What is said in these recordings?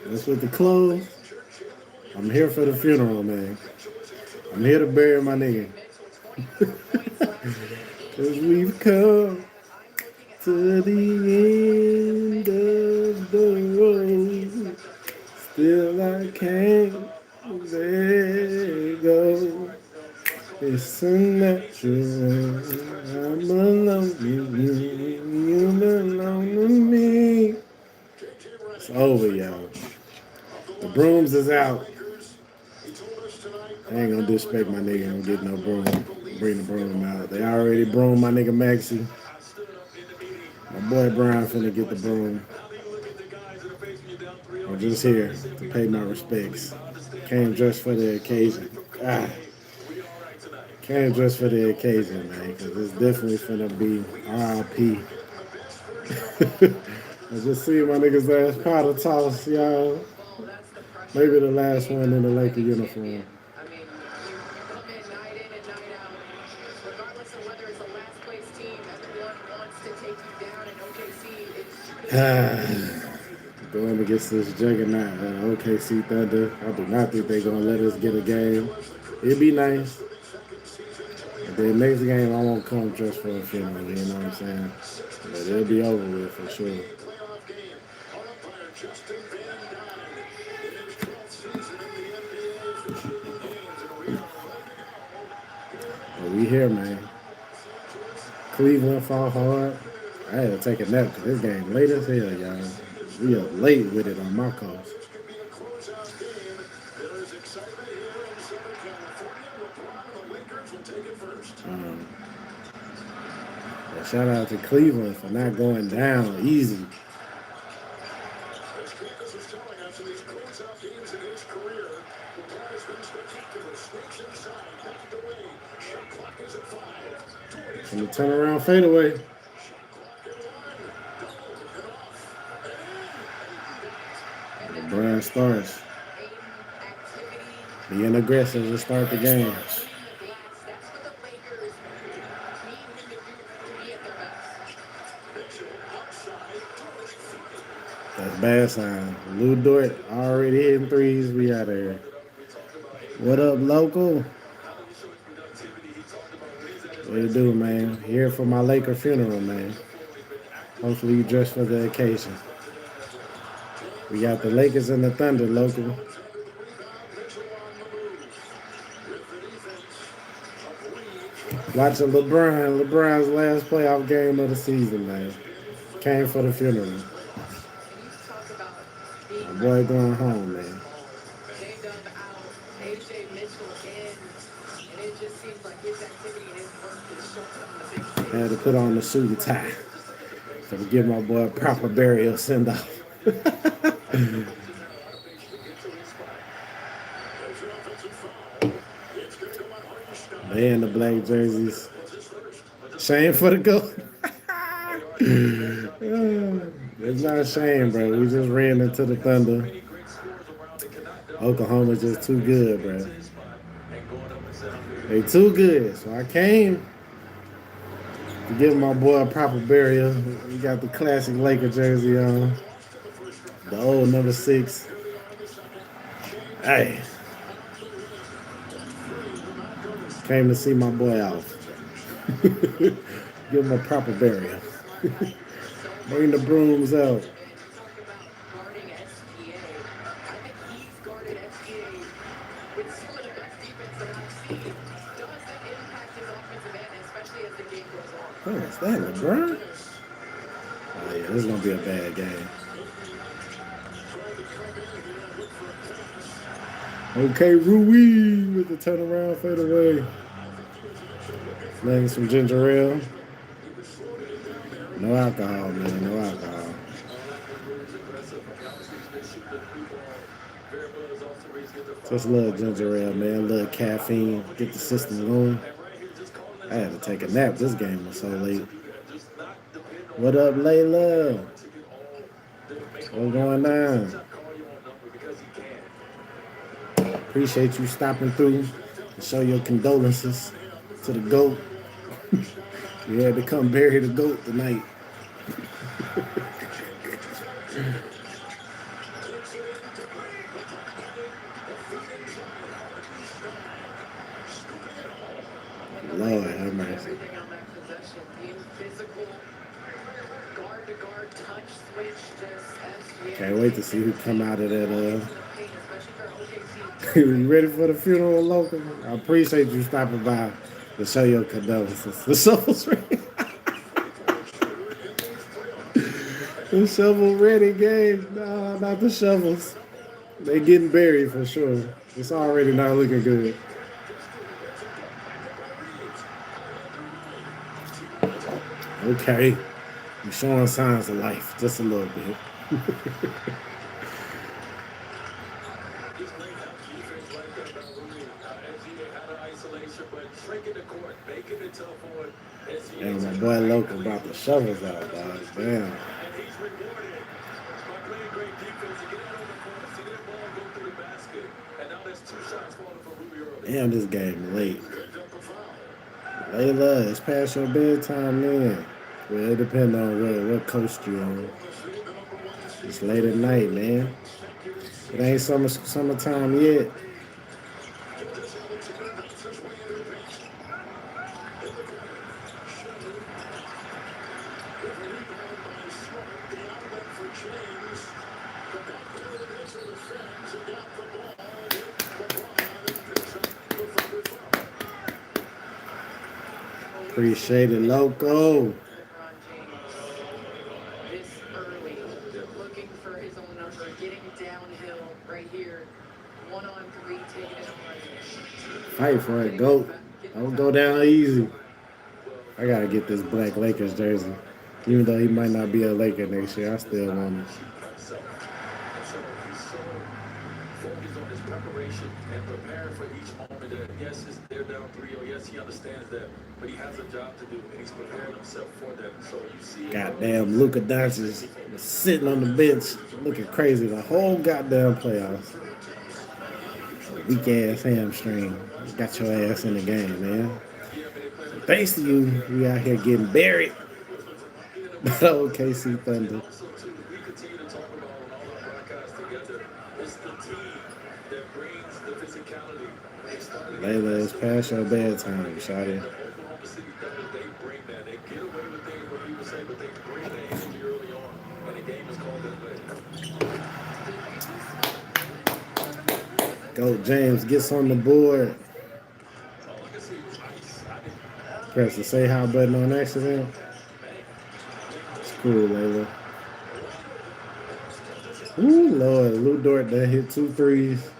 That's with the clothes. I'm here for the funeral, man. I'm here to bury my nigga. Cause we've come to the end of the road. Still I can't let go. It's a natural. I'm alone. You belong to me. It's over, y'all. The brooms is out. I ain't gonna disrespect my nigga and get no broom. Bring the broom out. They already broomed my nigga Maxie. My boy Brian finna get the broom. I'm just here to pay my respects. Came just for the occasion. Ah, came just for the occasion, man, because it's definitely finna be RIP. I just see my niggas ass powder toss, y'all. Maybe the last one in the Laker uniform. Going against this juggernaut, OKC Thunder. I do not think they're gonna let us get a game. It'd be nice. But the next game, I won't come just for a funeral. You know what I'm saying? But it'll be over with for sure. But we here, man. Cleveland fought hard. I had to take a nap because this game late as hell, y'all. We up late with it on my coast. Um, Shout out to Cleveland for not going down easy. From the turnaround fadeaway. LeBron starts being aggressive to start the game. That's bad sign. Lou Dort already hitting threes. We out of here. What up, local? What you do, man? Here for my Laker funeral, man. Hopefully you dress for the occasion. We got the Lakers and the Thunder, local. Watching LeBron's last playoff game of the season, man. Came for the funeral. My boy going home, man. Had to put on the suit and tie so to give my boy a proper burial send off. They in the black jerseys. Shame for the goal. It's not a shame, bro. We just ran into the Thunder. Oklahoma's just too good, bro. They too good. So I came to give my boy a proper burial. We got the classic Laker jersey on. The old number 6. Hey. Came to see my boy out. Give him a proper burial. Bring the brooms out. Oh, is that LeBron? Oh, yeah, this is going to be a bad game. Okay, Rui with the turnaround fadeaway. Letting some ginger ale. No alcohol, man. No alcohol. Just a little ginger ale, man. A little caffeine. Get the system going. I had to take a nap. This game was so late. What up, Layla? What's going on? Appreciate you stopping through to show your condolences to the GOAT. You had to come bury the GOAT tonight. Lord have mercy. Everything on that possession, being physical, guard to guard, touch switch, just Can't wait to see who come out of that. especially for OKC. You ready for the funeral, local? I appreciate you stopping by to show your condolences. The shovel's ready. The shovel ready game. No, not the shovels. They getting buried for sure. It's already not looking good. Okay. You're showing signs of life just a little bit. Damn, my boy Local brought the shovels out, dog. Damn. Damn, this game late. Layla, it's past your bedtime, man. Well, it depends on what coast you on. It's late at night, man. It ain't summertime yet. Appreciate it, Loco. LeBron James this early, looking for his own number, getting downhill right here, 1-on-3, taking it on. Fight for it, GOAT. Don't go down easy. I gotta get this black Lakers jersey. Even though he might not be a Laker next year, I still want it. Focus on his preparation and preparing for each moment that, yes, they're down 3-0. Yes, he understands that, but he has a job to do, and he's preparing himself for that. So you see, Goddamn, Luka Doncic was sitting on the bench looking crazy the whole goddamn playoffs. Weak ass hamstring. Got your ass in the game, man. Thanks to you, we out here getting buried by the OKC Thunder. also, too, we continue to talk about on all our broadcasts together. It's the team that brings the physicality. They started Layla, it's past your bedtime, shawty. Oklahoma City Thunder, they bring that. They get away with things what people say, but they bring that energy early on, and the game is called that way. Go James, gets on the board. All I can see was ice. I didn't. Press the say how button on accident. It's cool, Layla. Ooh, Lord. Lou Dort that hit 2 threes.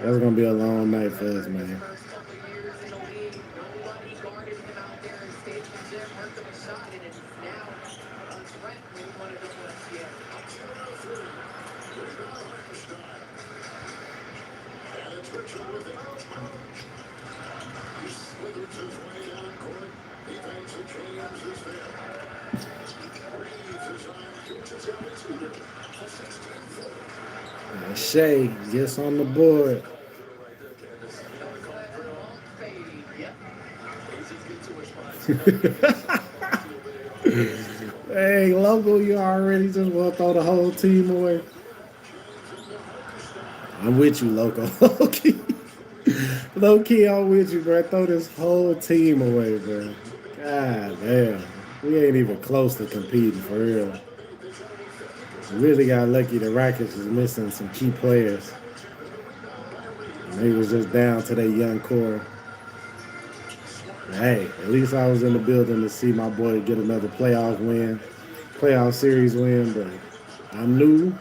That's going to be a long night for us, man. First couple years in the league, nobody guarded him out there and stayed in the gym, worked him a shot, and it's now a threat when he wanted to go to the And Shea gets on the board. Hey, Logo, you already just want to throw the whole team away. I'm with you, Loco. Low key, I'm with you, bro. Throw this whole team away, bro. God damn. We ain't even close to competing, for real. Really got lucky the Rockets was missing some key players. And they was just down to their young core. Hey, at least I was in the building to see my boy get another playoff series win, but I knew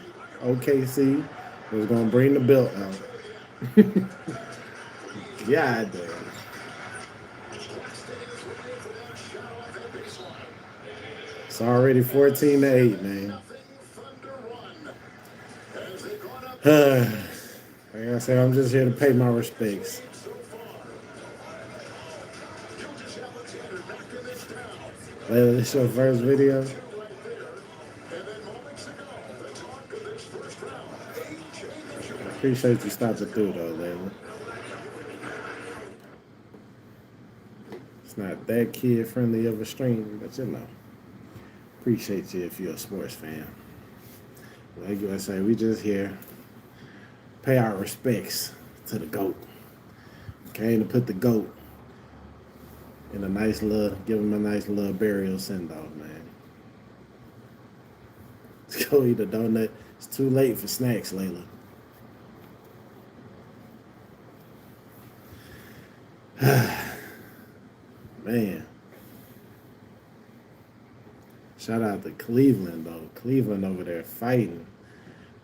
OKC was going to bring the belt out. God damn. It's already 14-8, man. Like I said, I'm just here to pay my respects. Layla, this your first video? I appreciate you stopping through, though, Layla. It's not that kid-friendly of a stream, but you know. Appreciate you if you're a sports fan. Like I say, we just here pay our respects to the GOAT. Came to put the GOAT in a nice little, give him a nice little burial send off, man. Let's go eat a donut. It's too late for snacks, Layla. Man. Shout out to Cleveland, though. Cleveland over there fighting.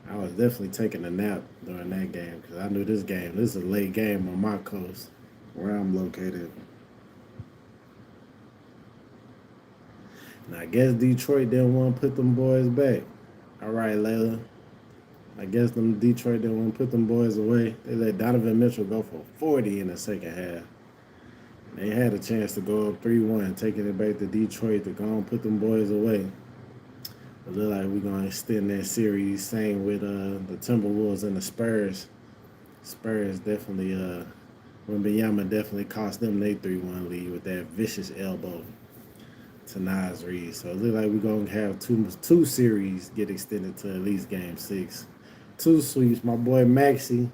I was definitely taking a nap during that game because I knew this is a late game on my coast where I'm located. And I guess Detroit didn't want to put them boys back. All right, Layla. I guess them Detroit didn't want to put them boys away. They let Donovan Mitchell go for 40 in the second half. They had a chance to go up 3-1, taking it back to Detroit to go and put them boys away. It look like we're going to extend that series. Same with the Timberwolves and the Spurs. Spurs definitely, Wembanyama definitely cost them their 3-1 lead with that vicious elbow to Naz Reid. So it look like we're going to have two series get extended to at least game 6. 2 sweeps. My boy Maxey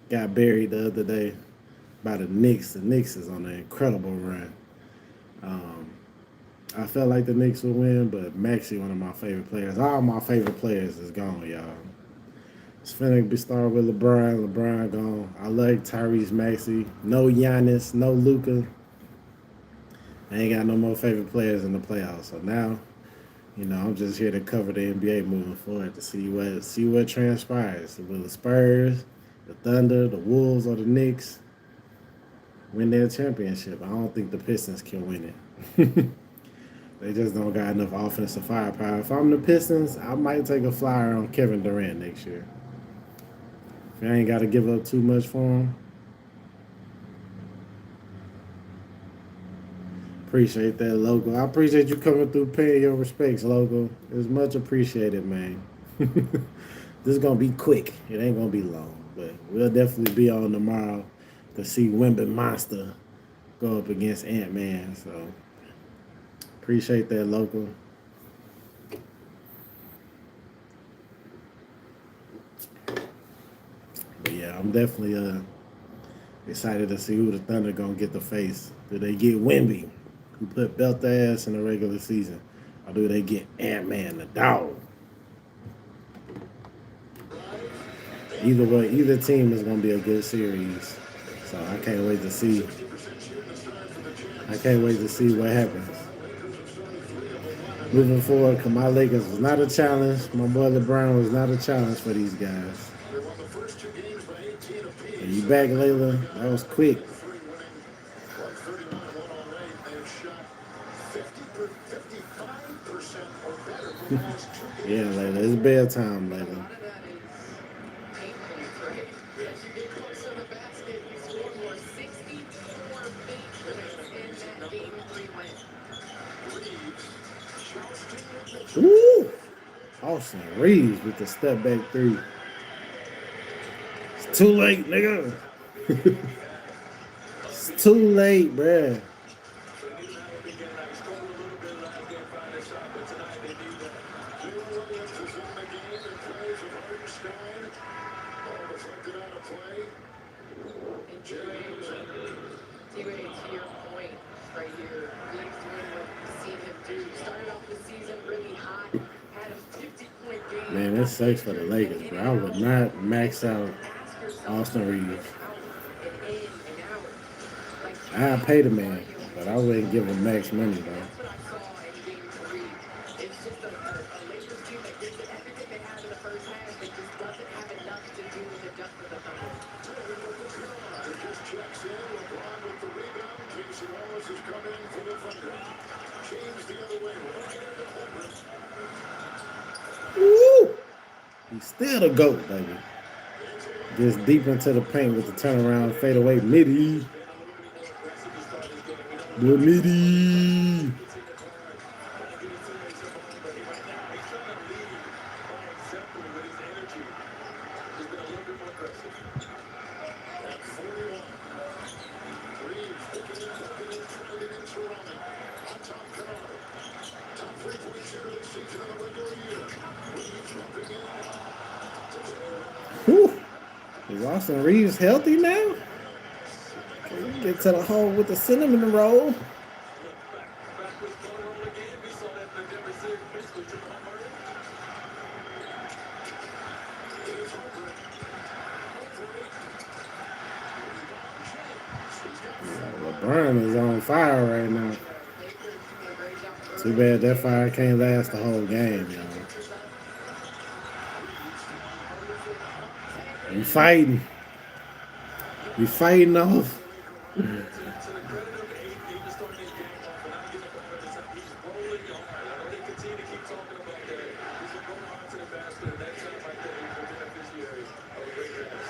got buried the other day by the Knicks. The Knicks is on an incredible run. I felt like the Knicks would win, but Maxey, one of my favorite players. All my favorite players is gone, y'all. It's finna be started with LeBron. LeBron gone. I like Tyrese Maxey. No Giannis, no Luka. I ain't got no more favorite players in the playoffs. So now, I'm just here to cover the NBA moving forward to see what transpires. Will the Spurs, the Thunder, the Wolves, or the Knicks win their championship? I don't think the Pistons can win it. They just don't got enough offensive firepower. If I'm the Pistons, I might take a flyer on Kevin Durant next year. If I ain't got to give up too much for him. Appreciate that, Logo. I appreciate you coming through, paying your respects, Logo. It's much appreciated, man. This is going to be quick. It ain't going to be long. But we'll definitely be on tomorrow to see Wemby Monster go up against Ant-Man. So appreciate that, Local. But yeah, I'm definitely excited to see who the Thunder gonna get to face. Do they get Wemby, who put belt their ass in the regular season, or do they get Ant-Man, the dog? Either way, either team is gonna be a good series. So I can't wait to see. I can't wait to see what happens. Moving forward, because my Lakers was not a challenge. My boy LeBron was not a challenge for these guys. And you back, Layla? That was quick. Yeah, Layla. It's bedtime, Layla. Woo! Austin Reeves with the step back 3. It's too late, nigga. It's too late, bruh. Man, that sucks for the Lakers, bro. I would not max out Austin Reeves. I'd pay the man, but I wouldn't give him max money, bro. Woo! He's still the GOAT, baby. Just deep into the paint with the turnaround fadeaway midi. The midi. Whew. Is Austin Reeves healthy now? Can we get to the hole with the cinnamon roll? Back with one roll again. We saw that in the Denver series. Basically took home early. LeBron is on fire right now. Too bad that fire can't last the whole game, y'all. We fighting. We fighting off. To the credit of AD to start this game off and not giving up at the time. He's rolling hard. I know they continue to keep talking about that. He's been going hard to the basket, and that time right there is the beneficiary of a great pass.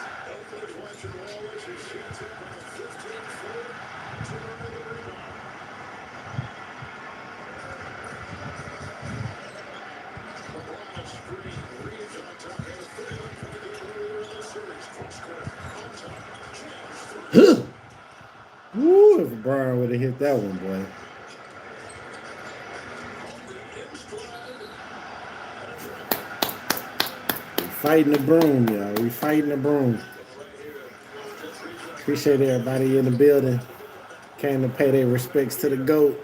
Woo, if Brian would have hit that one, boy. We fighting the broom, y'all. We fighting the broom. Appreciate everybody in the building. Came to pay their respects to the GOAT.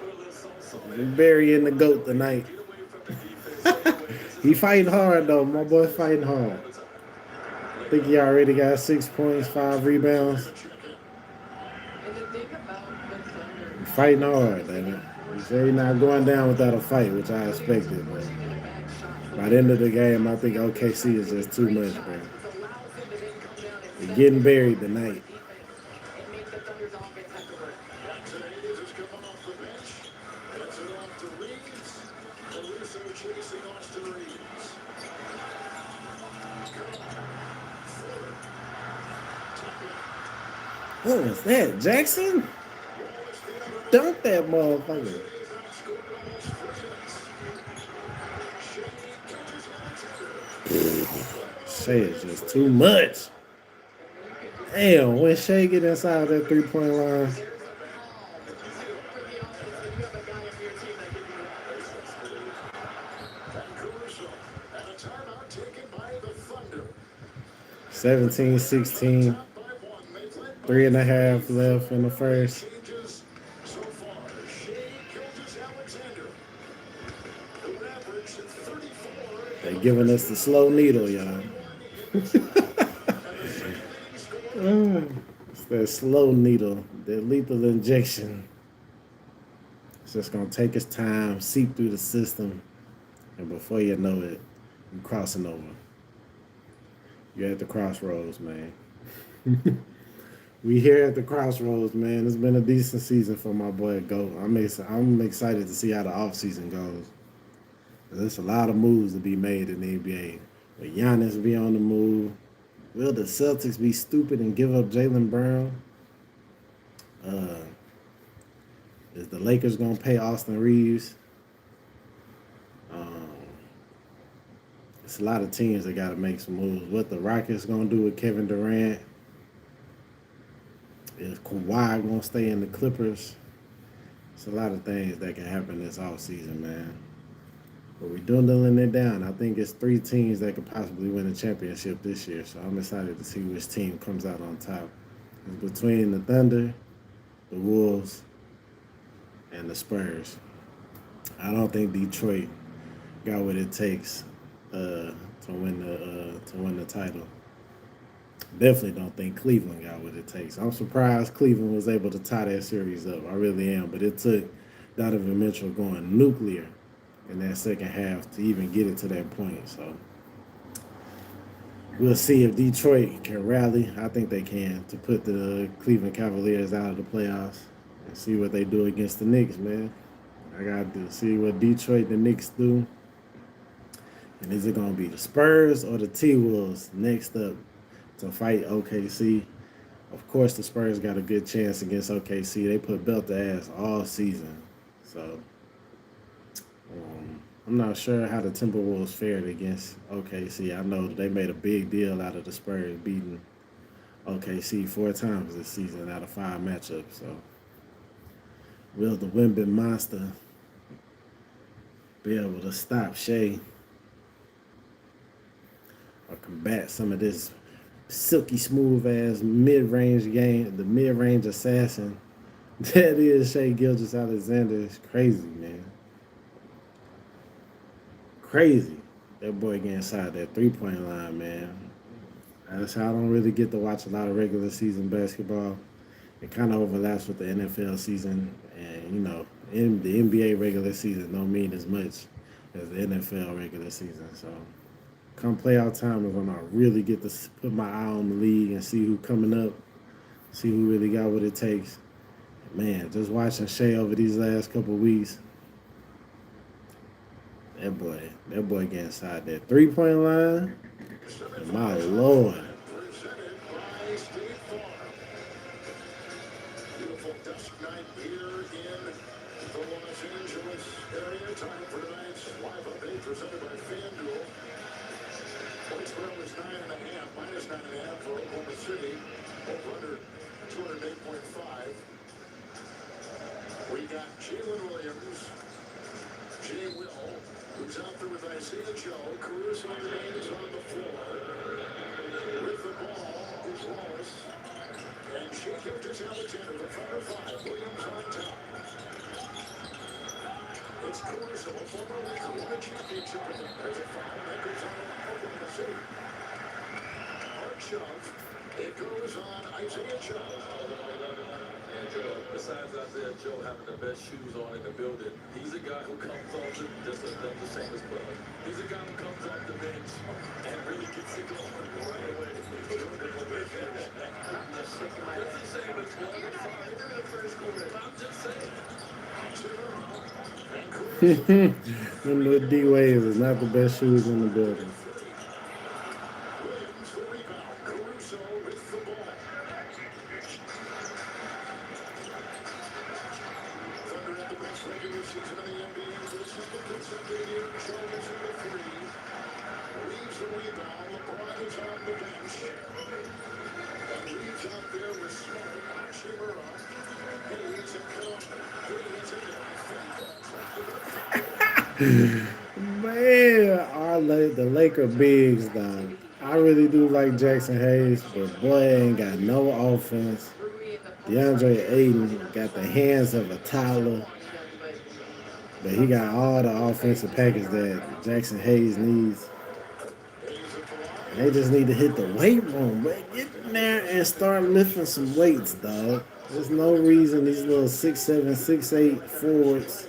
We burying the GOAT tonight. He fighting hard, though. My boy fighting hard. I think he already got 6 points, 5 rebounds. And the thing about the Thunder, He fighting hard, man. He's really not going down without a fight, which I expected, but by the end of the game, I think OKC is just too much, bro. We're getting buried tonight. and make the Thunder's offense have to work. What was that, Jackson? Dunk that motherfucker. Shea is just too much. Damn, when Shea get inside that 3-point line, And a timeout taken by the Thunder. 17-16, 3.5 left in the first. Changes so far. Shea Gilgeous-Alexander, who averaged 34. They giving us the slow needle, y'all. It's that slow needle, that lethal injection. It's just gonna take its time, seep through the system, and before you know it, you're crossing over. You're at the crossroads, man. We here at the crossroads, man. It's been a decent season for my boy GOAT. I'm excited to see how the offseason goes. There's a lot of moves to be made in the NBA. Will Giannis be on the move? Will the Celtics be stupid and give up Jaylen Brown? Is the Lakers going to pay Austin Reeves? It's a lot of teams that got to make some moves. What the Rockets going to do with Kevin Durant? Is Kawhi going to stay in the Clippers? It's a lot of things that can happen this offseason, man. But we're dwindling it down. I think it's 3 teams that could possibly win a championship this year. So I'm excited to see which team comes out on top. It's between the Thunder, the Wolves, and the Spurs. I don't think Detroit got what it takes to win the title. Definitely don't think Cleveland got what it takes. I'm surprised Cleveland was able to tie that series up. I really am. But it took Donovan Mitchell going nuclear in that second half to even get it to that point. So we'll see if Detroit can rally. I think they can, to put the Cleveland Cavaliers out of the playoffs and see what they do against the Knicks, man. I got to see what Detroit, the Knicks do. And is it going to be the Spurs or the T-Wolves next up to fight OKC? Of course, the Spurs got a good chance against OKC. They put belt to ass all season. So I'm not sure how the Timberwolves fared against OKC. I know they made a big deal out of the Spurs beating OKC 4 times this season out of 5 matchups. So will the Wemby monster be able to stop Shea? or combat some of this silky smooth ass mid range game, the mid range assassin that is Shea Gilgis Alexander. Is crazy, man. Crazy. That boy getting inside that 3-point line, man. That's how I don't really get to watch a lot of regular season basketball. It kind of overlaps with the NFL season, and you know, in the NBA regular season don't mean as much as the NFL regular season. So, come playoff time is when I really get to put my eye on the league and see who coming up, see who really got what it takes. Man, just watching Shea over these last couple weeks, that boy getting inside that 3-point line. My Lord. Presented by State Farm. Beautiful dusk night here in the Los Angeles area. Time for tonight's live update presented by FanDuel. Point spread was 9.5, minus 9.5 for Oklahoma City. Over under 208.5. We got Jalen Williams, Jay Will, who's out there with Isaiah Joe. Caruso remains on the floor. With the ball is Wallace. And Shea Gilgeous-Alexander, the front of 5. Williams on top. It's Caruso, a former Laker, won a championship with them. There's a foul. That goes on Oklahoma City. Hard shove. It goes on Isaiah Joe. And besides Isaiah Joe having the best shoes on in the building, he's a guy who comes off the same as Butler. He's a guy who comes off the bench and really gets it going right away. It's the same as Butler. Through the first quarter. I'm just saying. Them little D waves is not the best shoes in the building. Williams the rebound. Caruso with the ball. Thunder at the best regular season in the NBA. This is the consecutive year. Joe is in the 3. Reeves the rebound. LeBron is on the bench. And Reeves out there with Smart. Hachimura. Hayes and Cook. Hayes Man, the Laker bigs, dog. I really do like Jackson Hayes, but boy ain't got no offense. DeAndre Ayton got the hands of a toddler, but he got all the offensive package that Jackson Hayes needs. And they just need to hit the weight room, but get in there and start lifting some weights, dog. There's no reason these little 6'7", 6'8" forwards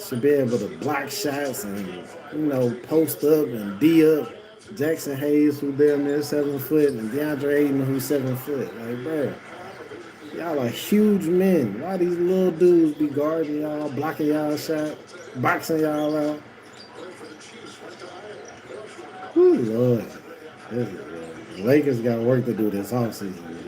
should be able to block shots and, you know, post up and D up. Jackson Hayes, who damn near 7 foot, and DeAndre Ayton, who's 7 foot. Like, bro, y'all are huge men. Why these little dudes be guarding y'all, blocking y'all shot, boxing y'all out? Whew, Lord. The Lakers got work to do this offseason, man.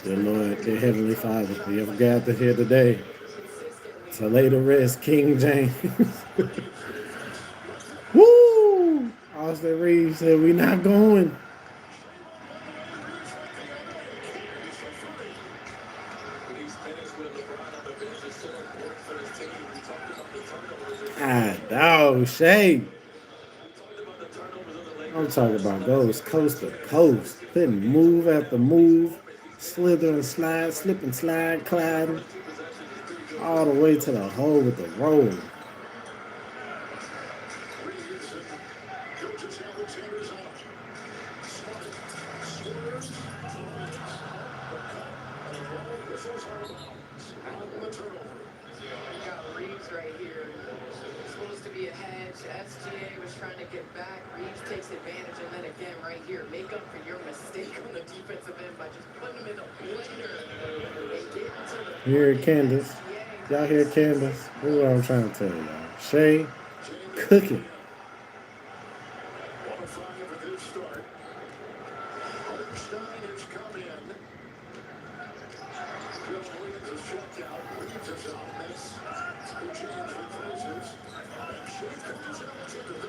Dear Lord, dear Heavenly Father, we have gathered here today to lay to rest King James. Woo! Austin Reeves said, we not going. Ah, dog, Shea. I'm talking about goes coast to coast, putting move after move, slither and slide, slip and slide, gliding, all the way to the hole with the roll. Reeves right here. Supposed to be a hedge. SGA was trying to get back. Reeves takes advantage, and then again right here, make up for your mistake on the defensive end by just putting him in a blender and get into the. You hear Candace? Y'all hear Candace? This is what I'm trying to tell y'all. Shea cooking. 105 a good start. Hartenstein has come in. Bill Williams is checked out. Reeves is out. That's who James replaces. And Shea Gilgeous-Alexander.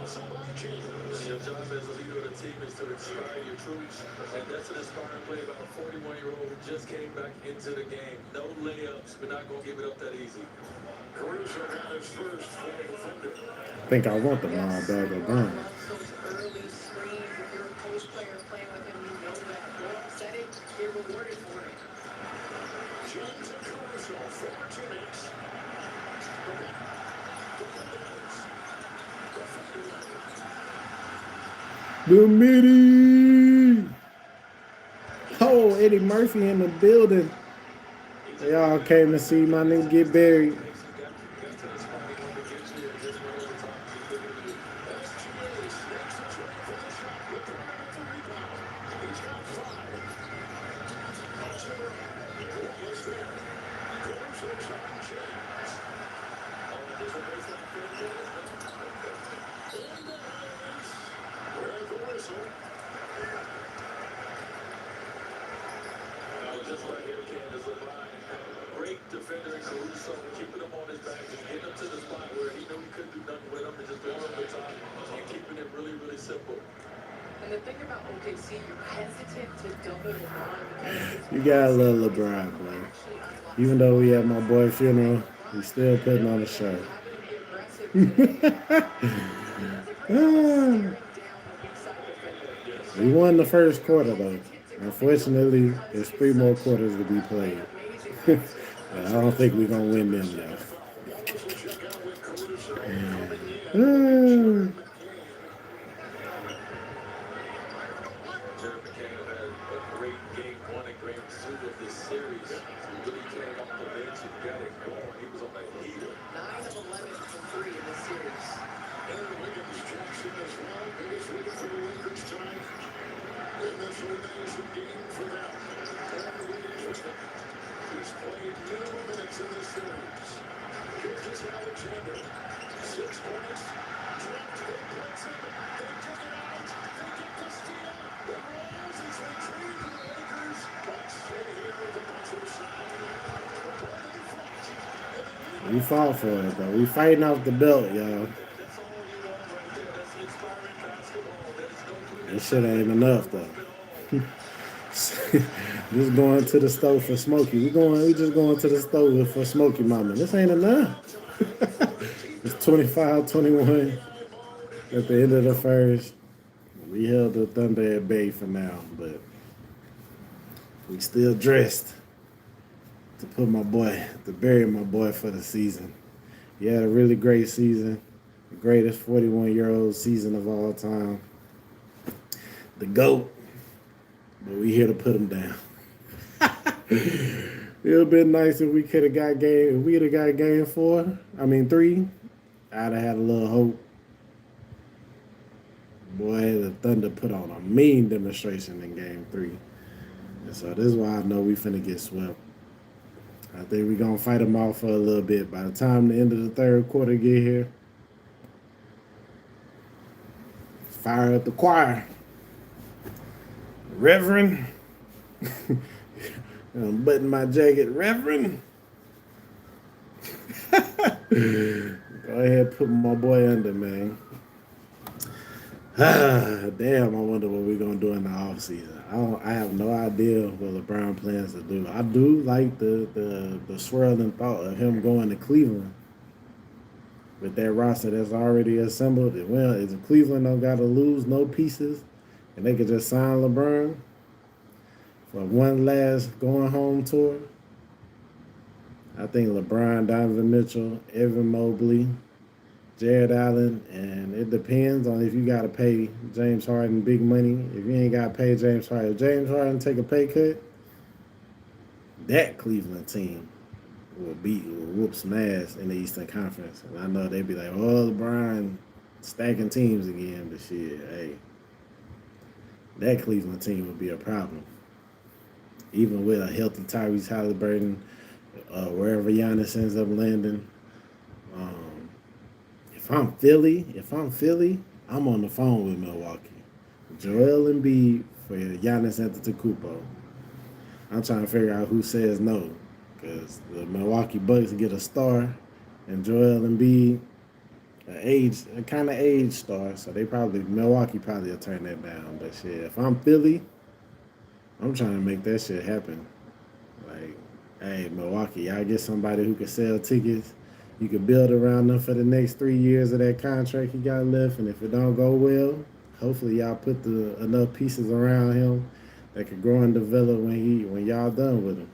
Your job as a leader of the team is to inspire your troops, and that's an inspiring play by a 41-year-old who just came back into the game. No layups. We're not going to give it up that easy. Caruso got his first for the Thunder. I think I want the Mile Bag of Burn. Those early screens, if you're a post player playing with him, you know that. Go upset it, get rewarded for it. James and Caruso, former teammates. The midi. Oh, Eddie Murphy in the building. They all came to see my nigga get buried. Just like Harry Kane is a line. Great defender in Caruso, keeping him on his back, just getting him to the spot where he knew he couldn't do nothing with him, and just going over the top and keeping it really, really simple. And the thing about OKC, you're hesitant to double LeBron because You gotta love LeBron, man. Even though we had my boy funeral, he's still putting on a show. We won the first quarter though. Unfortunately, there's 3 more quarters to be played. But I don't think we're gonna win them yet. Jared McCann had a great game 1 and game 2 of this series. He really came off the bench and got it going. He was on the heater. 9 of 11 from 3 in this series. Aaron Wiggins Jackson as well. He is ready for the Lakers tonight. And this remains a game for them. Aaron Wiggins, he's played minimal minutes in this series. Here's just Alexander. 6 points. Dropped it. Blitz him. They took it out. They get the steal. It rolls as they trade the Lakers. But stay here with the Bucks side. We fought for it though. We fighting off the belt, y'all. That's all you want right there. That's inspiring basketball. There's no That shit ain't enough though. Just going to the stove for Smokey. We just going to the stove for Smokey Mama. This ain't enough. It's 25-21 at the end of the first. We held the Thunder at bay for now, but we still dressed to bury my boy for the season. He had a really great season. The greatest 41-year-old season of all time. The GOAT. But we here to put him down. It would have been nice if we could have got game. If we'd have got game 3, I'd have had a little hope. Boy, the Thunder put on a mean demonstration in game 3. And so this is why I know we finna get swept. I think we're going to fight them off for a little bit. By the time the end of the third quarter get here, fire up the choir. Reverend. I'm button my jacket, Reverend. Go ahead, put my boy under, man. Damn, I wonder what we're gonna do in the offseason. I have no idea what LeBron plans to do. I do like the swirling thought of him going to Cleveland with that roster that's already assembled. And well, if Cleveland don't gotta lose no pieces, and they could just sign LeBron for one last going home tour, I think LeBron, Donovan Mitchell, Evan Mobley, Jared Allen, and it depends on if you got to pay James Harden big money. If you ain't got to pay James Harden, if James Harden take a pay cut, that Cleveland team will whoop some ass in the Eastern Conference. And I know they'd be like, oh, LeBron stacking teams again, but shit, hey, that Cleveland team would be a problem. Even with a healthy Tyrese Halliburton, wherever Giannis ends up landing. If I'm Philly, I'm on the phone with Milwaukee. Joel Embiid for Giannis Antetokounmpo. I'm trying to figure out who says no, because the Milwaukee Bucks get a star and Joel Embiid, a kind of age star. So Milwaukee probably will turn that down. But shit, if I'm Philly, I'm trying to make that shit happen. Like, hey, Milwaukee, y'all get somebody who can sell tickets. You can build around them for the next 3 years of that contract he got left. And if it don't go well, hopefully y'all put enough pieces around him that can grow and develop when y'all done with him.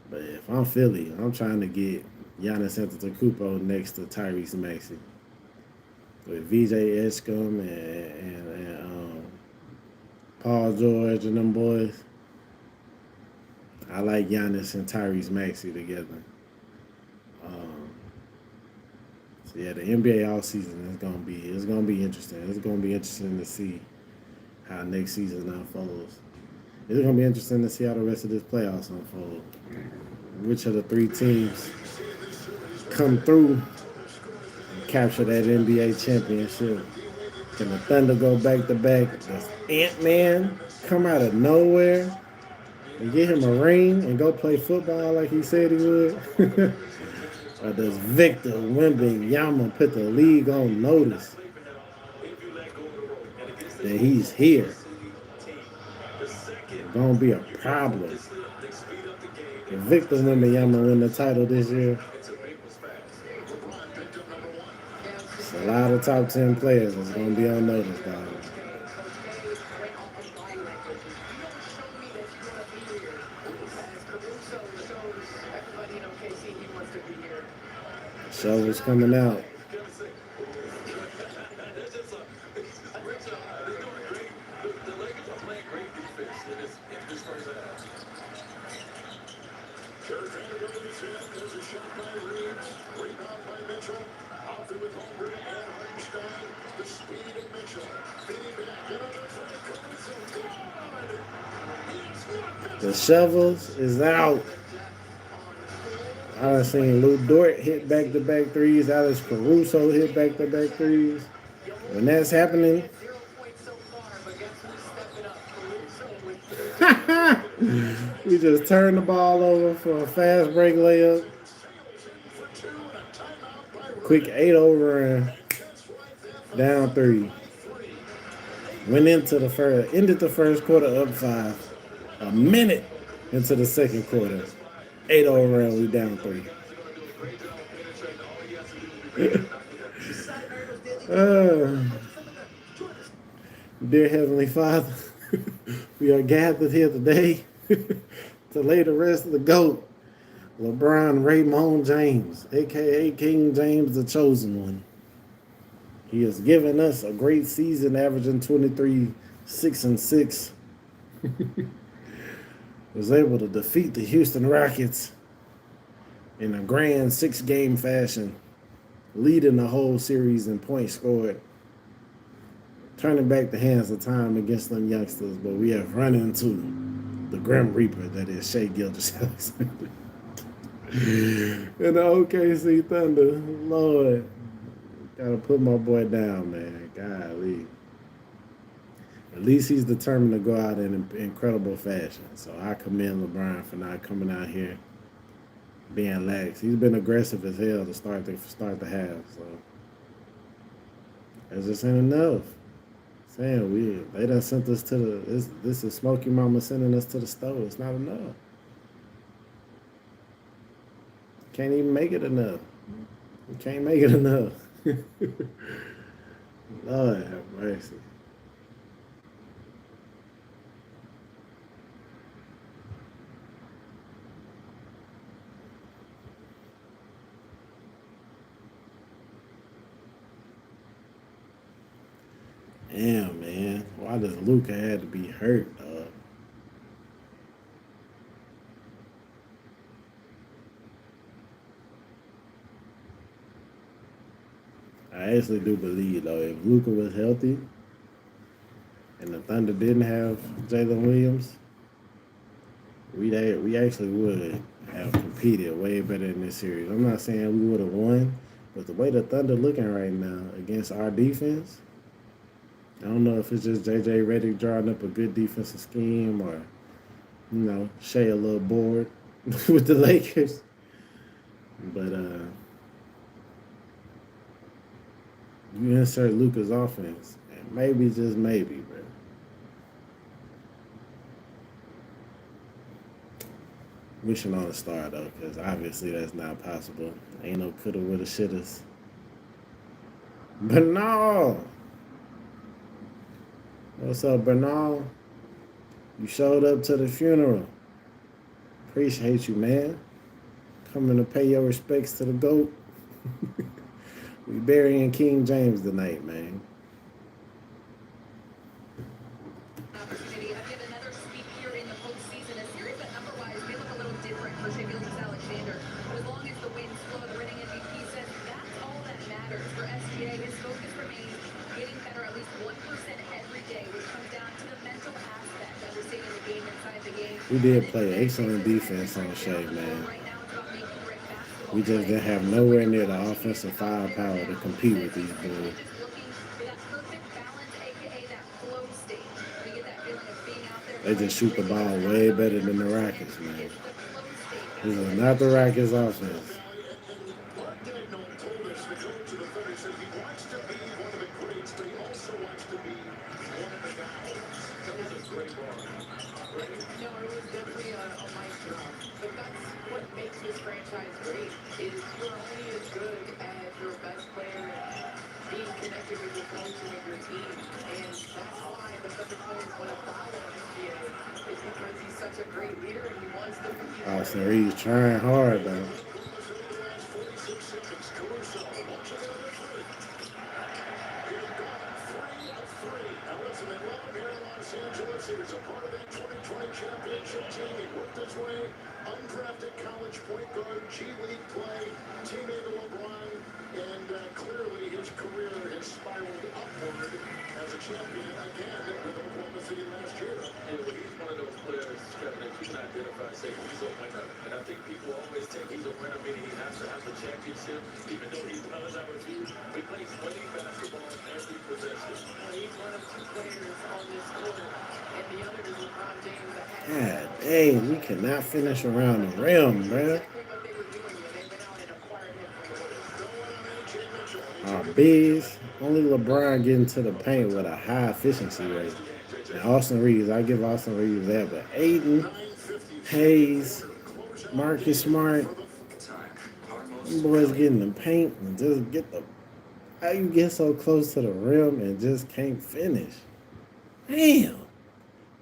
But if I'm Philly, I'm trying to get Giannis Antetokounmpo next to Tyrese Maxey with VJ Edgecombe and Paul George and them boys. I like Giannis and Tyrese Maxey together. So yeah, the NBA offseason is gonna be interesting. It's gonna be interesting to see how next season unfolds. It's gonna be interesting to see how the rest of this playoffs unfold. Which of the three teams come through and capture that NBA championship? Can the Thunder go back to back? Does Ant-Man come out of nowhere and get him a ring and go play football like he said he would? Or does Victor Wembanyama put the league on notice that he's here? It's gonna be a problem. If Victor Wembanyama win the title this year, it's a lot of top 10 players that's gonna be on notice, dog. Shovel's coming out. The Shovels is out. I've seen Lou Dort hit back-to-back threes. Alex Caruso hit back-to-back threes. When that's happening, we just turn the ball over for a fast break layup. Quick 8 over and down 3. Ended the first quarter up 5. A minute into the second quarter. 8 over and we down 3. Dear Heavenly Father, we are gathered here today to lay the rest of the GOAT, LeBron Raymond James, a.k.a. King James, the Chosen One. He has given us a great season, averaging 23, 6 and 6. Was able to defeat the Houston Rockets in a grand 6-game fashion, leading the whole series in points scored, turning back the hands of time against them youngsters. But we have run into the Grim Reaper that is Shai Gilgeous-Alexander. And the OKC Thunder, Lord, gotta put my boy down, man. Golly. At least he's determined to go out in incredible fashion. So I commend LeBron for not coming out here being lax. He's been aggressive as hell to start the half. So that's just ain't enough. Saying they done sent us to this is Smokey Mama sending us to the store. It's not enough. Can't even make it enough. You can't make it enough. Lord have mercy. Damn, man. Why does Luka have to be hurt, dog? I actually do believe, though, if Luka was healthy and the Thunder didn't have Jalen Williams, we actually would have competed way better in this series. I'm not saying we would have won, but the way the Thunder looking right now against our defense, I don't know if it's just J.J. Redick drawing up a good defensive scheme or, Shai a little bored with the Lakers. But You insert Luka's offense, and maybe, just maybe, bro. Wishing on a star, though, because obviously that's not possible. Ain't no coulda, woulda, shouldas. Bernal! What's up, Bernal? You showed up to the funeral. Appreciate you, man. Coming to pay your respects to the GOAT. We burying King James tonight, man. Opportunity of yet another sweep here in the postseason. A series that number-wise may look a little different for Shea Gilgeous-Alexander. But as long as the wins flow, the reigning MVP says that's all that matters. For SGA, his focus remains getting better at least 1% every day, which comes down to the mental aspect, understanding the game inside the game. We did play excellent defense on Shea, man. We just didn't have nowhere near the offensive firepower to compete with these boys. They just shoot the ball way better than the Rockets, man. This is not the Rockets offense. Mark Daigneault told us, the coach of the Thunder, said he wants to be one of the greats, but he also wants to be one of the guys. That was a great ball. Right? No, it was definitely a maestro. But that's what makes this franchise great, is you're only as good as your best player being connected with your coach and with your team. And that's why the Thunder players want to follow SGA, is because he's such a great leader and he wants to be. Austin Reeves trying hard, though. He's a part of that 2020 championship team. He worked his way, undrafted college point guard, G League play, teammate of LeBron, and clearly his career has spiraled upward as a champion again with Oklahoma City last year. And he's one of those players, Kevin, that you can identify and say he's a winner. And I think people always think he's a winner, meaning he has to have the championship, even though he does have a few. He plays winning basketball in every possession. He's one of two players on this court, and the other is LeBron James that has God dang, we cannot finish around the rim, bruh. exactly what they were doing when they went out and acquired him from the Warriors. Our bigs, only LeBron getting to the paint with a high efficiency rate. And Austin Reeves, I give Austin Reeves that, but Aiden, Hayes, Marcus Smart, them boys getting the paint and just get the. How you get so close to the rim and just can't finish? Damn.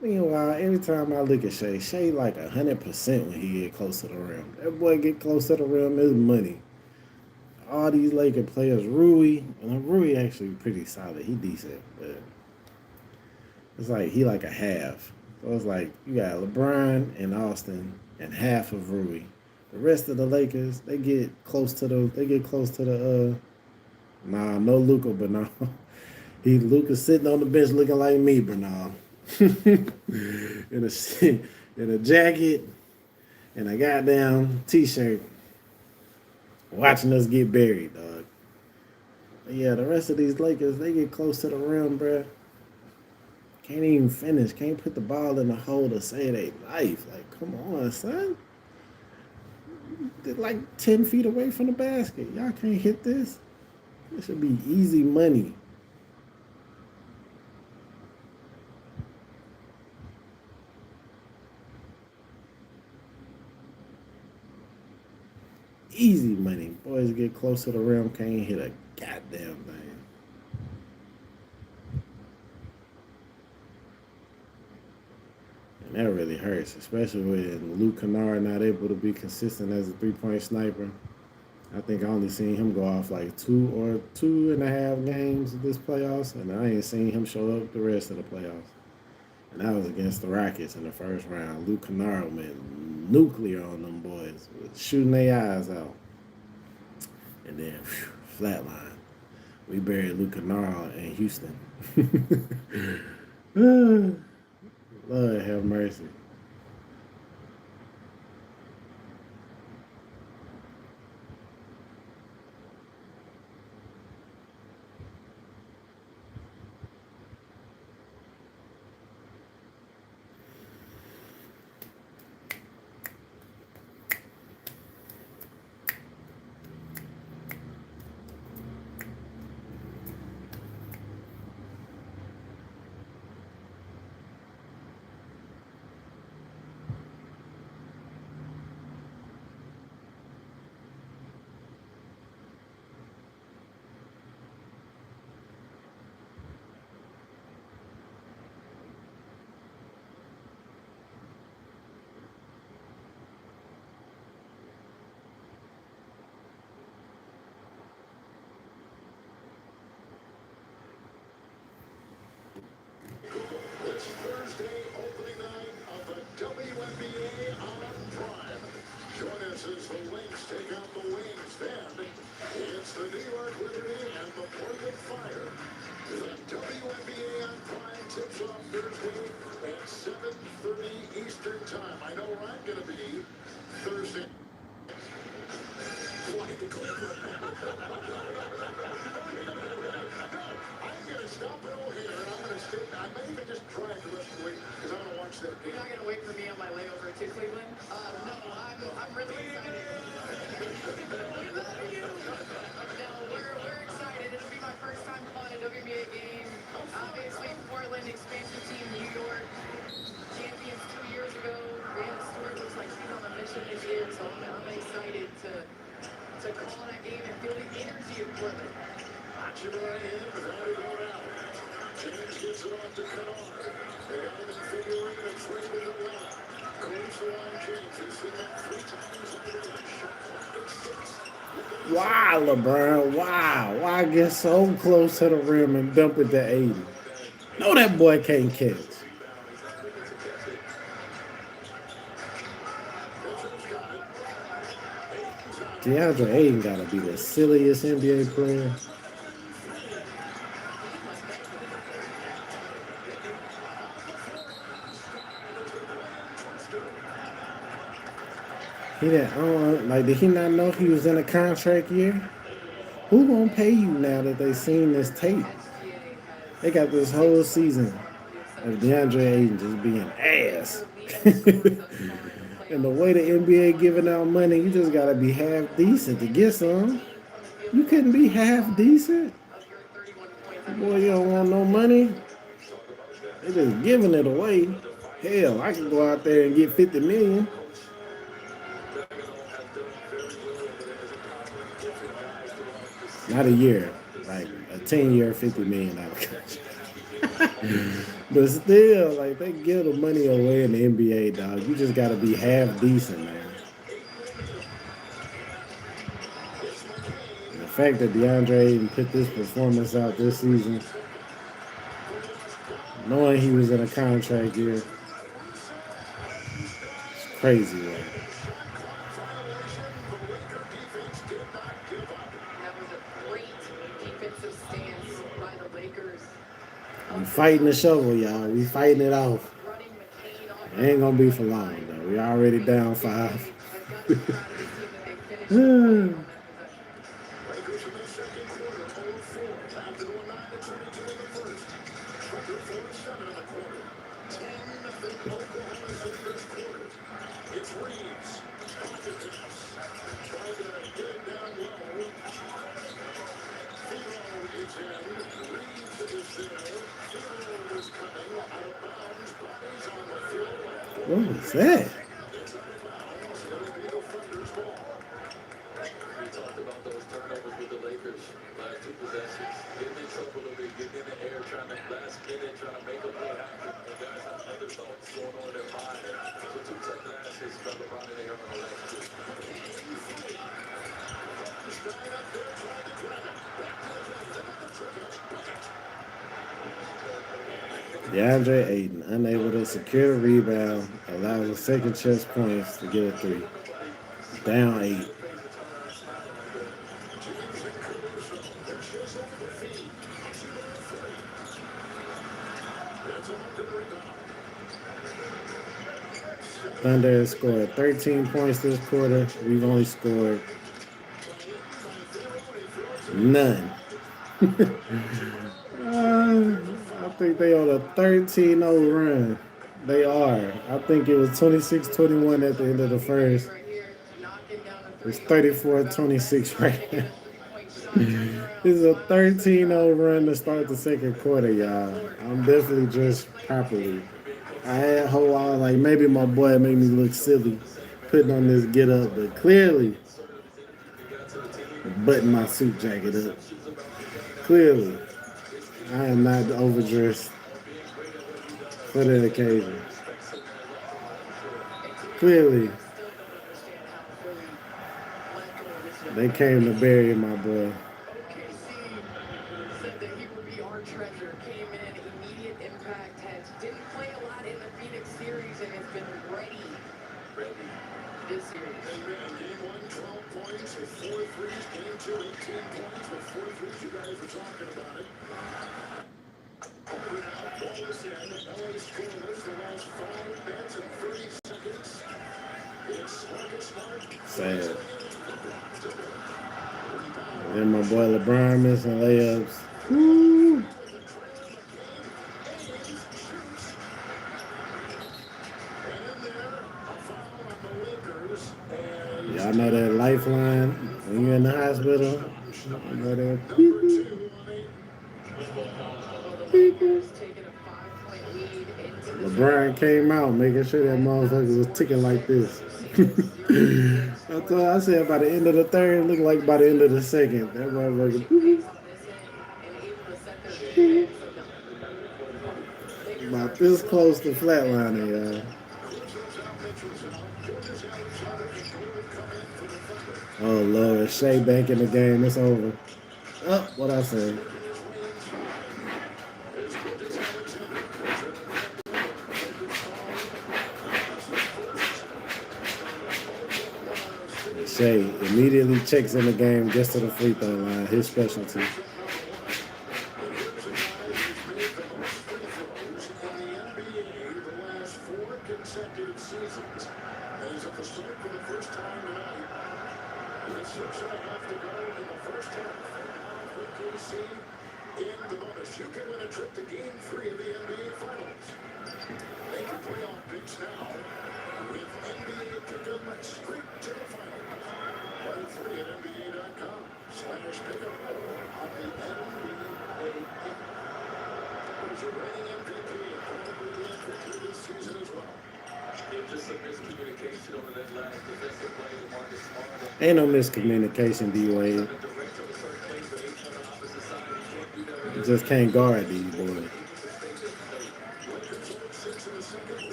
Meanwhile, every time I look at Shea like 100% when he get close to the rim. That boy get close to the rim is money. All these Laker players, Rui actually pretty solid. He decent, but it's like he like a half. So it's like you got LeBron and Austin and half of Rui. The rest of the Lakers, they get close to the. Nah, no Luka, but no. Luka sitting on the bench looking like me, but nah. in a jacket and a goddamn t-shirt, watching us get buried, dog. But yeah, the rest of these Lakers, they get close to the rim, bruh. Can't even finish. Can't put the ball in the hole to save their life. Like, come on, son. They're like 10 feet away from the basket. Y'all can't hit this. This should be easy money. Easy money. Boys get close to the rim, can't hit a goddamn thing. And that really hurts, especially when Luke Kennard not able to be consistent as a three-point sniper. I think I only seen him go off like 2.5 games this playoffs, and I ain't seen him show up the rest of the playoffs. And that was against the Rockets in the first round. Luke Kennard went nuclear on them boys, shooting their eyes out. And then, flatline. We buried Luke Kennard in Houston. Lord have mercy. Try it the rest of the week, because I'm going to watch that You're game. not gonna wait for me on my layover to Cleveland? No, I'm really excited. No, we're excited. It'll be my first time calling a WNBA game. Obviously, Portland expansion team, New York champions 2 years ago. Brianna Stewart looks like she's on a mission this year, so I'm excited to call that game and feel the energy of Portland. Hachimura in, Valley going out. James gets it off to Kennard. They got him in February, they traded Atlanta. Caruso on James, he's seen that 3 times already. Shot clock at 6. Wow, LeBron. Wow. Why get so close to the rim and dump it to 80? No, that boy can't catch. DeAndre Ayton got to be the silliest NBA player. He didn't, like, did he not know he was in a contract year? Who gonna pay you now that they seen this tape? They got this whole season of DeAndre Ayton just being ass. And the way the NBA giving out money, you just gotta be half decent to get some. You couldn't be half decent. Boy, you don't want no money. They just giving it away. Hell, I could go out there and get 50 million. Not a year, like a 10-year, $50 million contract. But still, like, they give the money away in the NBA, dog. You just gotta be half decent, man. And the fact that DeAndre Ayton put this performance out this season, knowing he was in a contract year, it's crazy, man. That was a great defensive stance by the Lakers. We fighting the shovel, y'all. We fighting it off. Running McCain off. It ain't gonna be for long, though. We already down 5. I've got to be proud of this team that they finished with on that possession. Lakers in the second quarter, total 4. After going 9-22 in the first. Record 4-7 in the quarter. 10-0 Oklahoma City this quarter. It's Reeves. Pocket pass. Trying to get it down low. Philo is in. Reeves is there. Philo is coming. Out of bounds. Bodies on the floor. What was that? It's out of bounds. It'll be the Thunder's ball. We talked about those turnovers with the Lakers last 2 possessions. Getting in trouble a little bit, getting in the air, trying to last minute, trying to make a play happen. The guys have other thoughts going on in their mind. So 2 tough passes by LeBron and Aaron on the last 2. DeAndre Ayton unable to secure the rebound, allows the second chest points to get a 3. Down 8. Thunder has scored 13 points this quarter. We've only scored none. I think they on a 13-0 run. They are. I think it was 26-21 at the end of the first. Right here, knocking down the It's three. 34-26 right now. This is a 13-0 run to start the second quarter, y'all. I'm definitely dressed properly. I had hope I was like, maybe my boy made me look silly putting on this get up, but clearly button my suit jacket up. Clearly, I am not overdressed for the occasion. Clearly, they came to bury my boy. OKC said that he would be our treasure. Came in, immediate impact, didn't play a lot in the Phoenix series, and has been ready this series. Amen. Game 1, 12 points with 4 threes. Game 2, 18 points with 4 threes. You guys were talking about it. Over now, ball is in. LA scoreless the last 5 minutes and 30 seconds. It's Marcus Smart. Sad. And my boy LeBron missing layups. Woo. lifeline when you're in the hospital. You know they're Number 2 on 8. Although the Warriors taking a 5-point lead into the LeBron came out making sure that motherfucker was ticking like this. That's all I said. By the end of the third, it looked like by the end of the second, that motherfucker. pace on this end and able to set their game. So no. Lakers About are this slowly close to flatlining, y'all. Oh Lord, Shea back in the game. It's over. Oh, what I say? Shea immediately checks in the game, gets to the free throw line. His specialty. Consecutive seasons. And he's at the start for the first time tonight. With 6.5 to go in the first half. With KC in the bonus. You can win a trip to Game 3 of the NBA Finals. Make your playoff picks now with NBA Pick'em straight to the final. Play free at NBA.com/pick'em on the NBA app. There's a reigning MVP and probably the MVP this season as well. Just some miscommunication over that last defensive play to Marcus Smart. Ain't no miscommunication, D Wade. Direct to a certain place, but he's on the opposite side. You can't do that. You just can't guard these boys.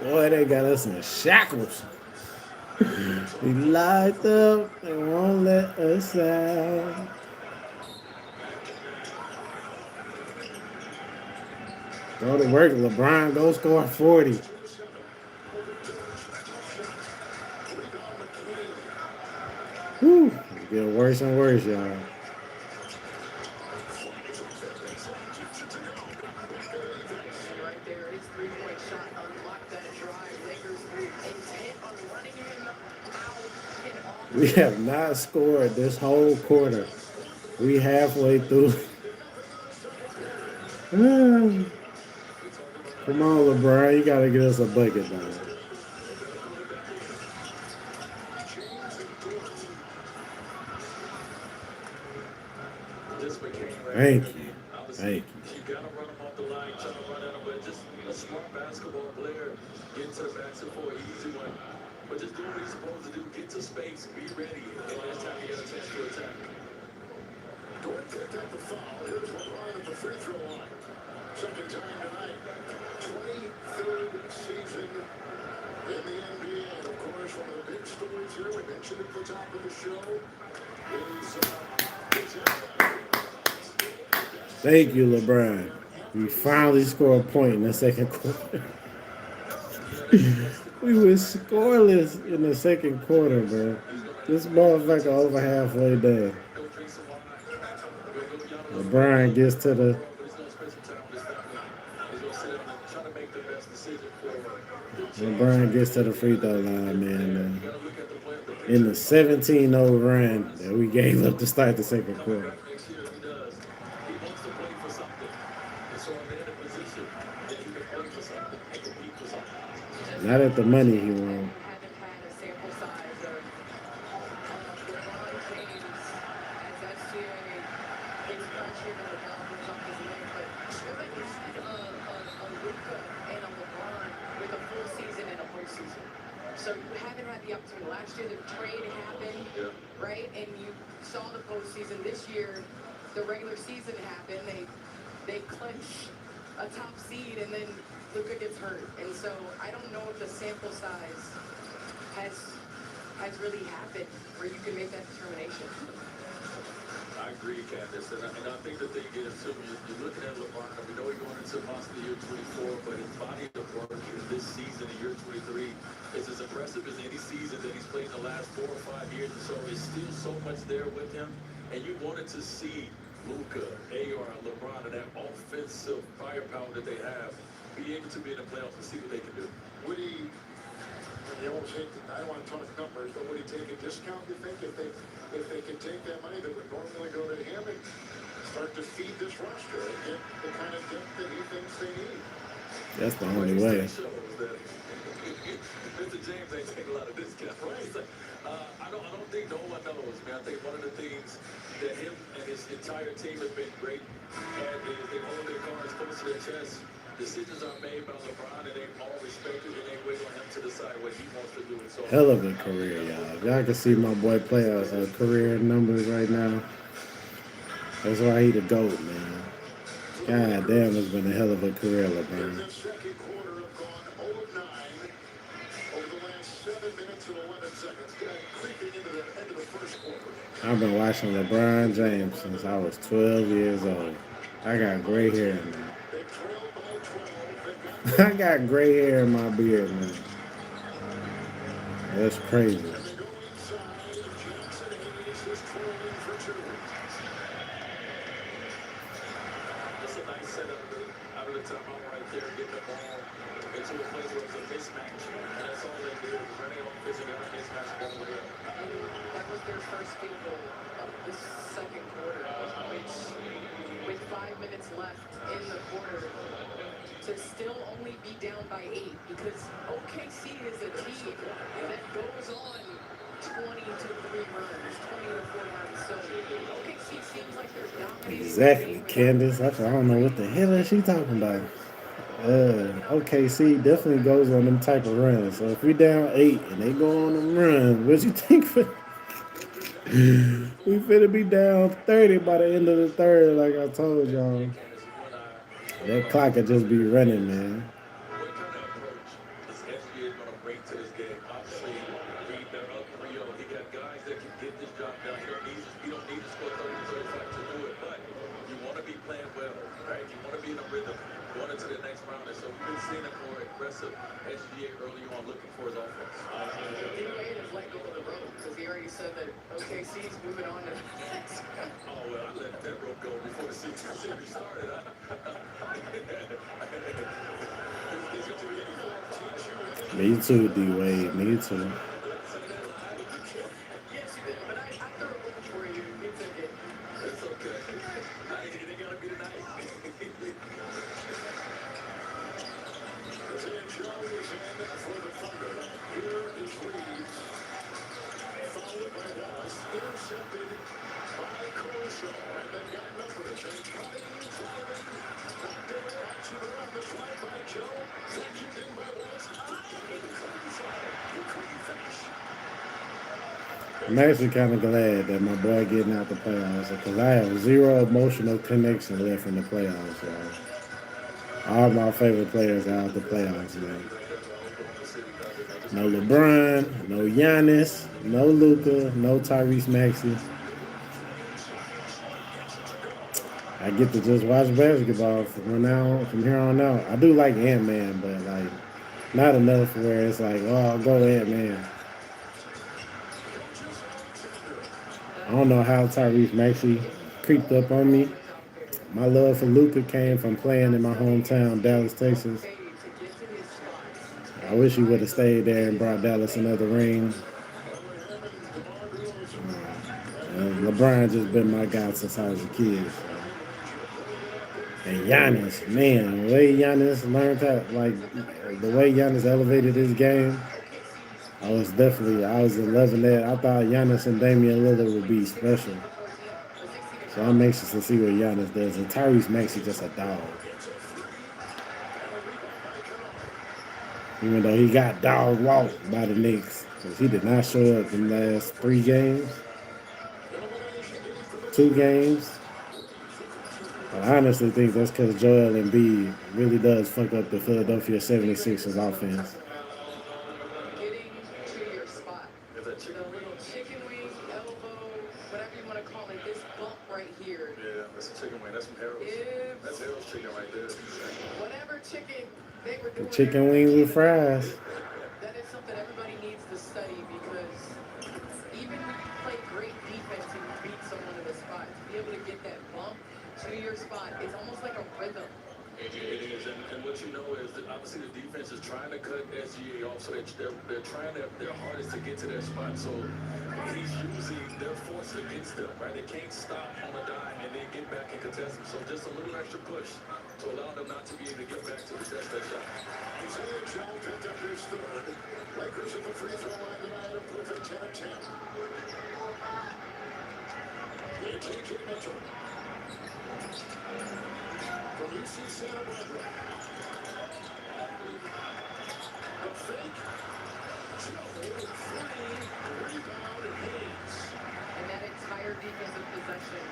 Boy, they got us in shackles. We light up, they won't let us out. Go to work, LeBron. Go score 40. Whew. It's getting worse and worse, y'all. right there. His three-point shot unlocked that drive. Lakers intent on running him out and off. We have not scored this whole quarter. We halfway through. Come on, LeBron. You got to get us a bucket now. This became Thank you. Thank you. You gotta run him off the line, try to run at him, but just a smart basketball player. Get to the basket for an easy one. But just do what he's supposed to do. Get to space, be ready. The last time he got a chance to attack. Dort picked up the foul. Here's LeBron at the free throw line. Second time tonight. 23rd season in the NBA. And of course, one of the big stories here, we mentioned at the top of the show, is Thank you, LeBron. We finally scored a point in the second quarter. We were scoreless in the second quarter, bro. This motherfucker over halfway done. LeBron gets to the. LeBron gets to the free throw line, man. In the 17-0 run that we gave up to start the second quarter. Not at the money he won. Haven't had a sample size of LeBron James as SGA is crunching the numbers off his leg, but haven't had a Luka and a LeBron with a full season and a postseason. So you haven't had the opportunity. Last year the trade happened, right? And you saw the postseason. This year the regular season happened. They clinch a top seed and then Luka gets hurt. And so I don't know if the sample size has really happened where you can make that determination. I agree, Candace. And I think the thing is, too, you're looking at LeBron, we know he's going into monster year 24, but his body of work in this season, in year 23, is as impressive as any season that he's played in the last 4 or 5 years. And so there's still so much there with him. And you wanted to see Luka, AR, LeBron, and that offensive firepower that they have be able to be in the playoffs and see what they can do. would he, you almost hate to, I don't want to talk numbers, but would he take a discount, you think, if they could take that money that would normally go to him and start to feed this roster and get the kind of depth that he thinks they need? That's the But only he still way. shows that Mr. James ain't taking a lot of discounts. I don't think no one knows, man. I think one of the things that him and his entire team have been great at is they hold their cards close to their chest. Decisions are made by LeBron, and they all respect it, and they wait on him to decide what he wants to do. And so, Hell of a career, y'all. If y'all can see my boy play us career numbers right now. That's why he the GOAT, man. God damn, it's been a hell of a career, In LeBron. the second quarter, have gone 0 of 9 over the last 7 minutes and 11 seconds. Creeping into the end of the first quarter. I've been watching LeBron James since I was 12 years old. I got gray hair now. They trailed by 12. I got gray hair in my beard, man. That's crazy. And they go inside. Jackson Hayes is trolling for 2. that's a nice setup out of the timeout right there, getting the ball into a place where it's a mismatch. And that's all they did, running on fishing out a mismatch all the way up. That was their first field goal of the second quarter, which with 5 minutes left in the quarter, to still only be down by 8, because OKC is a team that goes on 20 to 3 runs, 20 to 4 runs. So OKC seems like they're dominating. Exactly, Candace. I don't know what the hell is she talking about. OKC definitely goes on them type of runs. So if we down 8 and they go on them runs, what you think? We finna be down 30 by the end of the third, like I told y'all. Candace, you and I, That clock could just be running, man. what kind of approach is SGA going to bring to this game? Obviously, they're up 3-0. He got guys that can get this job done. You don't need to score 30 to 35 to do it, but you want to be playing well, right? You want to be in a rhythm going into the next round. And so we've been seeing a more aggressive SGA early on looking for his offense. D Wade has let go of the rope because he already said that OKC is moving on to the next round. Oh, well, I let that rope go before the series started. Me too, D Wade. Me too. Yes, you did, but I threw a ball for you. You took it. It's okay. They got to be tonight. Isaiah Joe is in for the Thunder. Here is Reeves. Followed by Dallas. Intercepted by Caruso. And they've got numbers. And driving. Knocked away out to the run. The slide by Joe. Sectioned in by West. Caruso. The clean finish. I'm actually kind of glad that my boy getting out the playoffs because I have zero emotional connection left in the playoffs, y'all. All my favorite players are out the playoffs, man. No LeBron, no Giannis, no Luka, no Tyrese Maxey. I get to just watch basketball from here on out. I do like Ant-Man, but like not enough where it's like, oh, I'll go Ant-Man. I don't know how Tyrese Maxey creeped up on me. My love for Luka came from playing in my hometown, Dallas, Texas. I wish he would have stayed there and brought Dallas another ring. LeBron just been my guy since I was a kid. So. And Giannis, man, the way Giannis learned that, like the way Giannis elevated his game, I was loving that. I thought Giannis and Damian Lillard would be special. So I'm anxious to see what Giannis does. And Tyrese Maxey just a dog. Even though he got dog walked by the Knicks. Because he did not show up in the last 3 games. 2 games. I honestly think that's because Joel Embiid really does fuck up the Philadelphia 76ers offense. Getting to your spot. The little chicken wing, elbow, whatever you want to call it, this bump right here. Yeah, that's a chicken wing. That's from Harold's. If That's Harold's chicken right there. whatever chicken they were doing. Chicken wings with fries. That is something everybody needs to study because even when you play great defense and you beat someone in the spot, to be able to get that bump to your spot, it's almost like a rhythm. It is, and what you know is that obviously the defense is trying to cut SGA off, so they're trying their hardest to get to that spot. So he's using their force against them, right? They can't stop on a dime and then get back and contest them. So just a little extra push to allow them not to be able to get back to the test that shot. Isaiah Joe picked up his third. Lakers at the free throw line tonight, a perfect 10 of 10. J.J. Mitchell. From UC Santa Barbara. A fake. Joe, three. Rebound, Hayes. And that entire defensive possession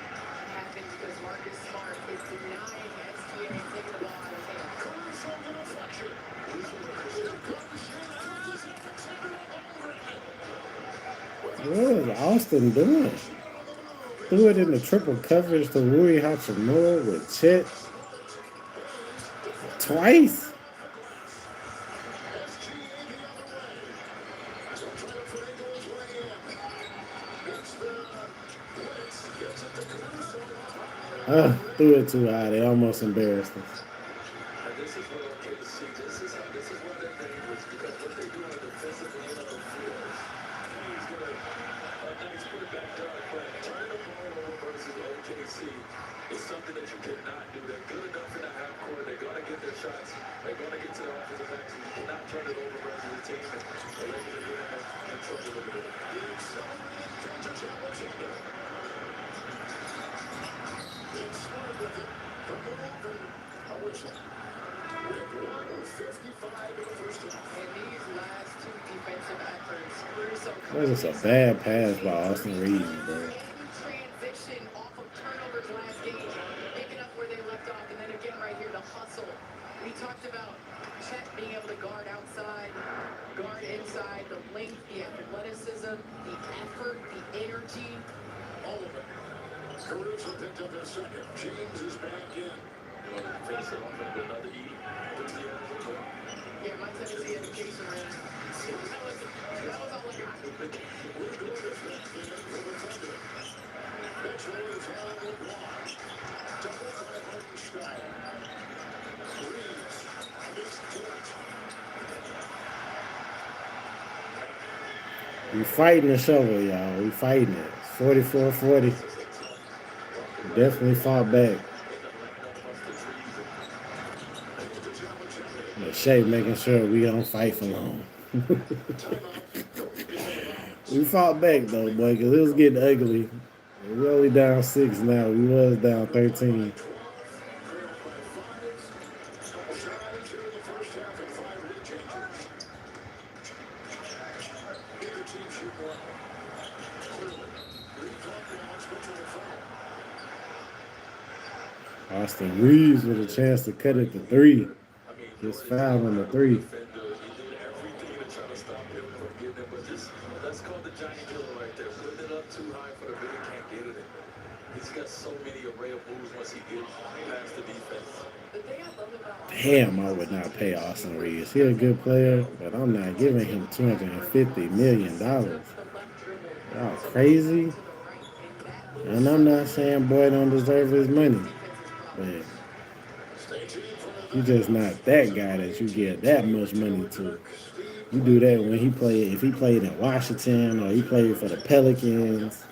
happened because Marcus Smart is denying SGA taking the ball out of his hand. Caruso in deflection. Here comes What is Austin doing? Threw it in the triple coverage to Rui Hachimura with Chet twice. Threw it too high. They almost embarrassed us. And this is what OKC, this is why they're dangerous, because what they do on the defensive end of the floor, he's going to, he's put it back down the play. Turning the ball over versus OKC is something that you cannot do. They're good enough in the half court. They're going to get their shots. They're going to get to the offensive action. You cannot turn it over versus the team. And the Lakers are going to have trouble with it. And these last two defensive efforts, Caruso That was a bad pass by Austin Reeves, bro. transition off of turnovers last game, picking up where they left off, and then again right here, the hustle. We talked about Chet being able to guard outside, guard inside, the length, the athleticism, the effort, the energy. All of it. Caruso picked up his second. James is back in. You want to finish it off with another E? Yeah, my Tennessee education, man. That was all I got. Mitchell is on the block. Double by Hartenstein. Reeves missed point. We fighting the shovel, y'all. We fighting it. 44-40. Definitely fought back. But Shea making sure we don't fight for long. We fought back though, boy, because it was getting ugly. We're only down 6 now. We was down 13. Austin Reeves with a chance to cut it to 3. Just fouled on the 3. Defender, he did everything to try to stop him from getting it, but just that's called the Johnny Killer right there. Putting it up too high for the big, can't get it. He's got so many array of moves once he gets past the defense. The thing I love about Damn, I would not pay Austin Reeves. He's a good player, but I'm not giving him $250 million. Y'all crazy? And I'm not saying boy don't deserve his money, but he's just not that guy that you get that much money to. You do that when he played, if he played in Washington or he played for the Pelicans,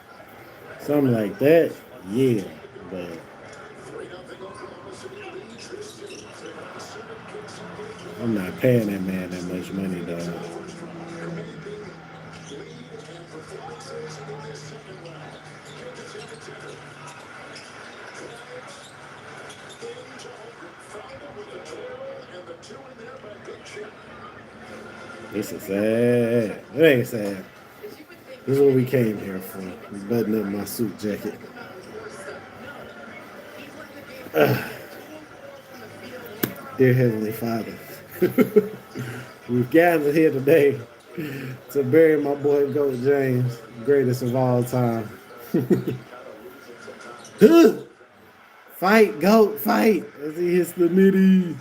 something like that, yeah. But I'm not paying that man that much money, though. This is sad. It ain't sad. This is what we came here for. Button up my suit jacket. Dear Heavenly Father, we've gathered here today to bury my boy Goat James, greatest of all time. Fight, Goat, fight, as he hits the middies.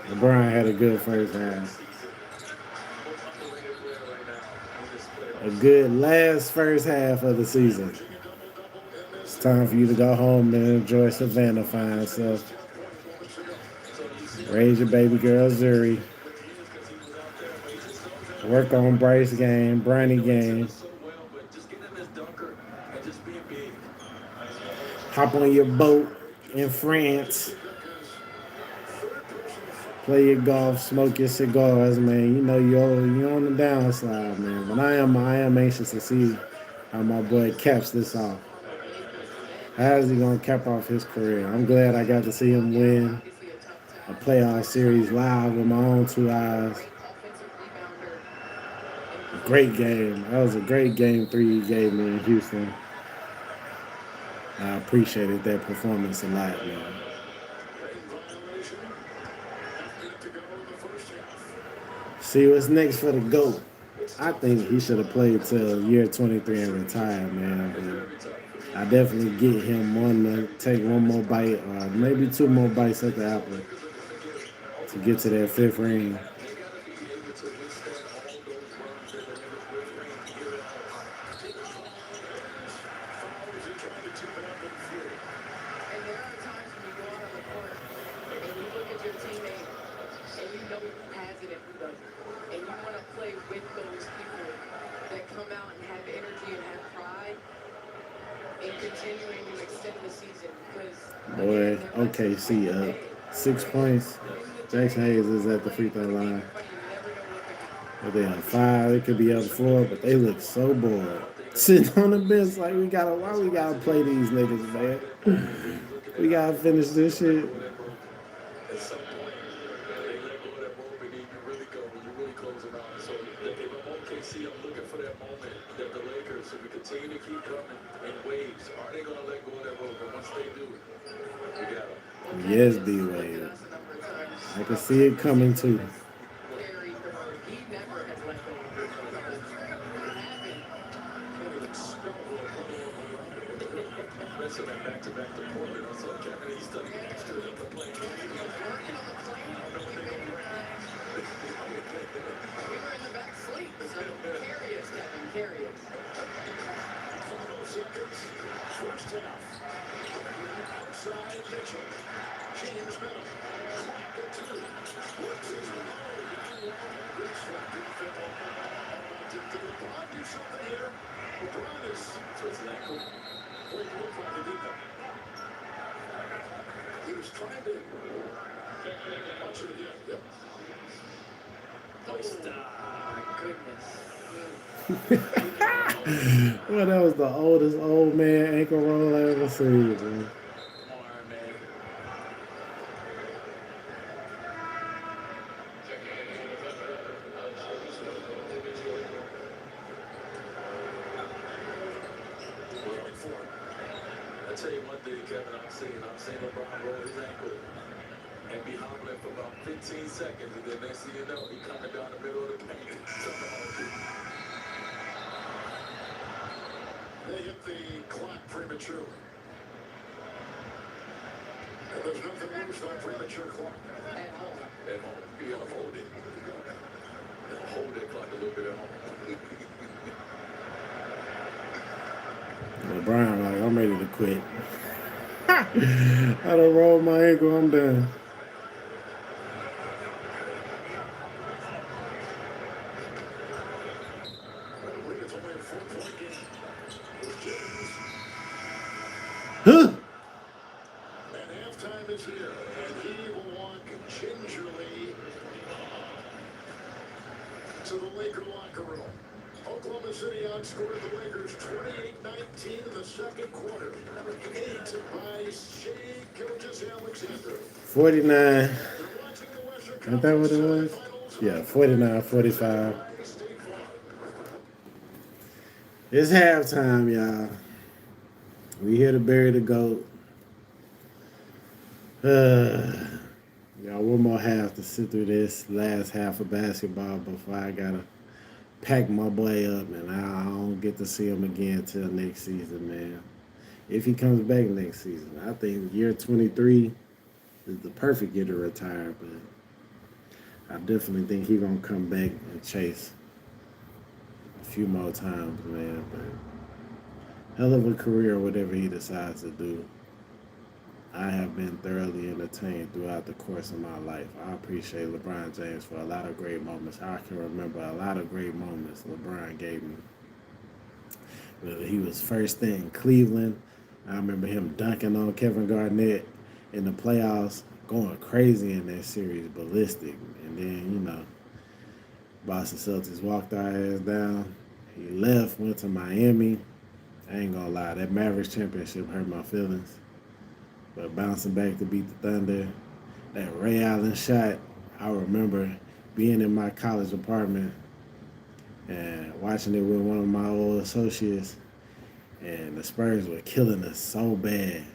LeBron had a good first half. A good last first half of the season. It's time for you to go home and enjoy Savannah fine self. Raise your baby girl Zuri. Work on Bryce game, Bronny game. hop on your boat in France, play your golf, smoke your cigars, man. You know you're on the downside, man. But I am anxious to see how my boy caps this off. former Lakers then. How is he gonna cap off his career? I'm glad I got to see him win Obviously a tough a task. playoff series live with my own two eyes. Great offensive rebounder. And he's Great always game. That was a great game three you gave me in Houston. I appreciated that performance a lot, man. violation. 8 to go in the first half. See what's next for the GOAT. I think he should have played till year 23 and retired, man. But I definitely get him one to take one more bite or maybe two more bites at the apple to get to that fifth ring. And there are times when you go out on the court and you look at your teammate and you know who has it and who doesn't. And you want to play with those people that come out and have energy and have pride in continuing to extend the season because Boy, OKC up 6 points. Jackson Hayes is at the free throw line. But they up 5. It could be up 4, but they look so bored. Sitting on the bench like why we gotta play these niggas, man? We gotta finish this shit. At some point, they let go of that moment, and you really go when you really close them out. So if I'm OKC, I'm looking for that moment that the Lakers, if we continue to keep coming in waves, are they going to let go of that rope? And once they do, we got them. Yes, D Wade. I can see it coming too. He never has let go of it. That's that back-to-back to Portland. I saw Kevin, he's done extra in the plane. We were in the back sleep, so carry us, Kevin, carry us. Final seconds. First half. Outside Mitchell. James Miller. Clock at 2. Works his way. Reach for defense. Did LeBron do something here? LeBron is Twist an ankle. Boy, it looked like he did that. He was trying to watch it again. Yep. Goodness. Well, that was the oldest old man ankle roll I ever seen, man. Come on, Iron Man. Going for it. I tell you one thing, Kevin, I'm seeing LeBron roll his ankle and be hobbling for about 15 seconds, and then next thing you know, he coming down the middle of the paint. They hit the clock prematurely. And there's nothing worse than a premature clock. At home. At home, you gotta hold it. Hold that clock a little bit at home. LeBron, like, I'm ready to quit. I done rolled my ankle, I'm done. I believe it's only a 4-point game. With James. Huh? And halftime is here. And he will walk gingerly to the Laker locker room. Oklahoma City outscored the Lakers 28-19 in the second quarter. 8 by Shea Gilgeous-Alexander. 49. They're watching the Western Ain't that what it was? Conference Yeah, 49, 45. by State Farm. It's halftime, y'all. We here to bury the GOAT. Y'all, one more half to sit through this last half of basketball before I gotta pack my boy up, and I don't get to see him again till next season, man. If he comes back next season, I think year 23 is the perfect year to retire, but I definitely think he's gonna come back and chase a few more times, man. But hell of a career, whatever he decides to do. I have been thoroughly entertained throughout the course of my life. I appreciate LeBron James for a lot of great moments. I can remember a lot of great moments LeBron gave me. Whether he was first in Cleveland, I remember him dunking on Kevin Garnett in the playoffs, going crazy in that series, ballistic. And then, Boston Celtics walked our ass down. He left, went to Miami. I ain't gonna lie, that Mavericks championship hurt my feelings. But bouncing back to beat the Thunder, that Ray Allen shot, I remember being in my college apartment and watching it with one of my old associates, and the Spurs were killing us so bad.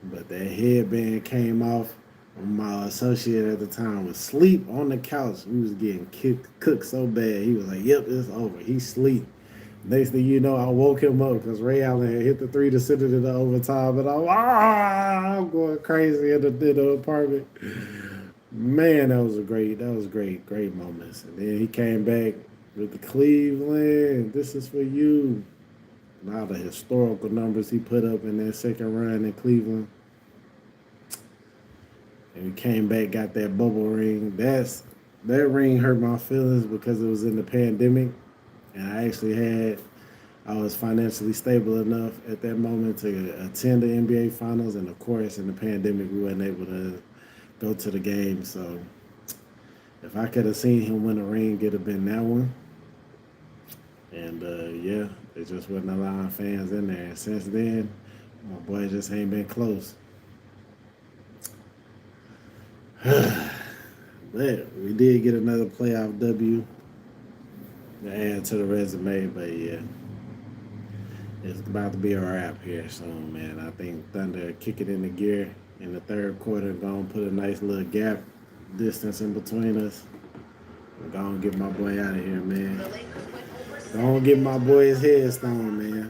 But that headband came off. My associate at the time was asleep on the couch. We was getting cooked so bad. He was like, "Yep, it's over." He sleep. Next thing you know, I woke him up because Ray Allen had hit the three to send it into overtime, and I'm going crazy in the apartment. Man, great moments. And then he came back with the Cleveland. This is for you. And all the historical numbers he put up in that second run in Cleveland. And he came back, got that bubble ring. That ring hurt my feelings because it was in the pandemic, and I was financially stable enough at that moment to attend the NBA Finals, and of course, in the pandemic, we weren't able to go to the game. So, if I could have seen him win a ring, it'd have been that one. And yeah, it just wasn't allowing fans in there. And since then, my boy just ain't been close. But we did get another playoff W to add to the resume. But yeah, it's about to be a wrap here soon, man. I think Thunder kick it into gear in the third quarter. Gonna put a nice little gap distance in between us. I'm gonna get my boy out of here, man. Gonna get my boy his head stone, man.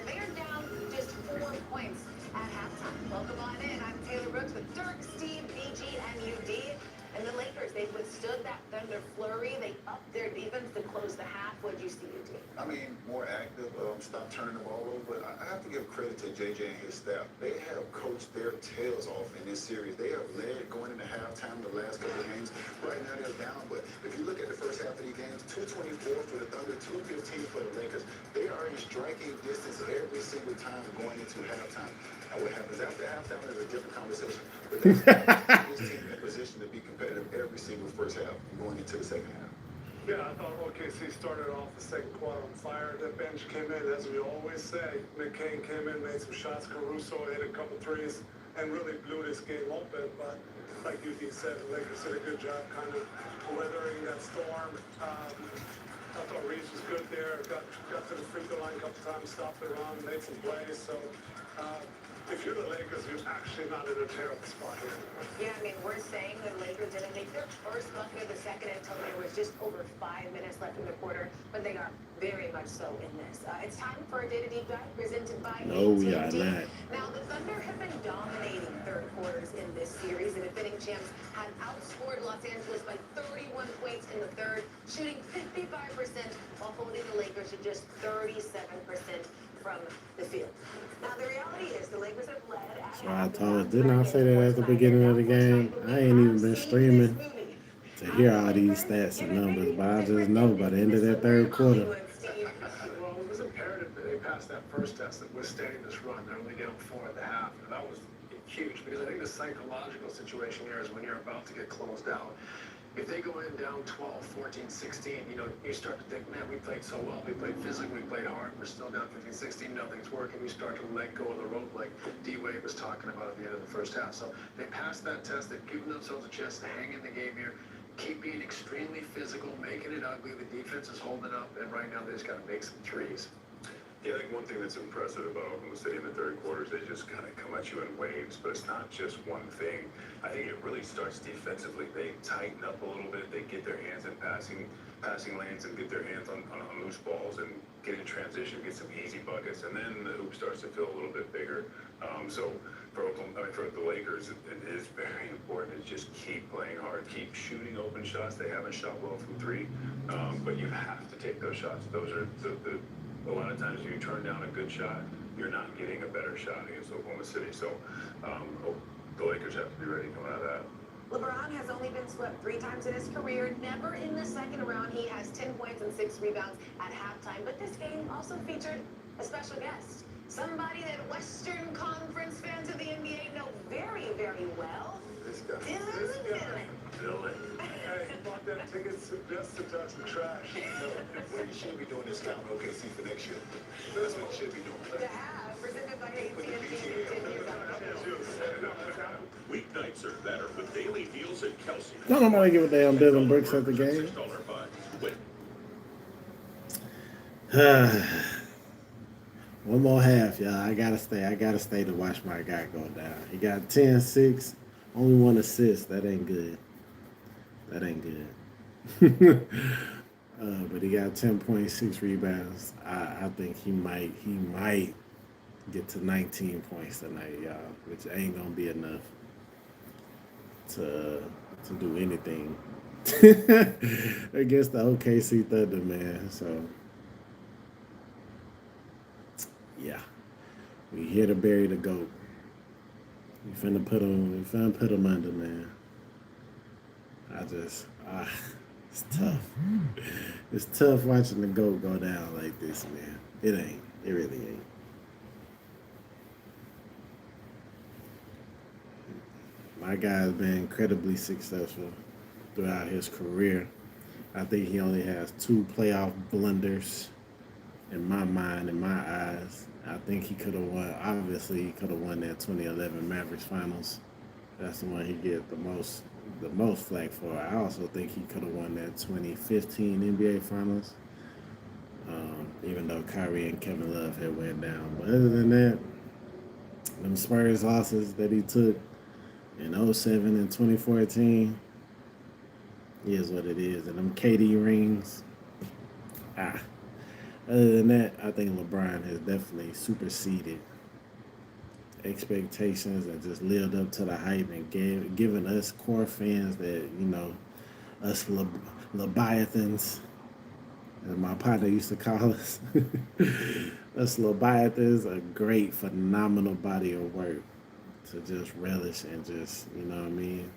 They are down just 4 points at halftime. Welcome on in. I'm Taylor Brooks with Dirk, Steve, BG, and UD. And the Lakers, they've withstood that Thunder flurry. They upped their defense to close the half. What'd you see, UD? I mean, more active, stop turning the ball over. But I have to give credit to JJ and his staff. They have coached their tails off in this series. They have led going into halftime the last couple of games. Right now they're down, but if you look at the first half of these games, 224 for the Thunder, 215 for the Lakers. They are in striking distance every single time going into halftime. Now what happens after halftime is a different conversation. But this team in position to be competitive every single first half going into the second half. Yeah, I thought OKC started off the second quarter on fire. The bench came in, as we always say. McCain came in, made some shots. Caruso hit a couple threes and really blew this game open. But like UD said, the Lakers did a good job kind of weathering that storm. I thought Reeves was good there. Got to the free throw line a couple times, stopped the run, made some plays. So if you're the Lakers, you're actually not in a terrible spot here. Yeah, I mean, we're saying the Lakers didn't make their first bucket of the second until there was just over 5 minutes left in the quarter, but they are very much so in this. It's time for a Data Deep Dive presented by No, we AT&T. are not. Now, the Thunder have been dominating third quarters in this series. The defending champs had outscored Los Angeles by 31 points in the third, shooting 55% while holding the Lakers to just 37% from the field. Now, the reality is the Lakers have led at So I told, didn't I say that at the beginning of the game? I ain't even been streaming to hear all these stats and numbers, but I just know by the end of that third quarter. Well, it was imperative that they passed that first test that withstanding this run. They're only down 4 at the half. And that was huge because I think the psychological situation here is when you're about to get closed out. If they go in down 12, 14, 16, you start to think, man, we played so well. We played physically, we played hard. We're still down 15, 16, nothing's working. We start to let go of the rope like D-Wade was talking about at the end of the first half. So they passed that test. They've given themselves a chance to hang in the game here. Keep being extremely physical, making it ugly. The defense is holding up, and right now they just got to make some threes. Yeah, I think one thing that's impressive about Oklahoma City in the third quarter is they just kind of come at you in waves, but it's not just one thing. I think it really starts defensively. They tighten up a little bit. They get their hands in passing lanes and get their hands on loose balls and get in transition, get some easy buckets, and then the hoop starts to feel a little bit bigger. So for the Lakers, it is very important to just keep playing hard, keep shooting open shots. They haven't shot well from three, but you have to take those shots. Those are a lot of times, if you turn down a good shot, you're not getting a better shot against Oklahoma City. So the Lakers have to be ready coming out of that. LeBron has only been swept 3 times in his career. Never in the second round. He has 10 points and 6 rebounds at halftime. But this game also featured a special guest. Somebody that Western Conference fans of the NBA know very, very well. This guy. Dylan Dylan. Dylan. Hey, you bought them tickets just to touch the trash. No, what he should be doing is scouting OKC for next year. That's what he should be doing. The half presented by AT&T continues on. Weeknights are better with daily deals at Kelsey. Don't nobody give a damn Dylan Brooks at the game. $6 buy. Win. One more half, y'all. I gotta stay to watch my guy go down. He got 10-6, only 1 assist. That ain't good. That ain't good. But he got 10.6 rebounds. I think he might get to 19 points tonight, y'all, which ain't gonna be enough to do anything against the OKC Thunder, man. So yeah, we here to bury the GOAT. We finna put him under, man. It's tough. It's tough watching the GOAT go down like this, man. It ain't. It really ain't. My guy's been incredibly successful throughout his career. I think he only has 2 playoff blunders in my mind, in my eyes. I think he could have won. Obviously, he could have won that 2011 Mavericks Finals. That's the one he get the most flack for. I also think he could have won that 2015 NBA Finals, even though Kyrie and Kevin Love had went down. But other than that, them Spurs losses that he took in 07 and 2014 is what it is. And them KD rings, other than that, I think LeBron has definitely superseded expectations and just lived up to the hype and given us core fans that, us Leviathans, as my partner used to call us, us Leviathans, a great, phenomenal body of work to just relish and just, you know what I mean?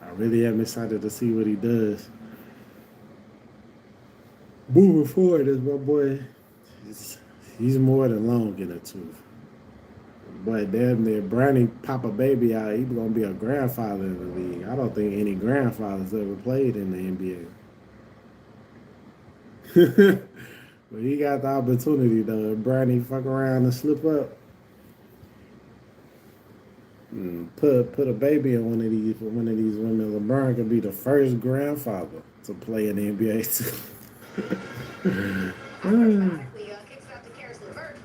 I really am excited to see what he does. Moving forward, is my boy. He's more than long in the tooth. Boy, damn near Brownie pop a baby out. He's gonna be a grandfather in the league. I don't think any grandfathers ever played in the NBA. But he got the opportunity though. If Brownie fuck around and slip up, put a baby in one of these women. LeBron could be the first grandfather to play in the NBA too. Kicks out to Karis LeVert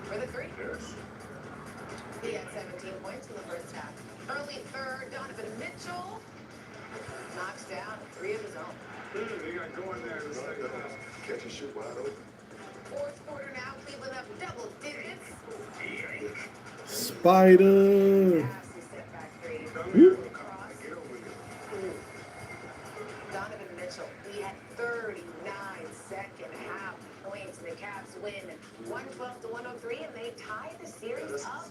for the 3. He had 17 points in the first half. Early third, Donovan Mitchell knocks down 3 of his own. They got going there in the second half. Catch and shoot wide open. Fourth quarter now, Cleveland up double digits. Spider. Nasty step back 3. Cross. Donovan Mitchell, he had 39 second half points, and the Cavs win 112-103, and they tie the series up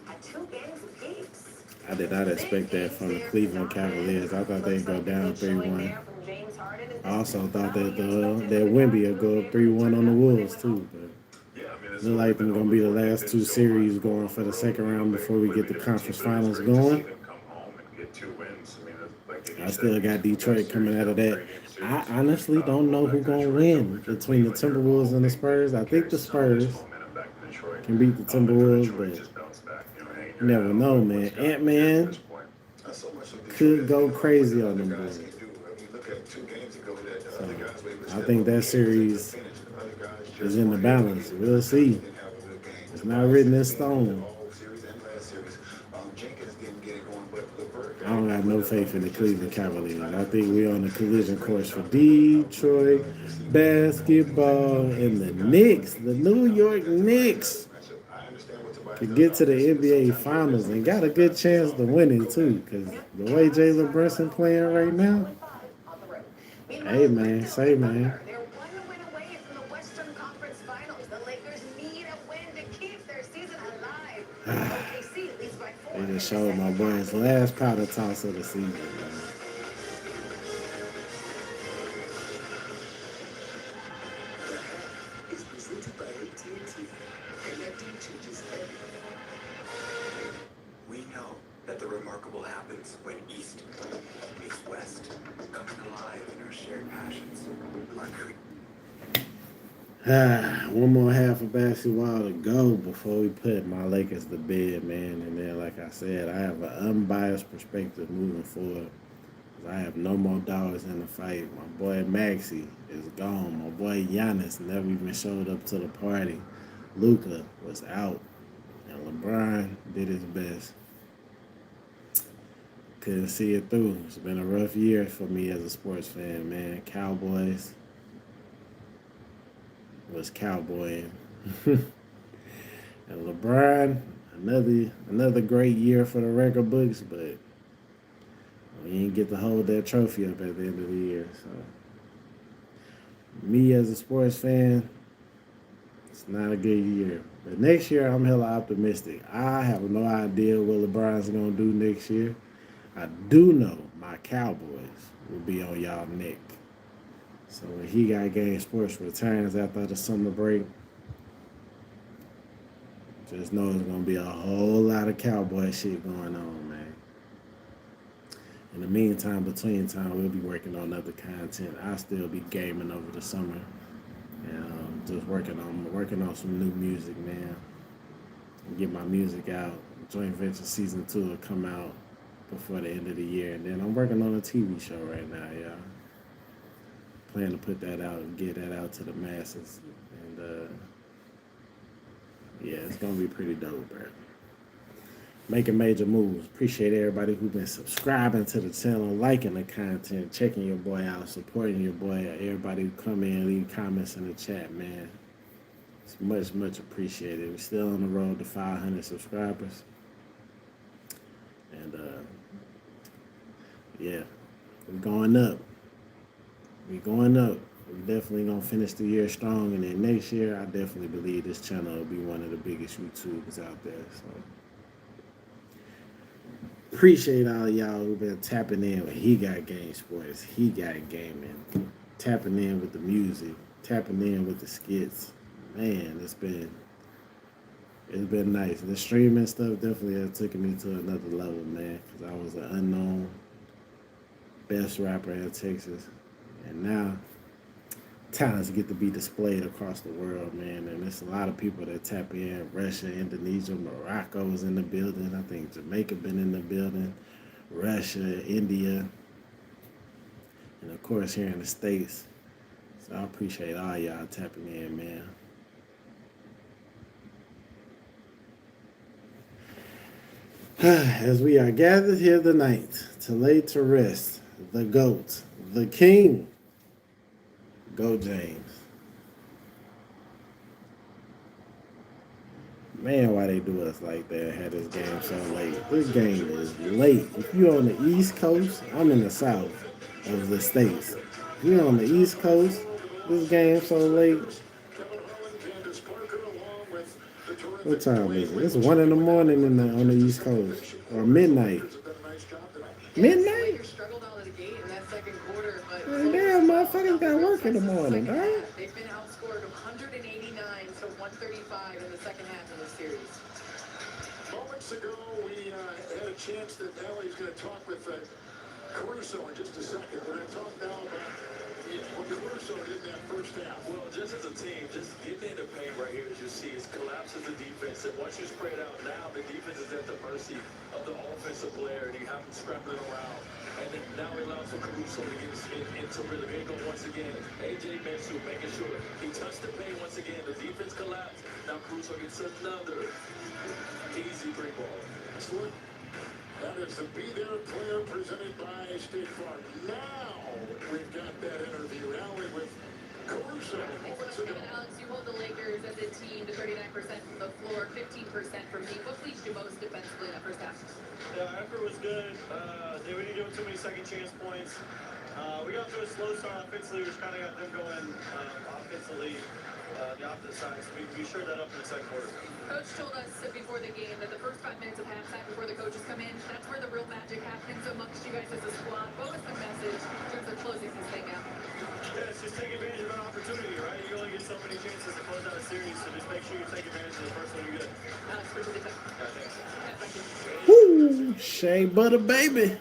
at 2 games apiece. I did not expect that from the Cleveland Cavaliers. I thought they'd go down 3-1. I also thought that Wemby would go up 3-1 on the Wolves too, but it look like they're gonna be the last 2 series going for the second round before we get the conference finals going. I still got Detroit coming out of that. I honestly don't know who's gonna win between the Timberwolves and the Spurs. I think the Spurs can beat the Timberwolves, but you never know, man. Ant-Man could go crazy on them boys. So I think that series is in the balance. We'll see. It's not written in stone. I don't have no faith in the Cleveland Cavaliers. I think we're on the collision course for Detroit basketball and the Knicks, the New York Knicks, to get to the NBA Finals and got a good chance to win it too. Because the way Jalen Brunson playing right now, hey man, say man. They're 1 win away from the Western Conference Finals. The Lakers need a win to keep their season alive. OKC leads by 4. They just showed my boy his last powder toss of the season, man. Is presented by One more half of basketball to go before we put my Lakers to bed, man. And then, like I said, I have an unbiased perspective moving forward. I have no more dollars in the fight. My boy Maxey is gone. My boy Giannis never even showed up to the party. Luka was out. And LeBron did his best. Couldn't see it through. It's been a rough year for me as a sports fan, man. Cowboys was cowboying. And LeBron, another great year for the record books, but we didn't get to hold that trophy up at the end of the year. So, me as a sports fan, it's not a good year. But next year, I'm hella optimistic. I have no idea what LeBron's going to do next year. I do know my Cowboys will be on y'all neck. So when He Got Game Sports returns after the summer break, just know there's going to be a whole lot of cowboy shit going on, man. In the meantime, between time, we'll be working on other content. I'll still be gaming over the summer. And just working on some new music, man. Get my music out. Joint Venture Season 2 will come out before the end of the year. And then I'm working on a TV show right now, y'all. Plan to put that out and get that out to the masses. And, yeah, it's going to be pretty dope, bro. Making major moves. Appreciate everybody who's been subscribing to the channel, liking the content, checking your boy out, supporting your boy. Everybody who come in, leave comments in the chat, man. It's much, much appreciated. We're still on the road to 500 subscribers. And, yeah, we're going up. We're going up. We're definitely going to finish the year strong. And then next year, I definitely believe this channel will be one of the biggest YouTubers out there. So, appreciate all of y'all who've been tapping in with He Got Game Sports, He Got Gaming, tapping in with the music, tapping in with the skits. Man, it's been nice. The streaming stuff definitely has taken me to another level, man, because I was an unknown best rapper in Texas. And now, talents get to be displayed across the world, man. And there's a lot of people that tap in. Russia, Indonesia, Morocco is in the building. I think Jamaica been in the building. Russia, India. And, of course, here in the States. So I appreciate all y'all tapping in, man. As we are gathered here tonight to lay to rest the GOAT, the King, Go James. Man, why they do us like that? Had this game so late. This game is late. If you're on the East Coast, I'm in the South of the States. If you're on the East Coast, this game so late. What time is it? It's 1 in the morning on the East Coast. Or midnight. Midnight? Damn, motherfuckers got work in the morning, right? They've been outscored 189 to 135 in the second half of the series. Moments ago, we had a chance that Ellie's going to talk with Caruso in just a second. We're going to talk now about what Caruso did in that first half. Well, just as a team, just getting in the paint right here, as you see, is collapses the defense. And once you spread out now, the defense is at the mercy of the offensive player, and you have them scrambling around. And then now it allows for Caruso to get into rhythm. Here go once again. A.J. Mitchell making sure he touched the paint once again. The defense collapsed. Now Caruso gets another easy three ball. Excellent. That is the Be There player presented by State Farm. Now we've got that interview. Allie with Caruso. Moments ago. Alex, you hold the Lakers as a team to 39% from the floor, 15% from deep. What pleased you most defensively in that first half? The effort was good. They didn't give too many second chance points. We got to a slow start offensively, which kind of got them going offensively, the opposite side. So we shored that up in the second quarter. Coach told us before the game that the first 5 minutes of halftime before the coaches come in, that's where the real magic happens amongst you guys as a squad. What was the message in terms of closing this thing out? Yeah, it's just take advantage of an opportunity, right? You only get so many chances to close out a series, so just make sure you take advantage of the first one you get. Alex, appreciate the time. Thanks. Yeah, thank you. Woo! Shea Butter Baby.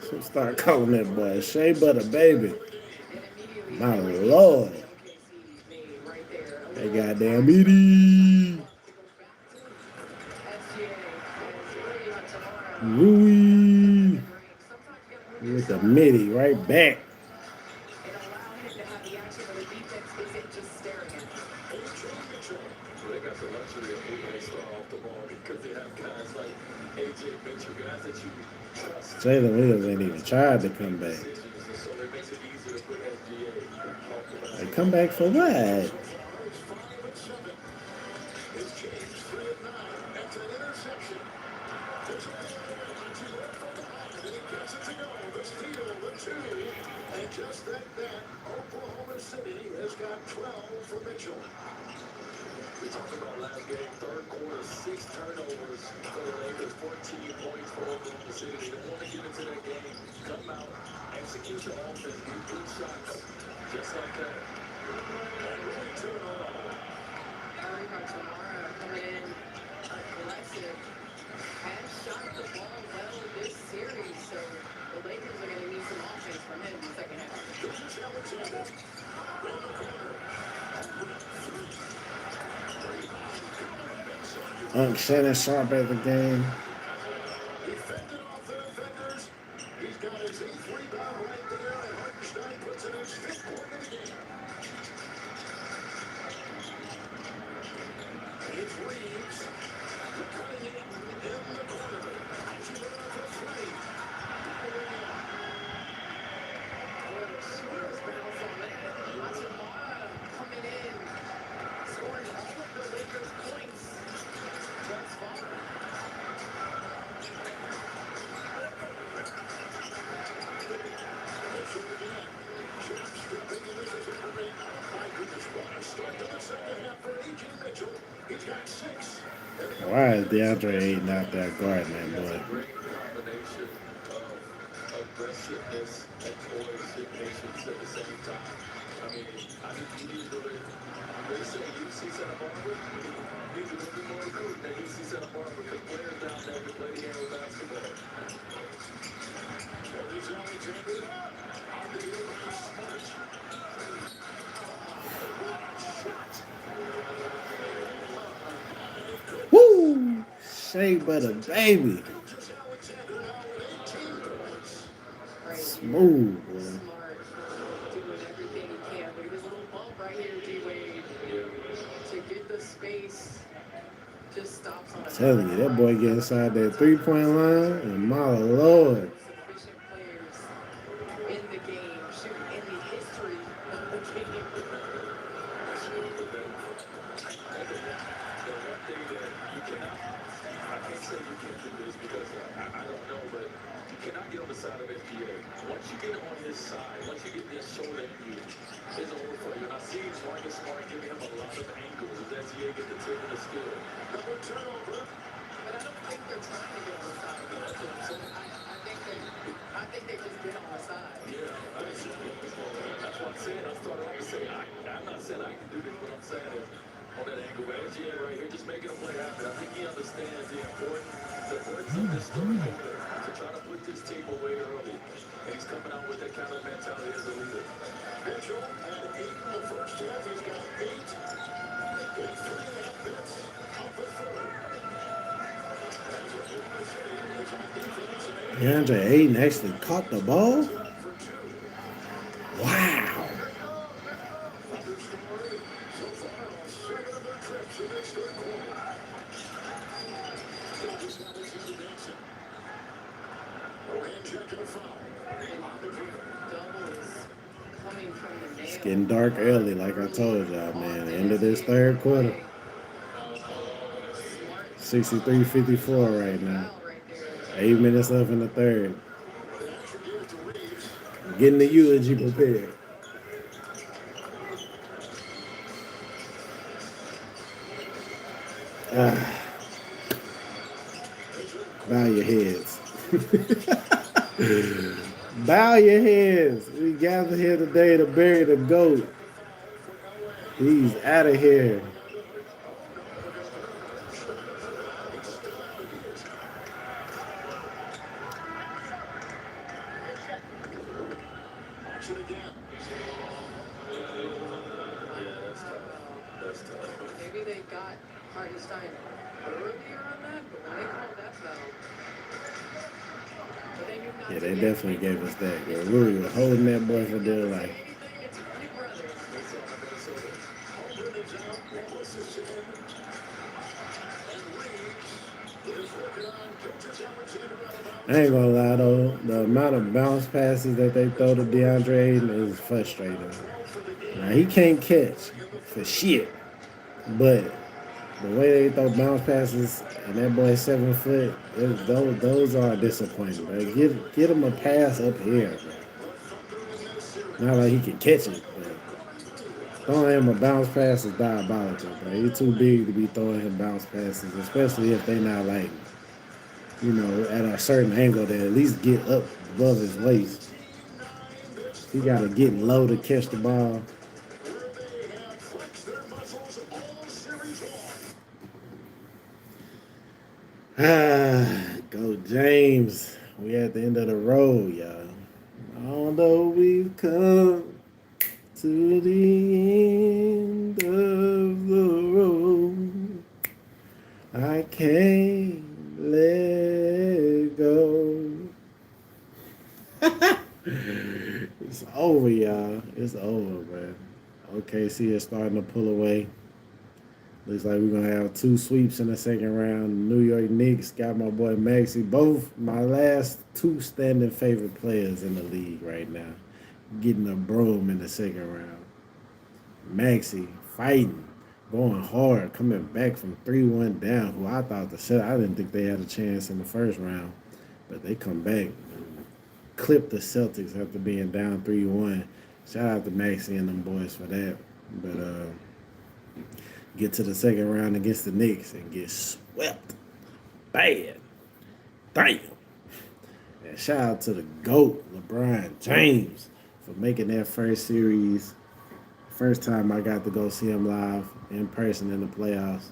So start calling that boy Shea Butter Baby. And My Lord. OKC made right there. A That little goddamn action. meaty. SGA has tomorrow. Rui. Sometimes you gotta move With the yourself midi right back. and allow him to have the action where the defense isn't just staring at him. So they got the luxury of moving a star off the ball because they have guys like AJ Mitchell, guys that you trust. Jalen Williams ain't even tried to come back. So it makes it easier to put SGA off the ball. Like, come back for what? And just like that, Oklahoma City has got 12 for Mitchell. We talked about last game, third quarter, 6 turnovers for the Lakers, 14 points for Oklahoma City. They didn't want to get into that game. Come out, execute your offense, get good shots, just like that. Curry Hachimura coming in aggressive. Has shot the ball well this series, so the Lakers are going to need some offense from him in the second half. Shannon Sharp at the game. He fended off the defenders. He's got his 8th rebound right there, and Hartenstein puts in his 5th point of the game. It's Reeves. Cutting it in the corner. Hachimura for 3. What a shooter's bounce on that. Hachimura coming in, scoring all of the Lakers' points thus far. Why is DeAndre Ayton out there guarding that boy? Great combination of aggressiveness and poise and patience at the same time. I mean, I think he needs to really, they say UC Santa Barbara, he needs to be more recruiting than UC Santa Barbara because players down there can play the game of basketball. Woo! Shea Butter, baby. Smooth, boy. Smart, doing everything he can. Look at this little bump right here, D-Wade. To get the space, just stops on a Telling you, that boy get inside that 3-point line, and my Lord. sufficient players in the game, shooting in the history of the game. I can't say you can't do this because I don't know, but you cannot get on the side of SGA. Once you get on his side, once you get this shoulder in you, it's over for you. And I see Marcus Smart giving him a lot of angles as SGA get the tip of the skill. But I don't think they're trying to get on the side of the game. I think they just get on the side. Yeah, that's what I'm saying. I started off to say, I'm not saying I can do this, but I'm saying is on that angle, but SGA right here, just making a play happen. I think he understands the importance of this third quarter to try to put this team away early. And he's coming out with that kind of mentality as a leader. Mitchell had 8 in the first half. He's got 8 in 3.5 minutes of the third. DeAndre Ayton actually caught the ball? Wow. Doubles coming from the nail. It's getting dark early, like I told y'all, man. The end of this third quarter. 63-54 right now. 8 minutes left in the third. Getting the eulogy prepared. Bow your heads. Bow your heads. We gather here today to bury the GOAT. He's out of here. got Hartenstein earlier on that, but when they called that foul, but they knew not Yeah, to they get definitely gave us that. Yeah, Rui was holding that boy for dear life. anything. It's my brother. Holmgren is out. Wallace is in. And Reeves is working on Gilgeous Alexander out of bounds. I ain't gonna lie though, the amount of bounce passes that they throw to DeAndre Ayton is frustrating. Now he can't catch for shit, but the way they throw bounce passes and that boy's 7 foot, those are disappointing. Bro. Get him a pass up here, bro. Not like he can catch it, but throwing him a bounce pass is diabolical, bro. He's too big to be throwing him bounce passes, especially if they not like, at a certain angle that at least get up above his waist. He got to get low to catch the ball. Go James. We at the end of the road, y'all. Although we've come to the end of the road, I can't let go. It's over, y'all. It's over, man. OKC is starting to pull away. Looks like we're gonna have 2 sweeps in the second round. New York Knicks got my boy Maxey. Both my last 2 standing favorite players in the league right now. Getting a broom in the second round. Maxey fighting, going hard, coming back from 3-1 down. Who I thought I didn't think they had a chance in the first round, but they come back and clip the Celtics after being down 3-1. Shout out to Maxey and them boys for that. But get to the second round against the Knicks and get swept. Bad. Damn. And shout out to the GOAT, LeBron James, for making that first series. First time I got to go see him live in person in the playoffs.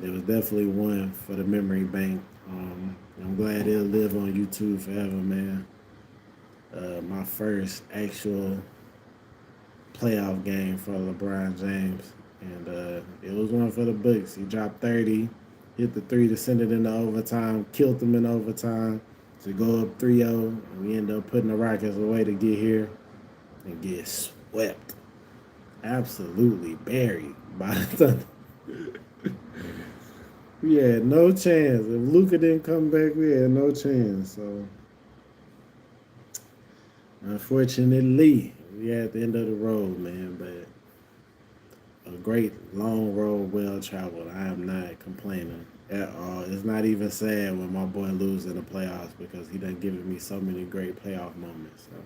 It was definitely one for the memory bank. I'm glad it'll live on YouTube forever, man. My first actual playoff game for LeBron James. And it was one for the books. He dropped 30, hit the 3 to send it into overtime, killed them in overtime to go up 3-0. And we ended up putting the Rockets away to get here and get swept. Absolutely buried by the Thunder. We had no chance. If Luka didn't come back, we had no chance. So, unfortunately, we at the end of the road, man. But a great long road, well traveled. I am not complaining at all. It's not even sad when my boy loses in the playoffs because he done given me so many great playoff moments. So,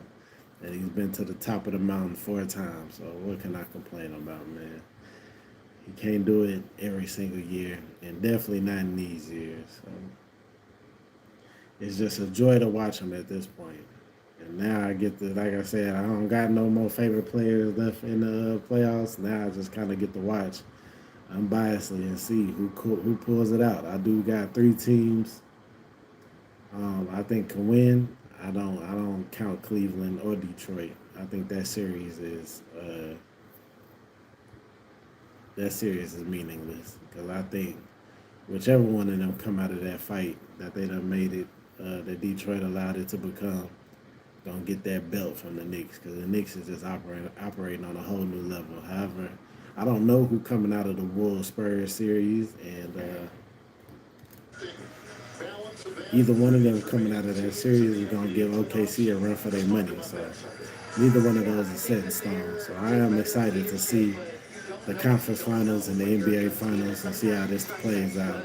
and he's been to the top of the mountain 4 times. So what can I complain about, man? He can't do it every single year, and definitely not in these years. So it's just a joy to watch him at this point. And now I get to, like I said, I don't got no more favorite players left in the playoffs. Now I just kind of get to watch unbiasedly and see who pulls it out. I do got 3 teams I think can win. I don't count Cleveland or Detroit. I think that series is meaningless because I think whichever one of them come out of that fight that they done made it, that Detroit allowed it to become, gonna get that belt from the Knicks because the Knicks is just operating on a whole new level. However, I don't know who coming out of the Wolves Spurs series, and either one of them coming out of that series is gonna give OKC a run for their money. So neither one of those is set in stone. So I am excited to see the conference finals and the NBA finals and see how this plays out.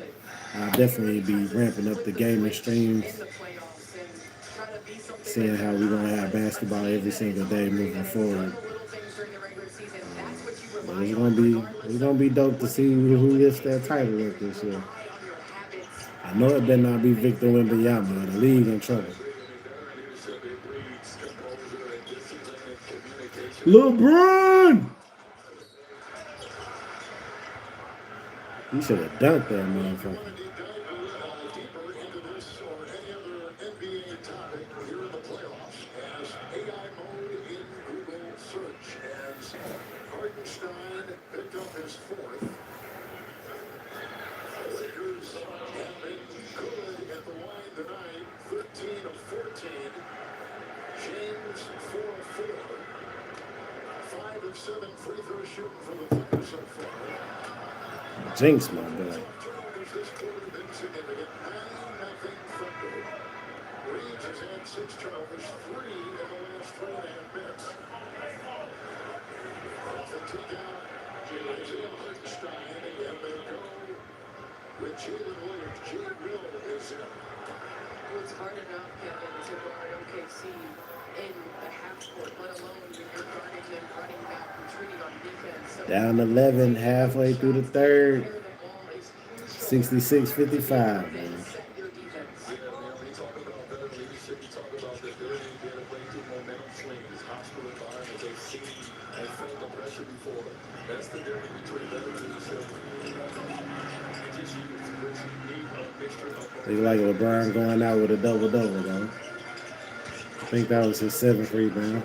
I'll definitely be ramping up the gaming streams, seeing how we're going to have basketball every single day moving forward. But it's gonna be dope to see who gets that title up this year. I know it better not be Victor Wembanyama, or the league in trouble. LeBron! You should have dunked that motherfucker. tonight, 13 of 14. James, 4 of 4. 5 of 7 free throw shooting for the Thunder so far. Jinx, my boy. Turnovers this quarter have been significant. 9-0 Thunder. Reeves has had 6 turnovers, 3 in the last 3.5 minutes. Off the kick out, Isaiah Hartenstein, and they go with Jalen Williams. Jalen Will is in. It's hard enough, Kevin, to guard OKC in the half court, let alone when you're guarding them running back, retreating on defense. So Down 11 halfway through the third. clear the ball is crucial. 66-55, Then man. set your defense. Yeah, man, when you talk about better leadership, you talk about the ability to be able to play through momentum swings, hostile environments. They've seen and felt the pressure before. That's the difference between better leadership and just you. Which you need a mixture of They like LeBron going out with a double-double, though. I think that was his 7th rebound.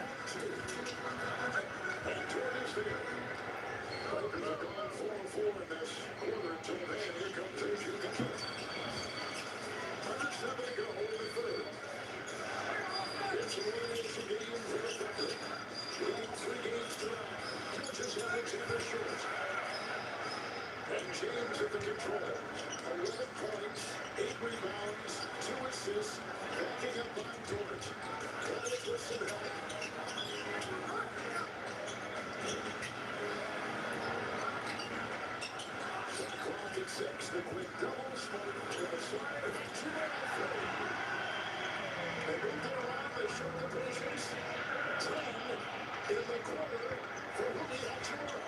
And James at the control. 11 points, 8 rebounds, 2 assists, backing up by George. Collins with some help. Clock at 6, the quick double. Smart to the side. They moved it around, they showed the patience. 10 in the corner for Rui Hachimura.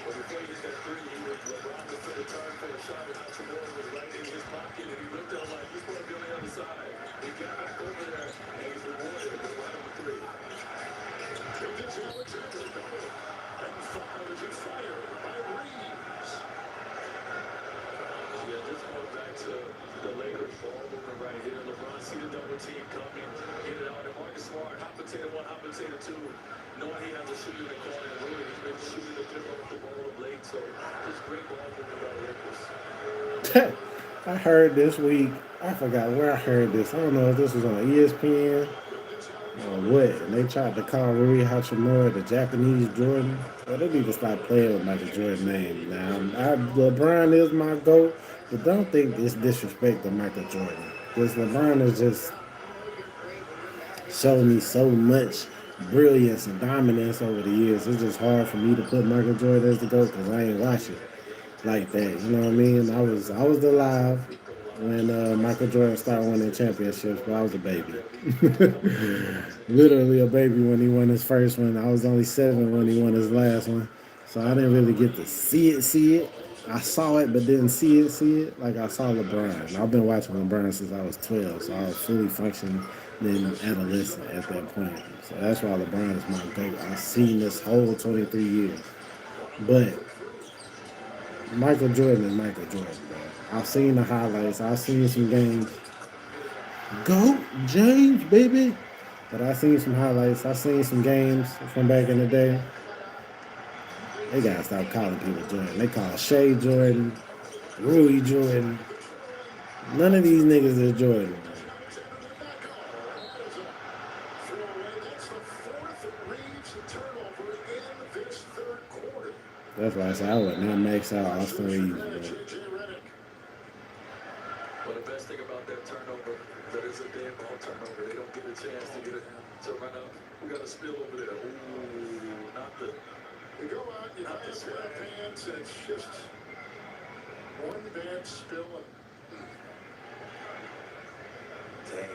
When the play hit that three, he was LeBron to fit a turn for a shot, and Hachimura was right in his pocket, and he looked at him like he's going to be on the other side. He got back over there, and he's rewarded with right on the three. Higgins Alexander double. And foul is fired by Reeves. Yeah, just going back to the Lakers ball movement right here. LeBron see the double team coming, get it out, and Marcus Smart, hot potato 1, hot potato 2. Knowing he has a shooter in the corner, and really he's been shooting the pick off the ball of late, so just great ball movement by the Lakers. I heard this week, I forgot where I heard this. I don't know if this was on ESPN or what. And they tried to call Rui Hachimura the Japanese Jordan. Well, they need to stop playing with Michael Jordan's name now. LeBron is my GOAT, but don't think it's disrespect to Michael Jordan. Because LeBron has just shown me so much brilliance and dominance over the years. It's just hard for me to put Michael Jordan as the GOAT because I ain't watch it like that. You know what I mean? I was alive when Michael Jordan started winning championships, but I was a baby. Literally a baby when he won his first one. I was only 7 when he won his last one. So I didn't really get to see it. I saw it, but didn't see it like I saw LeBron. I've been watching LeBron since I was 12, so I was fully functioning in adolescent at that point. So that's why LeBron is my GOAT. I've seen this whole 23 years. But Michael Jordan is Michael Jordan, bro. I've seen the highlights. I've seen some games. GOAT, James, baby. But I've seen some highlights. I've seen some games from back in the day. They gotta stop calling people Jordan. They call Shea Jordan, Rui Jordan. None of these niggas is Jordan, man. That's the 4th Reeves turnover in this 3rd quarter. That's why I said I would not max out Austin Reeves, bro. J.J. Redick. But the best thing about that turnover, that is a dead ball turnover. They don't get a chance to get it to run up. We got a spill over there. Ooh, not the. You go out, you have a pair of pants, and it's just one bad spill. Dang.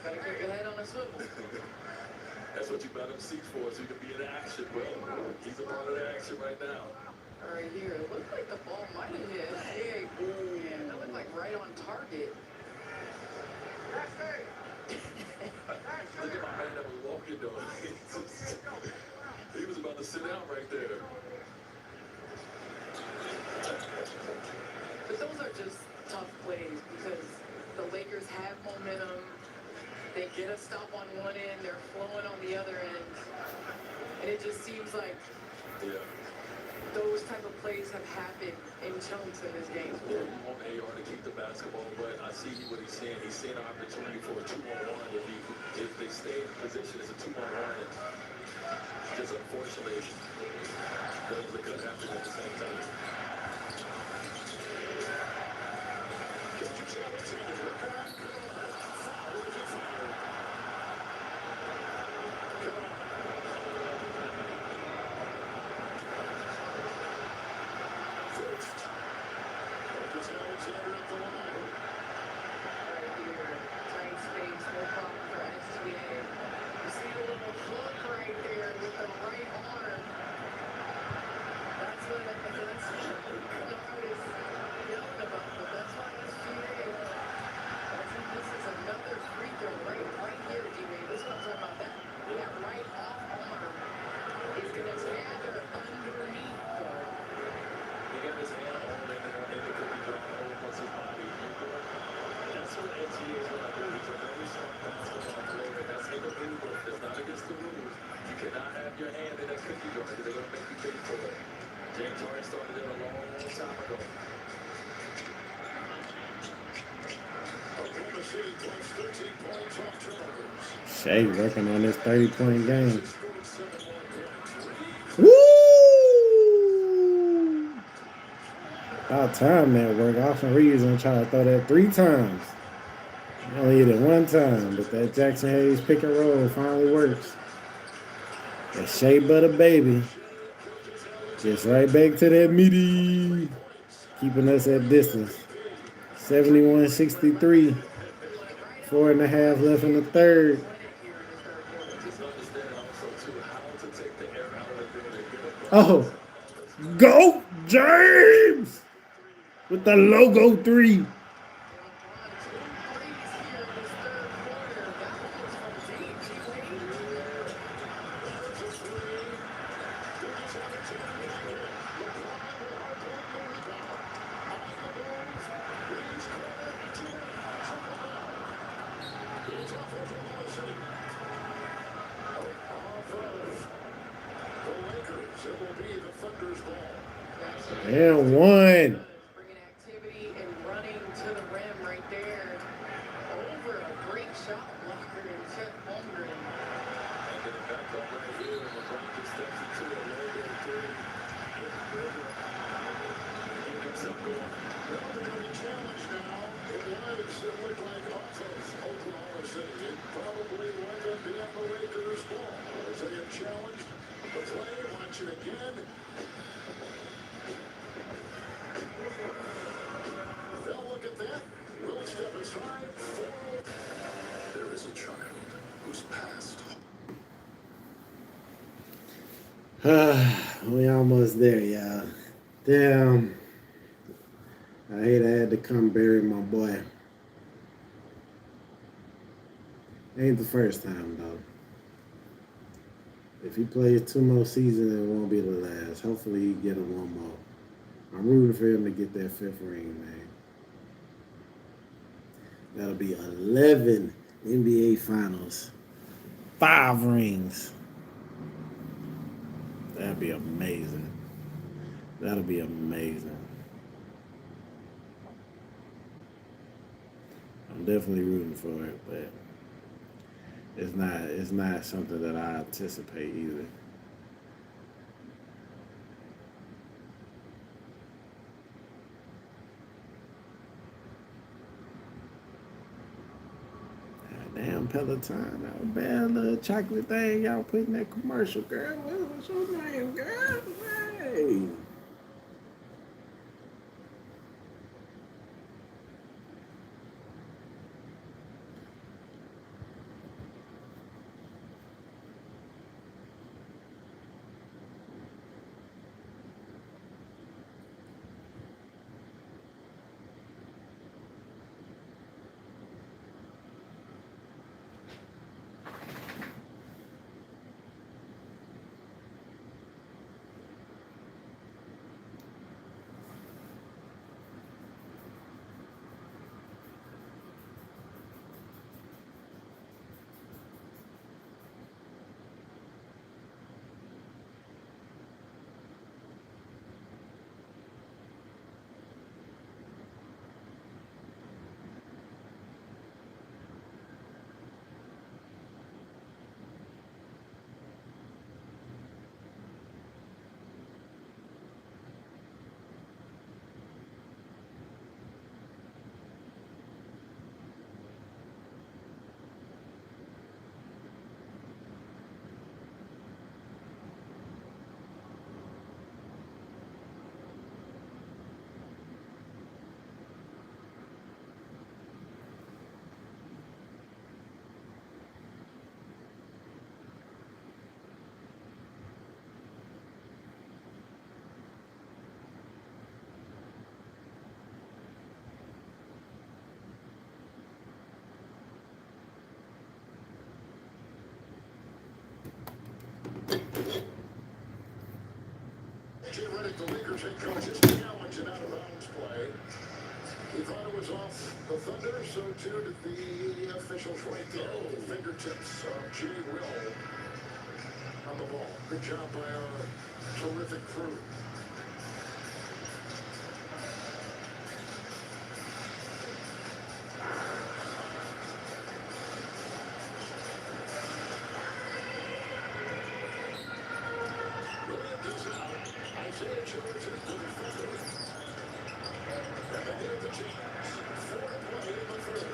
Gotta keep your head on a swivel. That's what you buy them seats for, so you can be in action. Well, he's a part of the action right now. Right here, it looked like the ball might have hit. Hey, yeah, that looked like right on target. Look at my man that was walking, though. He was about to sit down right there. But those are just tough plays because the Lakers have momentum. They get a stop on one end, they're flowing on the other end. And it just seems like Yeah. those type of plays have happened in chunks in this game. Yeah, you want AR to keep the basketball, but I see what he's saying. He's seeing an opportunity for a 2-on-1. If they stay in position as a 2-on-1, just unfortunately, those are going to happen at the same time. Right here, tight space, no problem for SGA. You see a little hook right there with the right arm. That's what that's Bernard is yelling about, but that's why SGA. I think this is another free throw right here, D-Wade. This one's about that. That right off arm is gonna gather underneath though. He got his hand all in there, and it could be drawn over plus his body. That's what NCAA is going to do. He's a very strong basketball player. That's in the rule. It's not against the rules. You cannot have your hand in that cookie jar because they're going to make you pay for it. James Harden started it a long time ago. Oklahoma City plus 13 points off turnovers. Shea working on this 30-point game. Scored 7 more points. Woo! About time that work. Austin Reeves gonna try to throw that 3 times. He only hit it 1 time, but that Jackson Hayes pick and roll finally works. That Shea Butter baby gets right back to that meaty, keeping us at distance. 71-63. 4.5 left in the third. Just understand also, too, how to take the air out of the building. Get up. Oh, go James with the logo 3. It will be the Thunder's ball. And 1. Bringing activity and running to the rim right there. Over a great shot blocker and Chet Holmgren. And then back up right here, and LeBron just steps into a logo three. Get himself going. Well, they're going to be challenged now. It was, it looked like offense, Oklahoma City. It probably wound up being the Lakers' ball. As they have challenged the play, watch it again. They'll look at that. Will step aside. There is a child whose past. We almost there, y'all. Damn. I hate I had to come bury my boy. Ain't the first time, though. If he plays 2 more seasons, it won't be the last. Hopefully he get him 1 more. I'm rooting for him to get that 5th ring, man. That'll be 11 NBA Finals. 5 rings. That'd be amazing. That'll be amazing. I'm definitely rooting for it, but it's not something that I anticipate either. Damn Peloton, that was bad little chocolate thing y'all put in that commercial, girl. What's your name, girl? Hey. credit the Lakers head coach's challenge and out-of-bounds play. He thought it was off the Thunder, so too did the officials right there. Fingertips of Jay Will on the ball. Good job by our terrific crew. Williams is out. Isaiah George is the defender. And they get the chance. 4 to play in the third.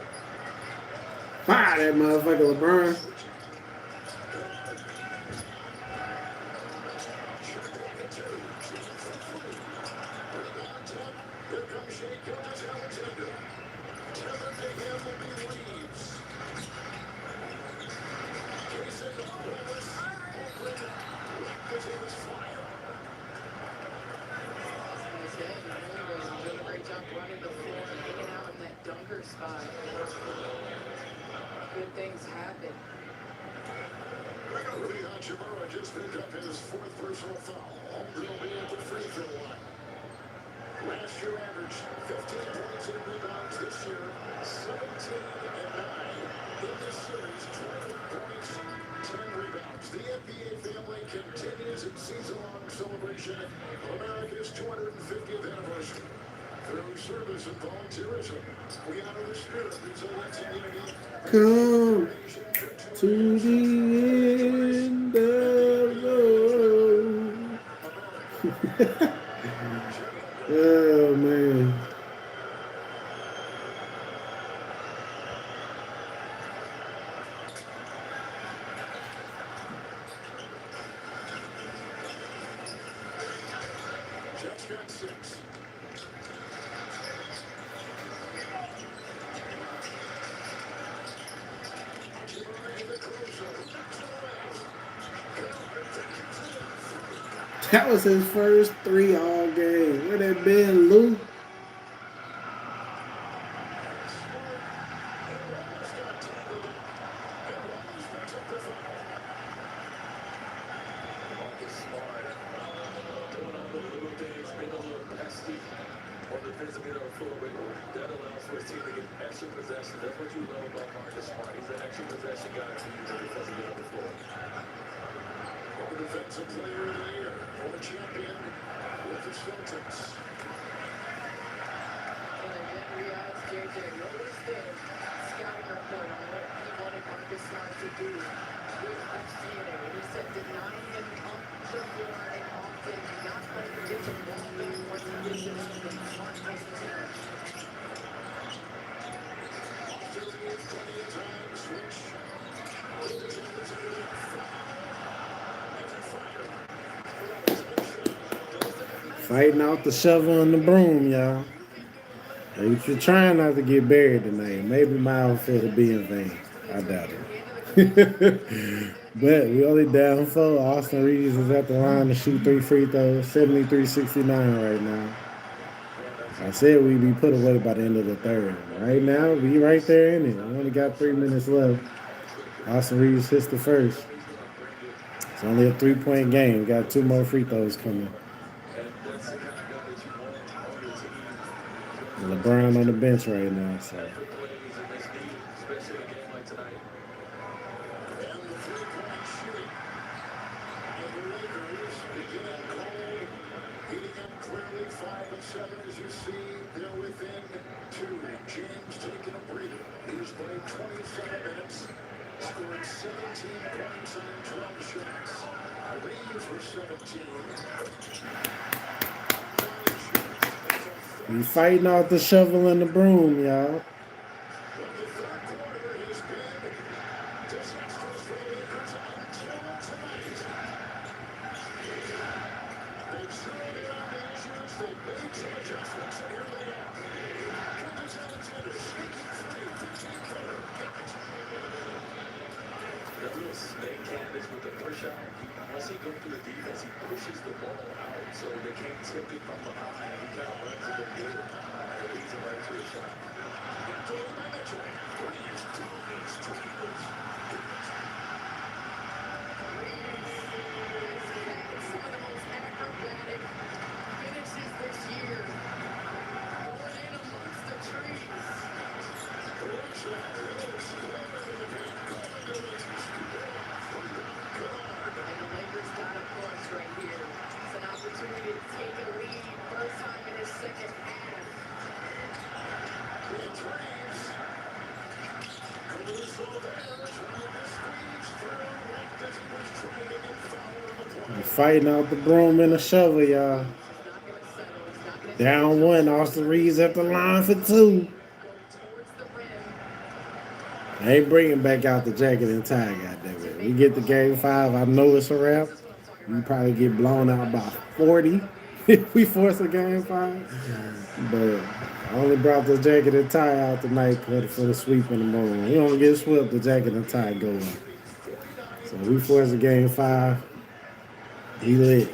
Fire that motherfucker, LeBron. Here comes Shea Gilgeous-Alexander. Tethered to him will be Reeves. Jason Wallace. Oakland is fire. Doing a great job running the floor and hanging out in that dunker spot. Good things happen. Rudy Hachimura just picked up his 4th personal foul. Homegirl be at the free throw line. Last year averaged 15 points and rebounds. This year, 17 and 9. In this series, 20 points, 10 rebounds. The NBA family continues its season-long celebration of America's 250th anniversary. Through service and volunteerism, we honor the spirit, resilience, and unity. Come to the end of the road. Oh, man. Jets got 6. That was his first 3 all game. Where that been, Lou? Marcus Smart doing all the little things, being a little pesky on the defensive end of the floor, but that allows for his team to get extra possession. That's what you love about Marcus Smart. He's an extra possession guy to use on the defensive end of the floor. The defensive player of the year, former champion with the Celtics. And again, we asked JJ, what was the scouting report on what he wanted Marcus Smart to do with FCNA? And he said denying him up the floor and often, not letting him get the ball back once he gets it into the front of the center. Plenty of time, switch. Fighting out the shovel and the broom, y'all. If you're trying not to get buried tonight, maybe my outfit will be in vain. I doubt it. But we only down 4. Austin Reeves is at the line to shoot 3 free throws, 73-69 right now. I said we'd be put away by the end of the third. Right now, we right there in it. We only got 3 minutes left. Austin Reeves hits the first. It's only a 3-point game. We got 2 more free throws coming. And LeBron on the bench right now. So. Especially in a game like tonight. And the three-point shooting. And the Lakers beginning cold, heating up clearly 5 and 7 as you see. They're within 2. James taking a breather. He's played 27 minutes, scored 17 points on 12 shots. Reeves for 17. We fighting off the shovel and the broom, y'all. That little snake canvas with the push out. Once he goes through the defense, he pushes the ball out so they can't tip it from behind. He kind of runs it and good. It leads him right to a shot. fighting out the broom and the shovel, y'all. He's not going to settle. He's not going to Down one, Austin Reeves at the line for 2. go towards the rim. I ain't bringing back out the jacket and tie, goddammit. We get to game 5. I know it's a wrap. We probably get blown out by 40 if we force a game 5. But I only brought the jacket and tie out tonight for the sweep in the morning. We don't get swept, the jacket and tie going. So we force a game 5. We lit.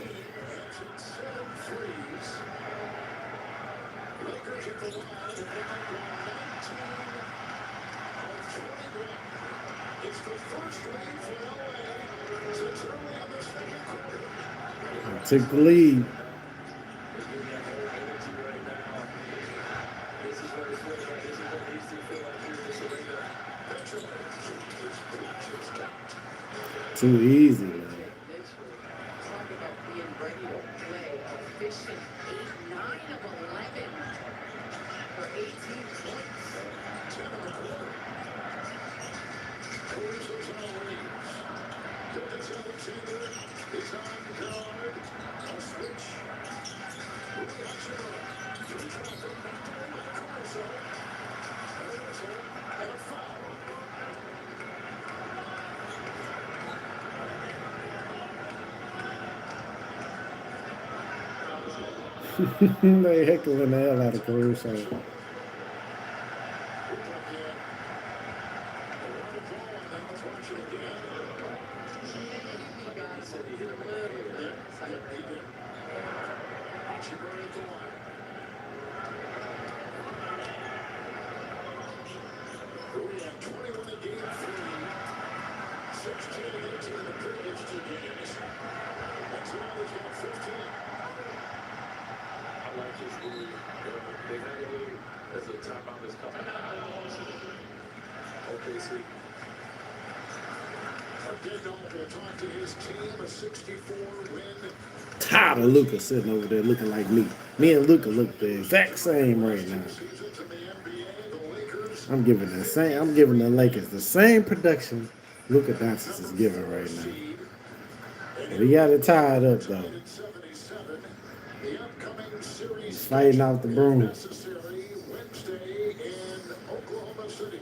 Took the lead. Too easy, man. Talk about being ready to play. Efficient 8, 9 of 11 for 18 points. 10 in the quarter. Caruso's on Reeves. Dennis Alexander is on guard. A switch. Rui Hachimura. Three traffic knocked away by Caruso. And a whistle and a foul. They heckling the hell out of Caruso. I like his move. They had a little as a timeout is coming. OKC. Dagnall will talk to his team. A 64 win. Tired of Luka sitting over there looking like me. Me and Luka look the exact same right now. Seasons in the NBA. The Lakers. I'm giving the Lakers the same production Luka Doncic is giving right now. We got it tied up though. 77. The upcoming series He's fighting out the broom. necessary Wednesday in Oklahoma City.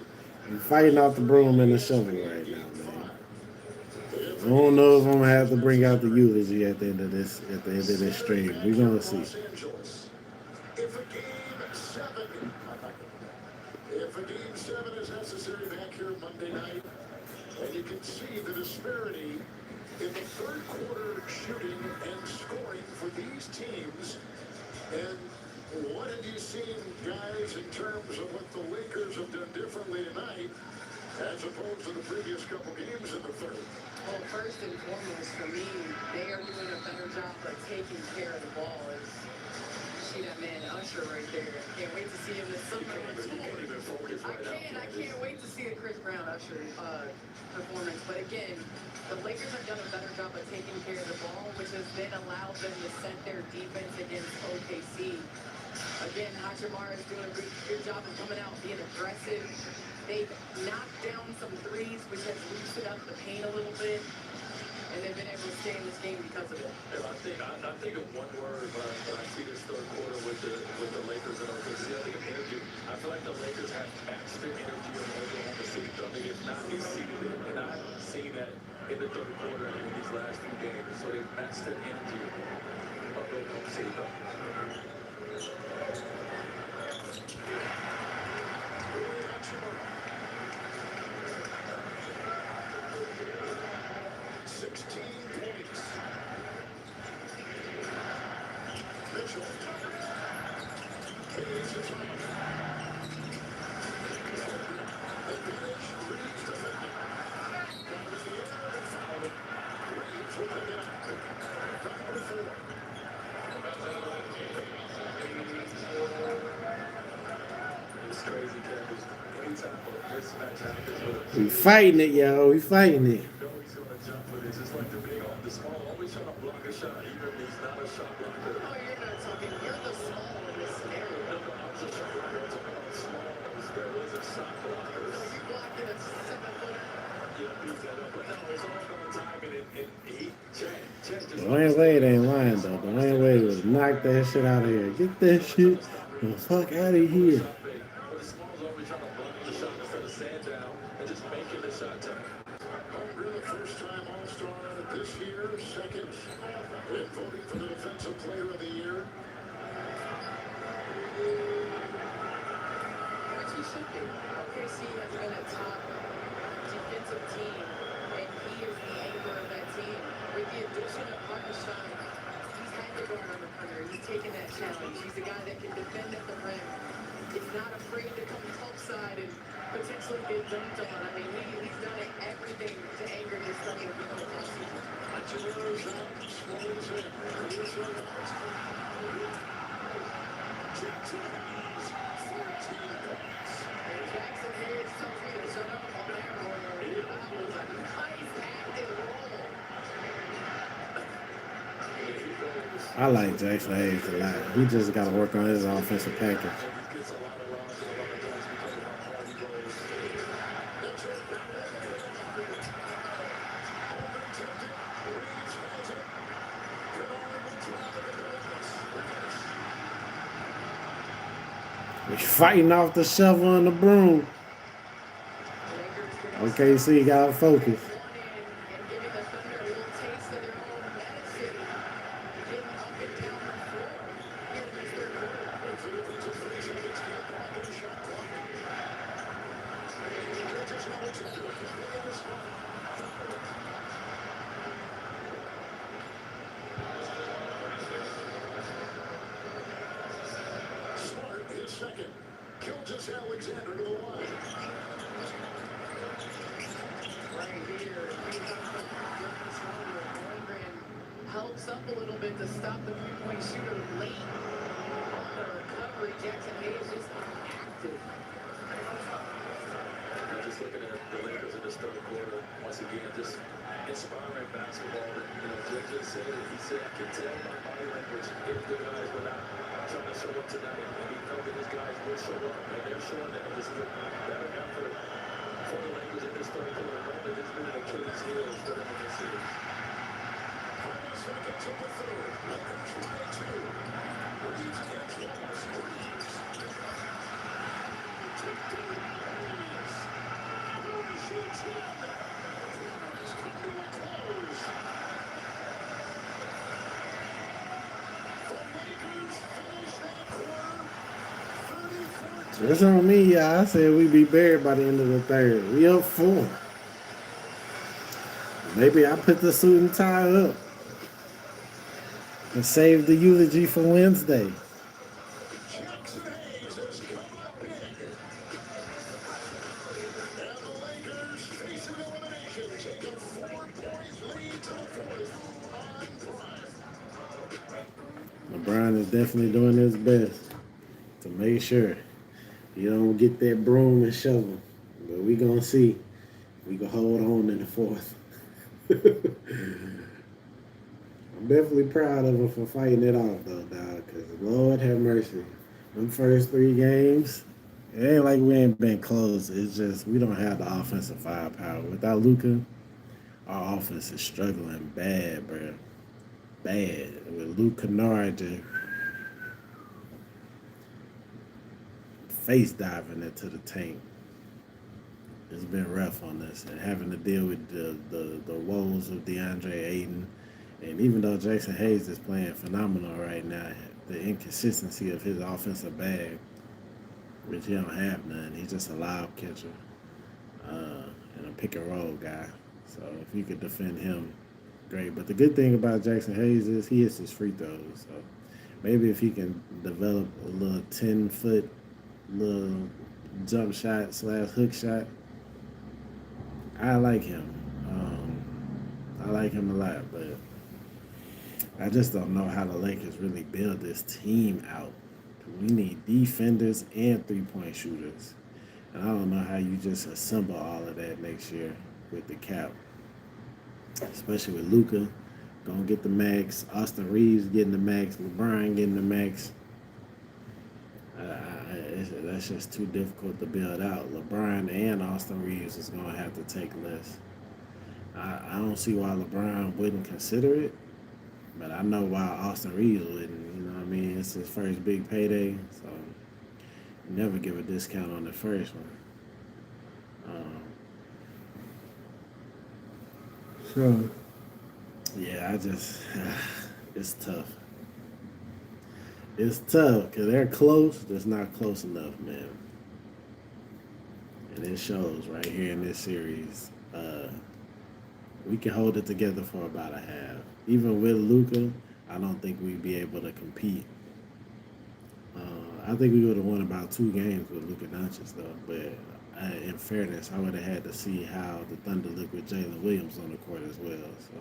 He's fighting out the broom and the shovel right now, man. I don't know if I'm gonna have to bring out the eulogy at the end of this stream. We're gonna see. Los Angeles. If a game 7 is necessary back here Monday night, and you can see the disparity in the third quarter shooting and scoring for these teams. And what have you seen, guys, in terms of what the Lakers have done differently tonight as opposed to the previous couple games in the third? Well, first and foremost, for me, they are doing a better job of taking care of the ball. You see that man Usher right there. Can't wait to see him this summer. I can't wait to see a Chris Brown Usher performance. But again, the Lakers have done a better job of taking care of the ball, which has then allowed them to set their defense against OKC. Again, Hachimura is doing a good job of coming out, being aggressive. They've knocked down some threes, which has loosened up the paint a little bit, and they've been able to stay in this game because of it. Yeah, I think of one word when I see this third quarter with the Lakers and OKC. I think of energy. I feel like the Lakers have matched their energy on Oklahoma City. I mean, it's not exceeded it, and I haven't seen that in the third quarter in these last few games. So they've matched their energy of Oklahoma City. Rui Hachimura. 16 points. Mitchell. Hayes is on. Advantage, Reeves defending. Down to the air and foul. Reeves will pick it up. Foul to 4. It's crazy, Kevin. Anytime a mismatch happens with We fighting it, yo. We fighting it. you know he's going to jump with it. It's just like the big on the small, always trying to block a shot, even if he's not a shot blocker. Oh, you're not talking. You're the small in this scenario. No, I'm just trying to talk about small. There is a shot blocker. You blocking a 7-footer. beat that up. But no, it's all about timing. And Chet just Dwayne Wade ain't lying though. Dwayne Wade was knock that shit out of here. Get that shit the fuck out of here. But the Smalls always trying to bundle the shot instead of stand down and just making the shot time. Holmgren, the first-time All-Star this year, second in voting for the Defensive Player of the Year. Which he should be. OKC has been a top defensive team, and he is the anchor of that team. With the addition of Hartenstein, he's had to go around the perimeter. He's taken that challenge. He's a guy that can defend at the rim. He's not afraid to come topside and potentially get dunked on. I mean, he's done everything to anchor this team over the past season. Hachimura's out, Small's in. Here's your Jackson Hayes, 14 points. And Jackson Hayes tells me to shut up on that one. That was a nice active roll. I like Jackson Hayes a lot. He just got to work on his offensive package. He gets a lot of runs and a lot of goals because of how hard he goes. We fighting off the shovel and the broom. Okay, so you got to focus. And giving the Thunder a little taste of their own medicine. Getting up and down the floor here in this third quarter. Smart is second. Gilgeous Alexander to the line. Right here, Holmgren helps up a little bit to stop the three-point shooter late on the recovery. Jackson Hayes just active. I'm just looking at the Lakers in this third quarter. Once again, just inspiring basketball. Jay just said it. He said, I can tell by body language if the guys were not trying to show up tonight. And he felt that his guys will show up. And they're showing that this is a better effort for the Lakers in this third quarter. That has been an Achilles heel for them in this series. 20 seconds of the third. Lakers by 2. Reeves gets lost. Reeves. Take the Reeves. Reeves shoots one. It's come to a close. The Lakers finish that quarter 34-10. It's on me, y'all. I said we'd be buried by the end of the third. We up 4. Maybe I put the suit and tie up and save the eulogy for Wednesday. Jackson Hayes has come up big. And the Lakers facing elimination take a 4-point lead to the fourth on Prime. LeBron is definitely doing his best to make sure he don't get that broom and shovel. But we gonna see. We can hold on in the fourth. I'm definitely proud of him for fighting it off though, dog. Cause Lord have mercy, them first 3 games, it ain't like we ain't been close. It's just we don't have the offensive firepower. Without Luka, our offense is struggling bad, bro. Bad. With Luke Kennard just face diving into the tank. It's been rough on us, and having to deal with the woes of DeAndre Ayton, and even though Jackson Hayes is playing phenomenal right now, the inconsistency of his offensive bag, which he don't have none. He's just a lob catcher and a pick and roll guy. So if you could defend him, great. But the good thing about Jackson Hayes is he hits his free throws. So maybe if he can develop a little 10-foot little jump shot / hook shot, I like him. I like him a lot, but I just don't know how the Lakers really build this team out. We need defenders and three-point shooters. And I don't know how you just assemble all of that next year with the cap. Especially with Luka gonna get the max, Austin Reeves getting the max, LeBron getting the max. That's just too difficult to build out. LeBron and Austin Reeves is gonna have to take less. I don't see why LeBron wouldn't consider it, but I know why Austin Reeves wouldn't. You know what I mean? It's his first big payday, so you never give a discount on the first one. Um, so yeah, I just it's tough. It's tough because they're close. That's not close enough, man. And it shows right here in this series. We can hold it together for about a half. Even with Luca, I don't think we'd be able to compete. I think we would have won about 2 games with Luca Doncic, though. But in fairness, I would have had to see how the Thunder look with Jalen Williams on the court as well. So,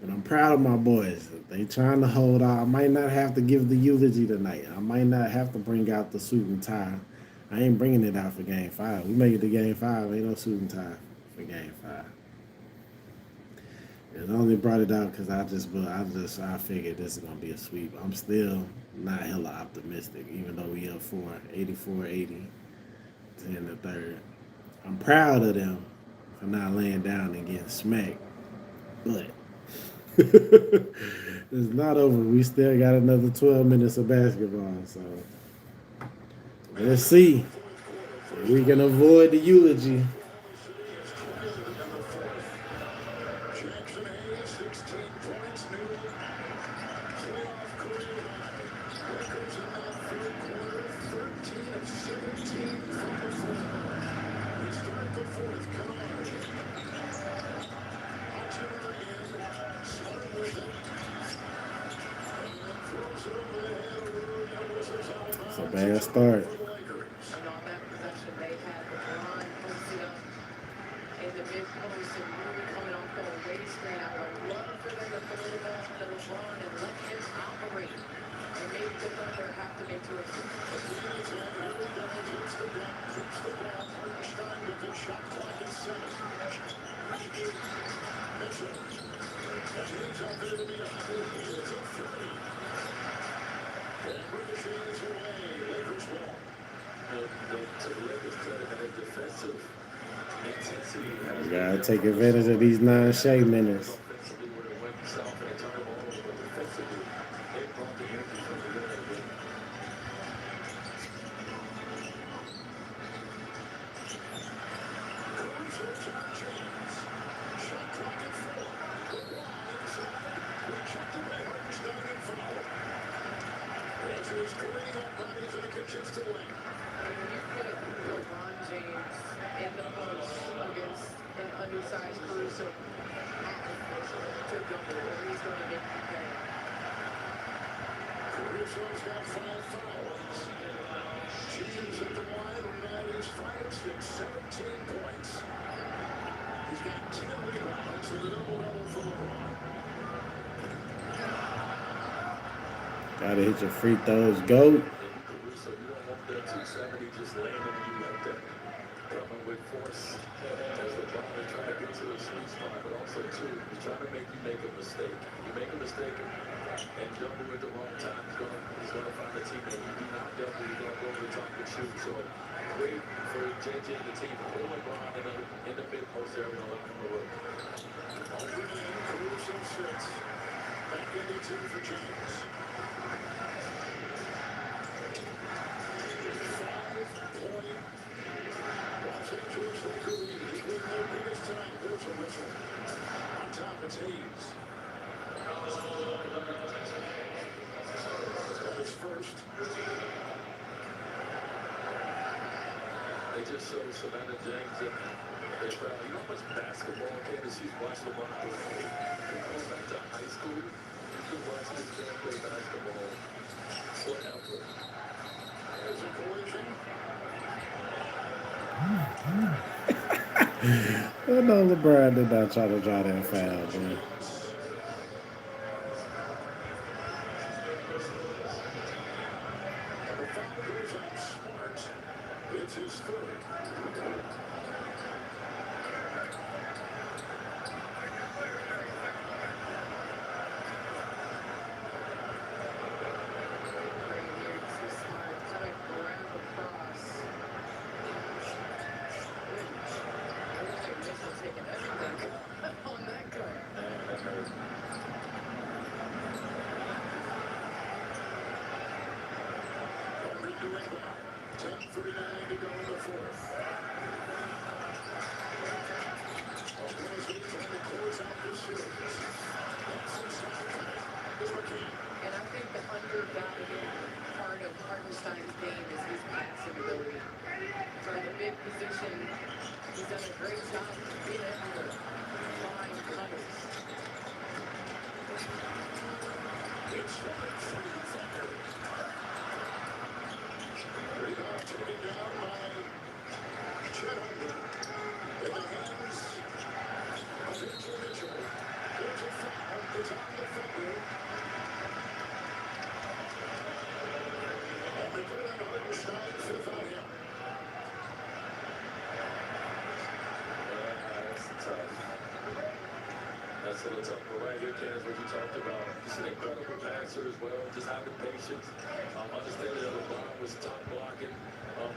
but I'm proud of my boys. They trying to hold out. I might not have to give the eulogy tonight. I might not have to bring out the suit and tie. I ain't bringing it out for Game 5. We make it to Game 5. Ain't no suit and tie for Game 5. And I only brought it out because I figured this is gonna be a sweep. I'm still not hella optimistic, even though we up 84-80 in the third. I'm proud of them for not laying down and getting smacked, but it's not over. We still got another 12 minutes of basketball, so let's see if we can avoid the eulogy. Jackson Hayes, 16 points, new playoff career high. Lakers in that third quarter, 13 of 17 from the floor. We start the fourth, Kennard. Hutchinson in, Smart with it. And throws it over the head of Rui Hernandez out of It's a bounds. bad start. For the Lakers. And on that possession, they had LeBron posted up in the mid-post and Rui coming off the away screen. I would love for them to throw the ball to LeBron and let him operate and make the Thunder have to make choices. Here we go, hits the block, keeps the ball. Hartenstein with the shot clock at 7. Mitchell. As he's out there to be a high lead, it's a 30. And ricochets away, Lakers ball. To the Lakers' credit and their defensive intensity. We gotta take advantage of these non-Shea minutes. Offensively, where it went south and it turned the ball over, but defensively, they brought the energy from the beginning of the game. Caruso, John James. Shot clock at 4. LeBron inside. Rejected by Hartenstein and foul. As he's cleaning up bodies in the kitchen still in. When you put LeBron James in the post against an undersized Caruso, to double where he's going to make you pay. Caruso's got 5 fouls. James at the line, and he's 5 of 6, 17 points. He's got 10 rebounds with a double-double for LeBron. Gotta hit your free throws, go. Caruso, you don't want that 270 just laying on you like that. Coming with force as LeBron is trying to get to a sweet spot, but also too, he's trying to make you make a mistake. You make a mistake and double at the wrong time, he's gonna find a teammate. You do not double, you're gonna go over the top and shoot. So great for JJ and the team. Put LeBron in the mid post area and allow him to work. Over the end, Caruso sits. Back into 2 for James. 5-point Los Angeles Lakers lead. He couldn't lead this time. Here's a whistle. On top, it's Hayes. That is first. They just showed Savannah James that they found, you know how much basketball Candace she's watched LeBron play? Going back to high school, you can watch this man play basketball forever. There's a collision. I know LeBron did not try to draw that foul, man. The foul goes on Smart. It's his third. Right here, this is Smart kind of grab across. Mitchell taking everything. 10:39 to go in the fourth. Oklahoma City trying to close out this series. And I think the undervalued part of Hartenstein's game is his passing ability. From the big position, he's done a great job being able to find cutters. Rebound taken down by Chet Holmgren. In the hands of Mitchell. There's a foul. It's on the defender. And they put it on Hartenstein, fifth on him. That's a little tough. But right here, Ken, is what you talked about. Just an incredible passer as well. Just having patience. Understanding that LeBron was top blocking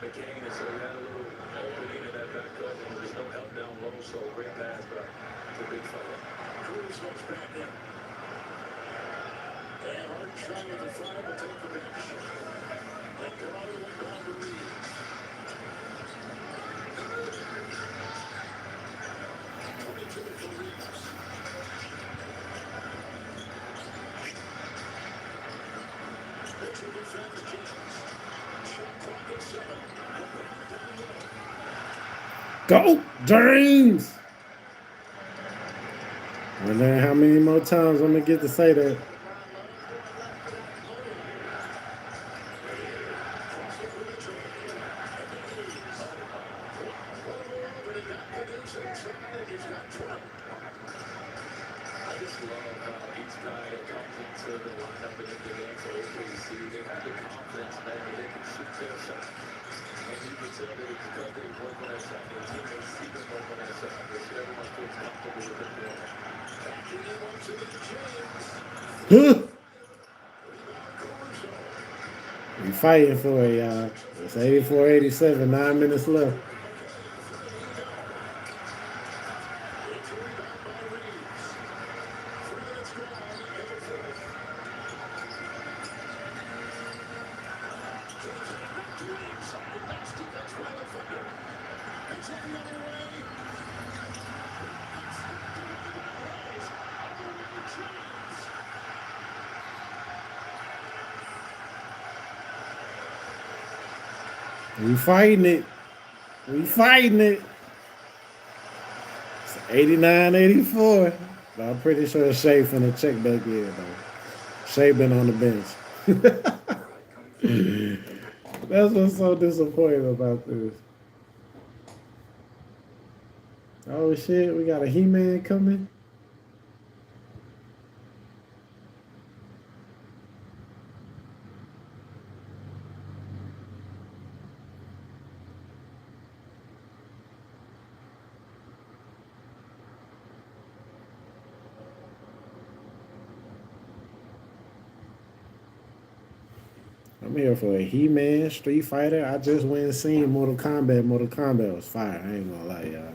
McCain, and so he had a little opening in that back cut, and there's no help down low. So great pass, but it's a big fella. Cruz looks back in. And Hartenstein with the foul will take the bench. And Toronto went down to Reeves. Go, James! I wonder how many more times I'm gonna get to say that. I just love how each guy that comes into the lineup and into the game for OKC, they have the confidence, man, that they can shoot their shot. And you can tell that it's because they work on that shot. Their teammates see them work on that shot. They should everyone feels comfortable with them doing that. Huh? We fighting for it, y'all. It's 84-87, 9 minutes left. We fighting it. We fighting it. It's 89-84. But I'm pretty sure Shea finna check back in, though. Shea been on the bench. That's what's so disappointing about this. Oh, shit. We got a He-Man coming. I'm here for a He-Man, Street Fighter. I just went and seen Mortal Kombat. Mortal Kombat was fire. I ain't gonna lie, y'all.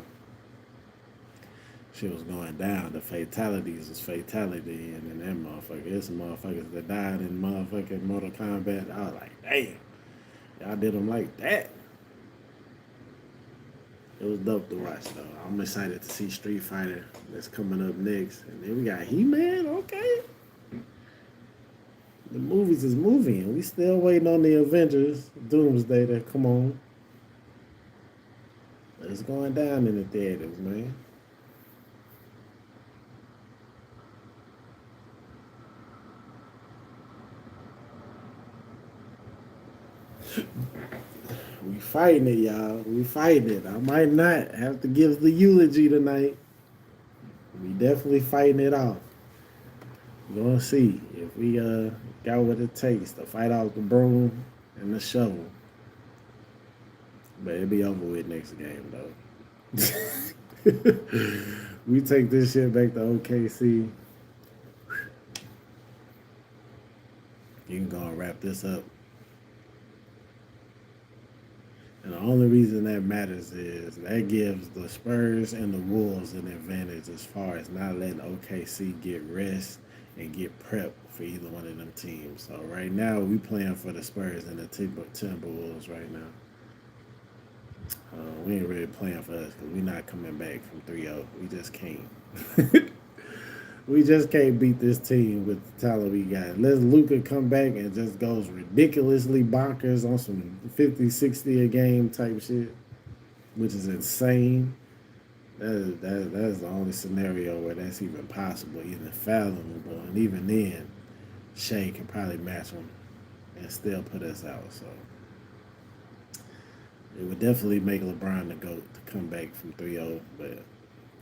Shit was going down. The fatalities was fatality. And then that motherfucker, there's some motherfuckers that died in motherfucking Mortal Kombat. I was like, damn. Y'all did them like that. It was dope to watch, though. I'm excited to see Street Fighter that's coming up next. And then we got He-Man, okay. The movies is moving. We still waiting on the Avengers, Doomsday to come on. But it's going down in the theaters, man. We fighting it, y'all. We fighting it. I might not have to give the eulogy tonight. We definitely fighting it off. We're gonna see if we got what it takes to fight off the broom and the shovel. But it'll be over with next game, though. We take this shit back to OKC. You can go and wrap this up. And the only reason that matters is that gives the Spurs and the Wolves an advantage as far as not letting OKC get rest and get prepped for either one of them teams. So right now we playing for the Spurs and the Timberwolves right now. We ain't really playing for us because we not coming back from 3-0. We just can't. We just can't beat this team with the talent we got. Unless Luca come back and just goes ridiculously bonkers on some 50, 60 a game type shit, which is insane. That is the only scenario where that's even possible, even fathomable. And even then, Shea can probably match him and still put us out. So it would definitely make LeBron the GOAT to come back from 3-0, but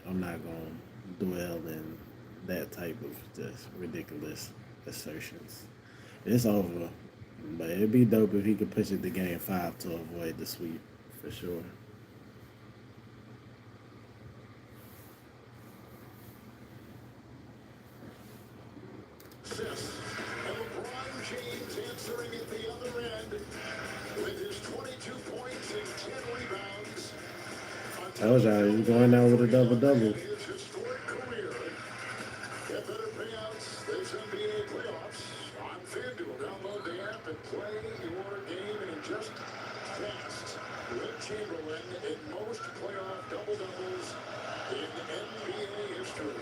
I'm not going to dwell in that type of just ridiculous assertions. It's over, but it'd be dope if he could push it to game 5 to avoid the sweep for sure. And LeBron James answering at the other end with his 22 points and 10 rebounds. Told y'all he's going out with a double-double. His historic career. Get better payouts this NBA playoffs on FanDuel. Download the app and play your game and just passed Wilt Chamberlain in most playoff double-doubles in NBA history.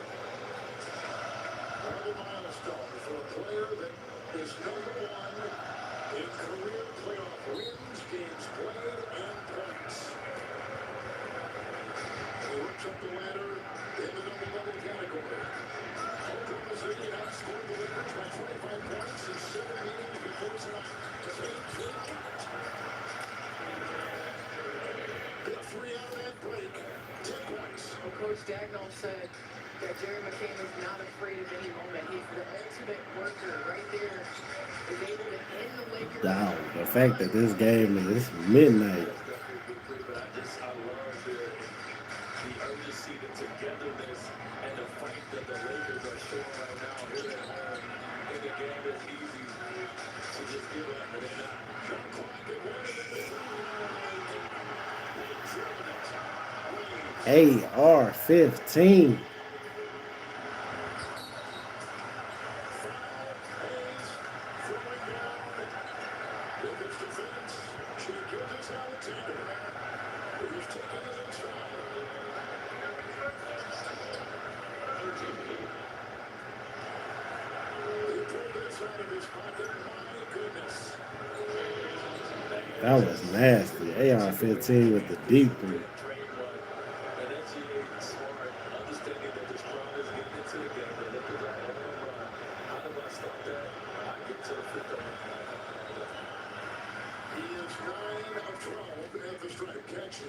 Another milestone for a player that is number one in career playoff wins, games played, and points. He works up the ladder in the double-double category. Oklahoma City outscored the Lakers by 25 points in 7 meetings before tonight. Big three out of that break. 10 points. Well, Coach Dagnall said that Jerry McCain is not afraid of any moment. He's the ultimate worker right there. Is able to end the Lakers. Dog, the fact that this game is midnight. But I love the urgency, the togetherness, and the fight that the Lakers are showing right now here at home. In the game, it's easy to just give up, but they're not. AR-15. That was nasty. AR-15 with the deep three.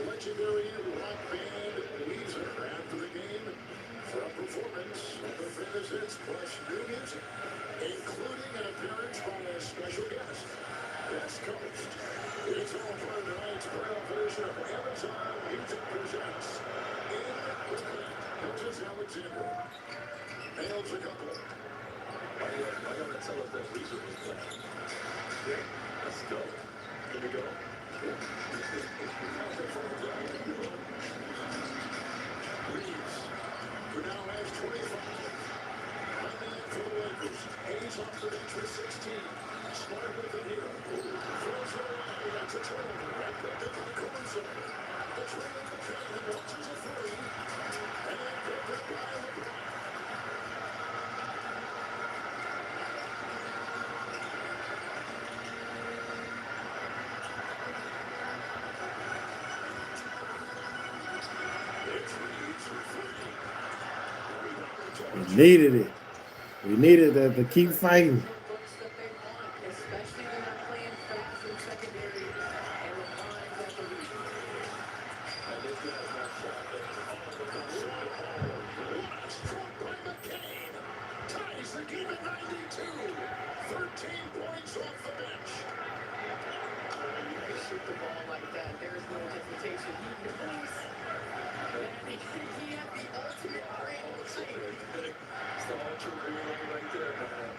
Legendary rock band Weezer after the game for a performance of the famous hits plus new music, including an appearance by a special guest, West Coast. It's all part of tonight's playoff edition of Amazon Music Presents in Brooklyn. Hilton Alexander nails a couple. I gotta tell us that Weezer was playing. Yeah, let's go. Here we go. Reeves, who now has 25. One man for the Lakers. Hayes off the bench with 16. Smart with it here. Throws it away. That's a turnover. Right back into the corner zone. The trailing McCain launches a three. And then picked up by LeBron. We needed it. We needed that to keep fighting. Looks that they want, especially when they're playing fast in secondary and LeBron is at the lead. And this guy's not shot at Struck by McCain. Ties the game at 92. 13 points off the bench. You can shoot the ball like that. There is no hesitation. He knows that he had the ultimate range. It's the ultra relay right there, man.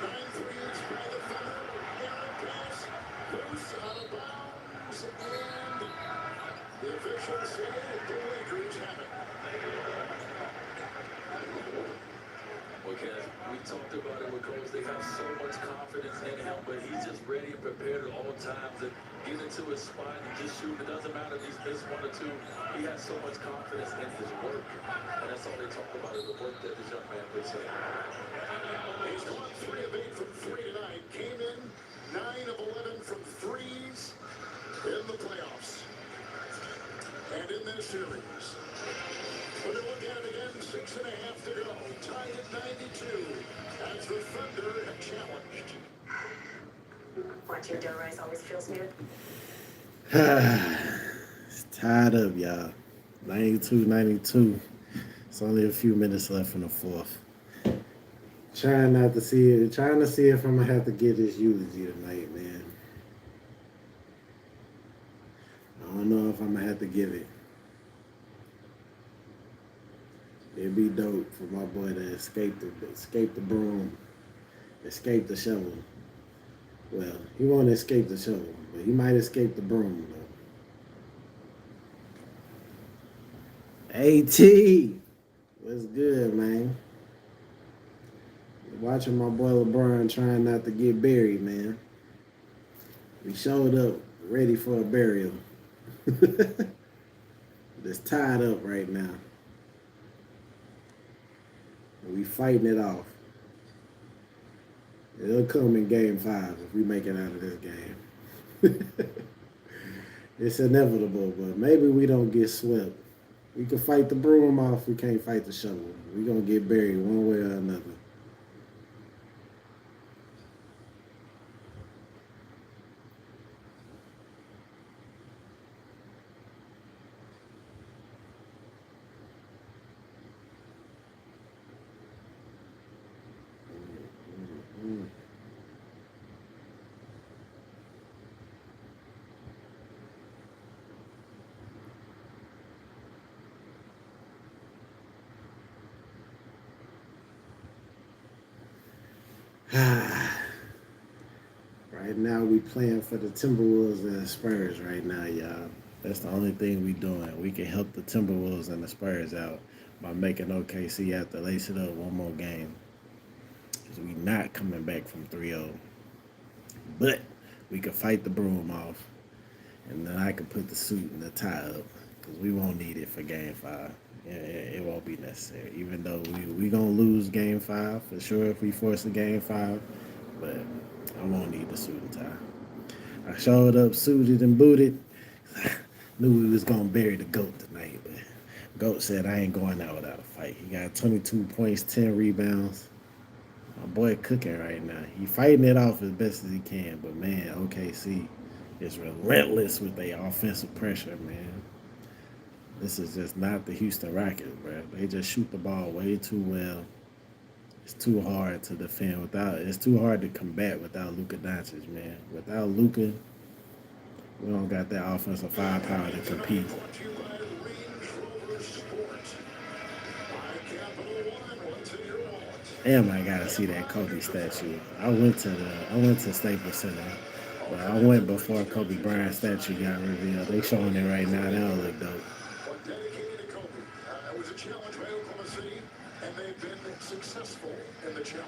9 threes by the foul. Narrow pass. Loose out of bounds. And the officials say the Lakers have it. Because we confidence in him, but he's just ready and prepared at all times and get into his spot and just shoot. It doesn't matter if he's missed one or two. He has so much confidence in his work, and that's all they talk about is the work that this young man puts in. He's gone 3 of 8 from 3 tonight. Came in 9 of 11 from threes in the playoffs and in this series. When you look at it again, 6.5 to go. Tied at 92 as the Thunder have challenged. Watching dough rice always feels good. It's tied up, y'all. 92-92. It's only a few minutes left in the fourth. Trying not to see it. Trying to see if I'm gonna have to get this eulogy tonight, man. I don't know if I'm gonna have to give it. It'd be dope for my boy to escape the broom, escape the shovel. Well, he won't escape the shovel, but he might escape the broom, though. AT, what's good, man? Watching my boy LeBron trying not to get buried, man. We showed up ready for a burial. It's tied up right now. And we fighting it off. It'll come in game 5 if we make it out of this game. It's inevitable, but maybe we don't get swept. We can fight the broom off, we can't fight the shovel. We're going to get buried one way or another. Right now we playing for the Timberwolves and the Spurs right now, y'all. That's the only thing we doing. We can help the Timberwolves and the Spurs out by making OKC have to lace it up one more game. Because we not coming back from 3-0. But we can fight the broom off. And then I can put the suit and the tie up. Because we won't need it for game 5. It won't be necessary. Even though we going to lose game 5 for sure if we force a game 5. But I won't need the suit and tie. I showed up suited and booted. Knew we was going to bury the GOAT tonight. But GOAT said I ain't going out without a fight. He got 22 points, 10 rebounds. My boy cooking right now. He fighting it off as best as he can. But, man, OKC is relentless with their offensive pressure, man. This is just not the Houston Rockets, bro. They just shoot the ball way too well. It's too hard to defend it's too hard to combat without Luka Doncic, man. Without Luka, we don't got that offensive firepower to compete. Brought to you by Range Rover Sport. Buy Capital One, what's in your wallet? Damn, I gotta see that Kobe statue. I went to Staples Center, but I went before Kobe Bryant statue got revealed. They showing it right now. That'll look dope. But dedicated to Kobe. It was a challenge by Oklahoma City, and they've been successful in the challenge.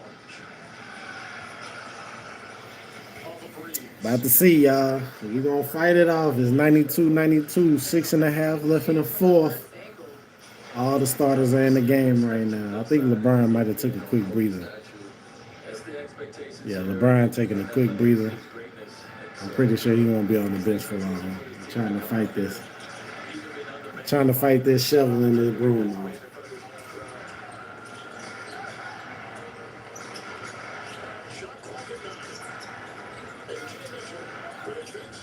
Off of Reeves. About to see, y'all. We gonna fight it off. It's 92-92, 6.5 left in the fourth. All the starters are in the game right now. I think LeBron might have took a quick breather. Yeah, LeBron taking a quick breather. I'm pretty sure he won't be on the bench for long. Trying to fight this shovel in this broom off. Shot clock at 9. A.J. Mitchell. Bridges.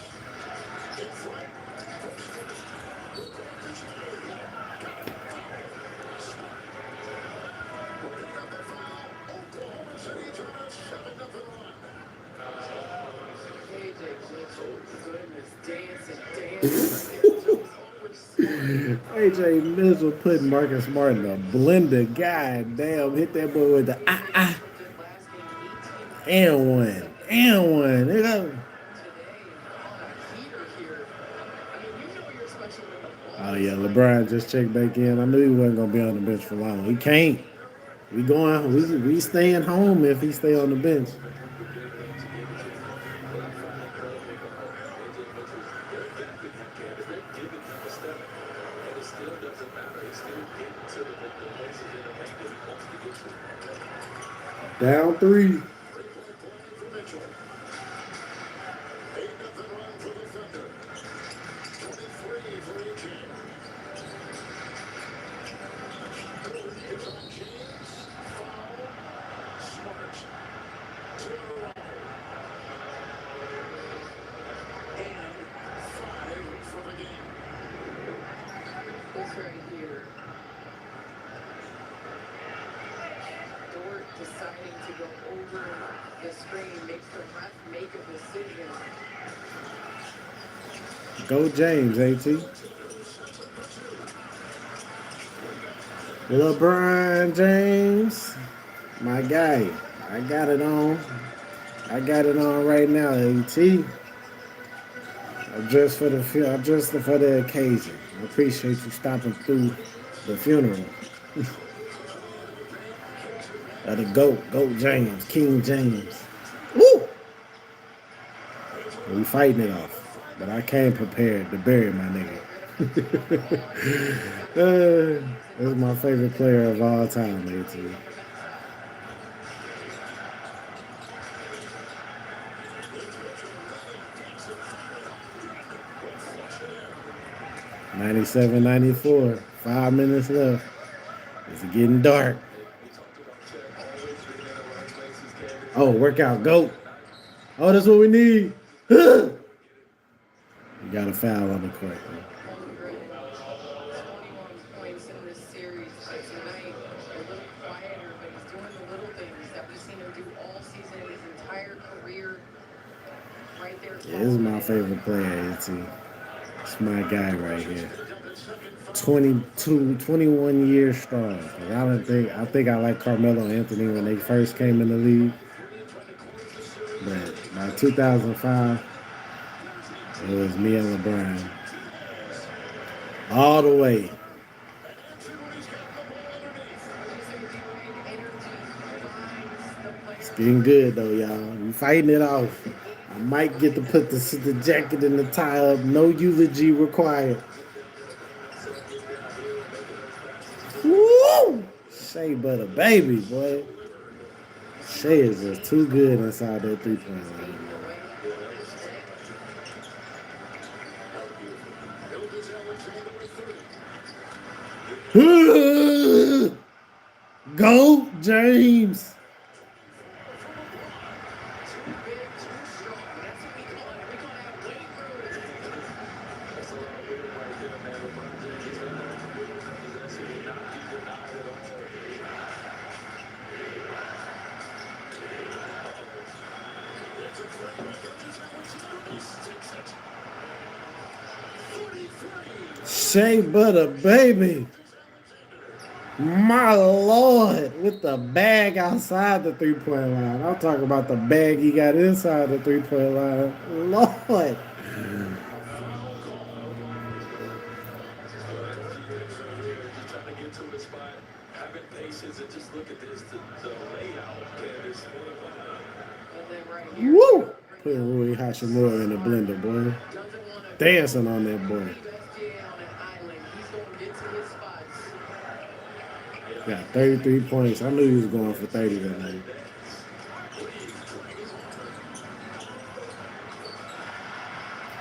In front. Picking up the foul. Oklahoma City's on a 7-0 run. KJ Mitchell, goodness, dancing. AJ Mitchell putting Marcus Smart in a blender. God damn, hit that boy with the and one. You know? Oh yeah, LeBron just checked back in. I knew he wasn't gonna be on the bench for long. He can't. We staying home if he stay on the bench. give it number 7. And it still doesn't matter. He's still getting to the places in the paint that he wants to get to. Down 3. Mitchell. 8-0 run for the Thunder. 23 for AJ. It's on James. Foul. Smart. 2 in a row. And 5 for the game. This right here. Dort deciding to go over the screen makes the ref make a decision. Go James, AT. LeBron James. My guy. I got it on. I got it on right now, AT. Just for the occasion. I appreciate you stopping through the funeral. Of the GOAT James, King James. Woo! We fighting it off, but I came prepared to bury my nigga. This is my favorite player of all time, AT. '97, '94. 5 minutes left. It's getting dark. Oh, workout, GOAT. Oh, that's what we need. You got a foul on the court. Man. Holmgren, 21 points in this series, but tonight a little quieter, but he's doing the little things that we've seen him do all season in his entire career. Right there. Yeah, this is my favorite player, AT. It's my guy right here. 21 years strong. I think I like Carmelo Anthony when they first came in the league. But by 2005, it was me and LeBron. All the way. It's getting good, though, y'all. We fighting it off. I might get to put the jacket and the tie up. No eulogy required. Woo! Shea Butter, baby, boy. Shea is just too good inside that 3-point line. Go, James. Shea Butter, baby. My Lord, with the bag outside the 3-point line. I'm talking about the bag he got inside the 3-point line. Lord. Trying to get to the spot, having patience, and just look at this, the layout, man, is one of And then right here. Woo! Putting Rui Hachimura in the blender, boy. Dancing on that boy. SGA on an island. He's going to get to his spots. Got 33 points. I knew he was going for 30 that night.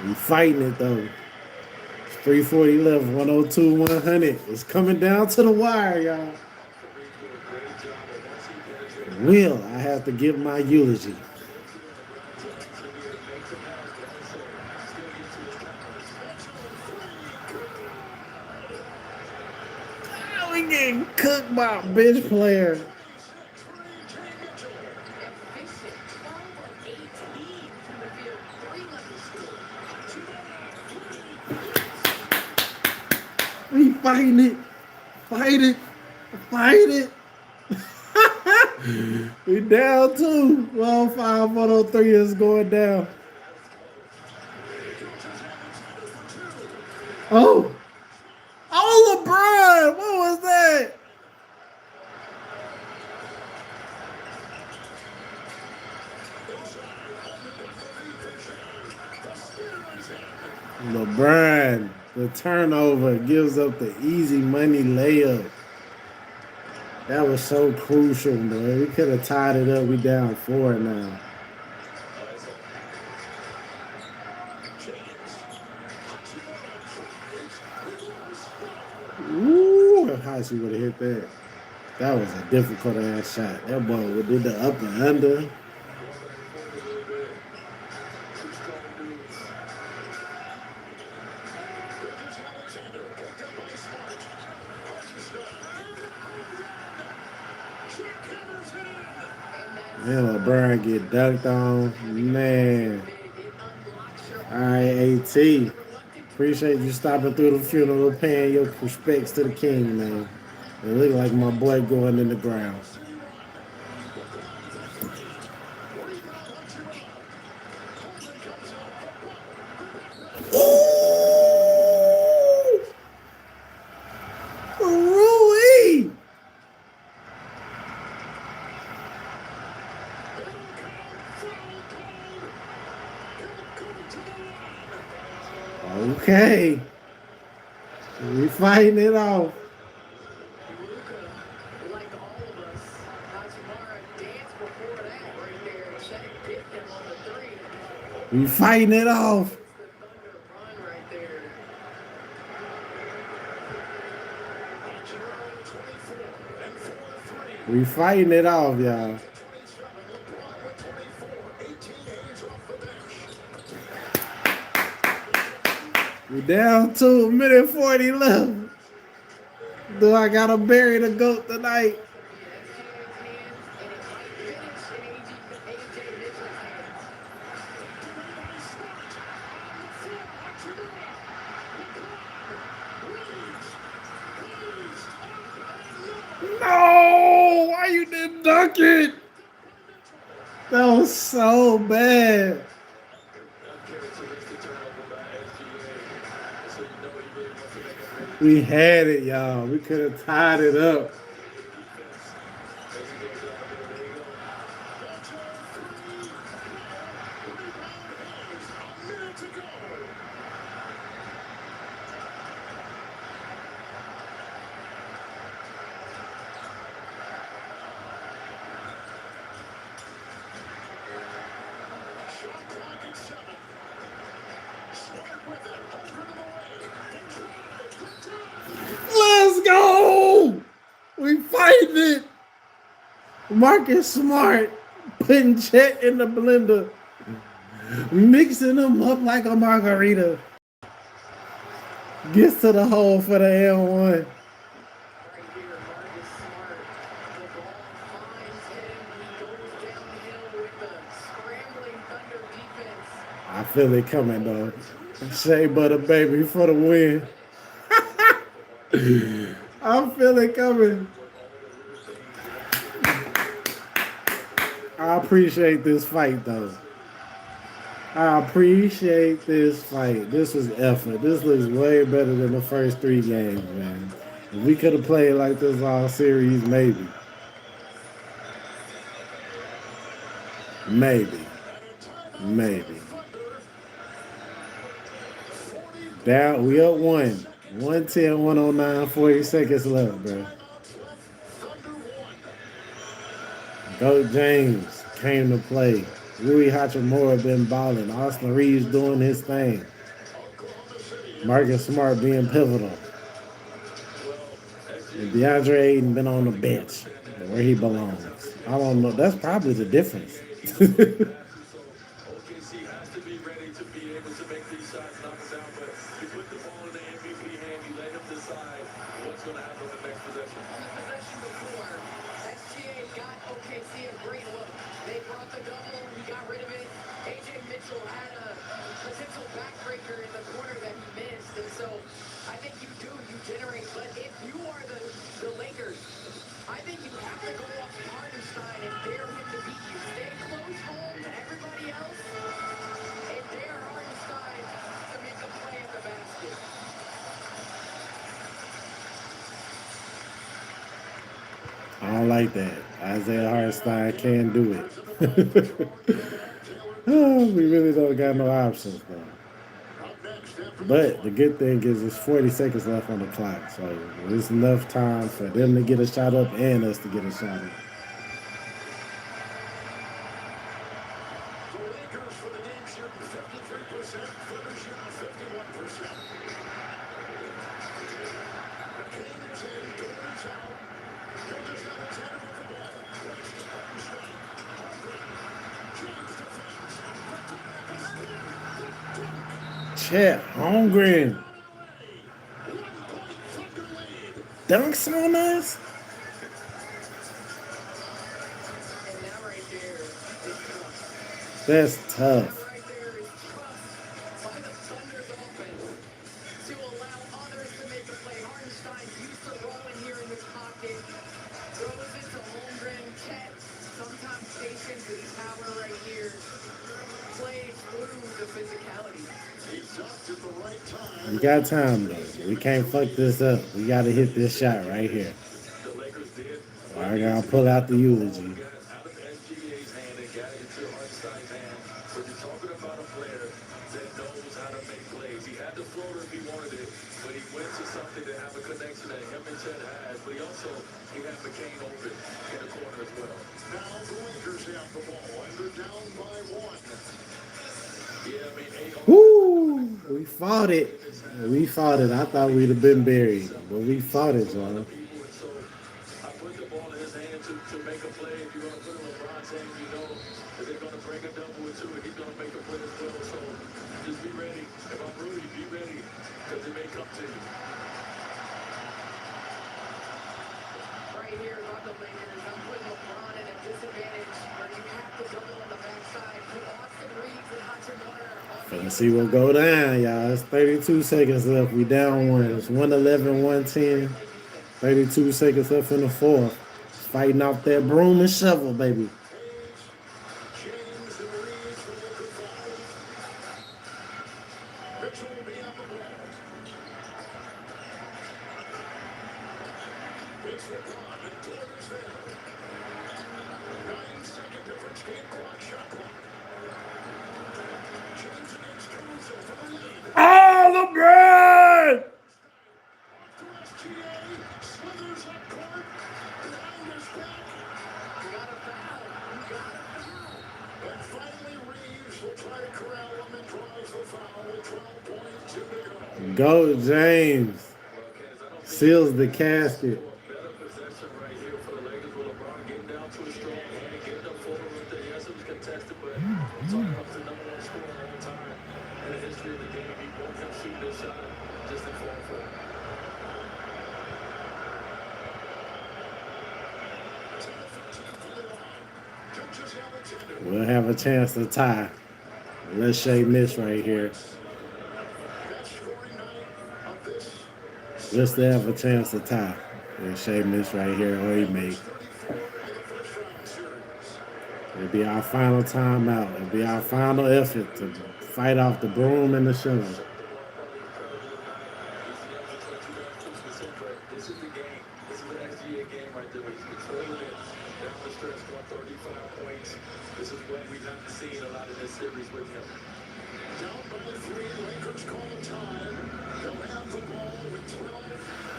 We fighting it though. It's 3:40 left, 102, 100. It's coming down to the wire, y'all. Will I have to give my eulogy? We getting cooked by a bench player. Efficient. 12 of 18 from the field. 3 left. We fighting it. Fight it. Fight it. We down 2. 105, 103 is going down. Oh. Oh, LeBron. What was that? LeBron The turnover gives up the easy money layup. That was so crucial, man. We could have tied it up. We down 4 now. Ooh, how she would have hit that. That was a difficult ass shot. That boy did the up and under. Man, LeBron get dunked on. Man. All right, AT. Appreciate you stopping through the funeral, paying your respects to the king, man. It look like my boy going in the ground. Ooh! Rui! Okay. We fighting it off. Like all of us, Hachimura danced before that right there. Instead of getting him on the three. We fighting it off. The Thunder run right there. We fighting it off, y'all. We down 2, minute 40 left. Do I gotta bury the GOAT tonight? No! Why you didn't dunk it? That was so bad. We had it, y'all. We could have tied it up. Let's go! We fighting it. Marcus Smart putting Chet in the blender, mixing them up like a margarita. Gets to the hole for the L1. Right here, Marcus Smart. The ball finds him. He goes downhill with the scrambling Thunder defense. I feel it coming, though. Shea Butter Baby for the win. I feel it coming. I appreciate this fight, though. I appreciate this fight. This was effort. This looks way better than the first 3 games, man. If we could have played like this all series, maybe. Maybe. Down, we up 1. 110, 109, 40 seconds left, bro. Goat James came to play. Rui Hachimura been balling. Austin Reeves doing his thing. Marcus Smart being pivotal. And DeAndre Ayton been on the bench, where he belongs. I don't know. That's probably the difference. OKC has to be ready to be able to make these shots, knock them down, but you put the ball in the MVP hand, you let him decide what's going to happen in the next possession. On the possession before, SGA got OKC a great look. They brought the double, he got rid of it. AJ Mitchell had a potential backbreaker in the corner that he missed, and so I think you generate. But if you are the Lakers, I think you have to go off Hardenstein and dare him to beat you. Stay close home to everybody else, and dare Hardenstein to make a play at the basket. I don't like that. Isaiah Hartenstein can't do it. Oh, we really don't got no options, though. Up next, But the good thing is there's 40 seconds left on the clock, so there's enough time for them to get a shot up and us to get a shot up. The Lakers for the game shooting 53%, Clippers shooting 51%. Kane is in, Gordon's out. Gilgeous Alexander with the ball. West to Hartenstein. James defends. Chet Holmgren dunks on us. And that right there is tough. That's tough. That right there is trust by the Thunder's offense to allow others to make a play. Hartenstein used to rolling here in this pocket. Throws it to Holmgren. Chet, sometimes patience is power right here. Plays through the physicality. He dunked at the right time. We got time though. We can't fuck this up. We gotta hit this shot right here. The Lakers did. I gotta pull out the eulogy. Got out of SGA's hand and got into Hartenstein's hand. But you're talking about a player that knows how to make plays. He had the floater if he wanted it, but he went to something to have a connection that him and Chet has. But he had McCain open in the corner as well. Now the Lakers have the ball, and they're down by one. Yeah, I mean, 8 Woo! We fought it. We fought it. I thought we'd have been buried, but we fought it, John. people, and so I put the ball in his hand to make a play. If you're going to put it in LeBron's hand, you know that they're going to bring a double or two, and he's going to make a play as well. So just be ready. If I'm Rudy, be ready, because it may come to you. Right here on the Lakers, I'm putting LeBron at a disadvantage where you have to double on the backside. Put Austin Reeves and Hachimura on Finna see what go down, y'all. It's 32 seconds left. We down one. It's 111, 110. 32 seconds left in the fourth. Fighting off that broom and shovel, baby. James and Reeves will look at foul. Mitchell will be on the ball. It's LeBron, and Dort is there. 9-second difference, game clock, shot clock. James against Caruso for the lead. Oh, LeBron! To SGA, slithers up court, behind his back. You got a foul. You got a foul. And finally, Reeves will try to corral him and draws the foul with 12.2 to go. Go, James. Seals the casket. Better possession right here for the Lakers with LeBron getting down to a strong hand, getting up forward with the yes, it was contested, but I'm talking about the number one scorer of all time in the history of the game. He won't him shooting this shot just in fall for it. Gilgeous Alexander. We'll have a chance to tie. Let's Shea miss right here. Best scoring night of this. Let's have a chance to tie. Let's Shea miss right here, or he make. 34 in the first round series. It'll be our final timeout. It'll be our final effort to fight off the broom and the shovel. This is the game. This is the SGA game right there. He's controlling it down the stretch, going 35 points. This is what we haven't seen a lot of this series with him. Down by 3, Lakers call a time. They'll have the ball with 12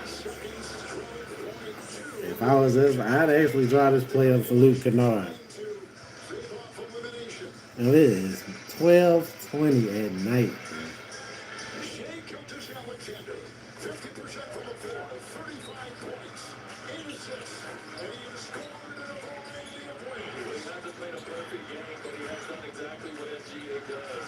seconds, 12.2. If I was this, I'd actually draw this play up for Luke Kennard. Fifth off elimination. And it is 12:20 at night. Shea Gilgeous Alexander, 50% from the floor, 35 points, 8 assists, and he has scored in a variety of ways. He hasn't played a perfect game, but he has done exactly what SGA does.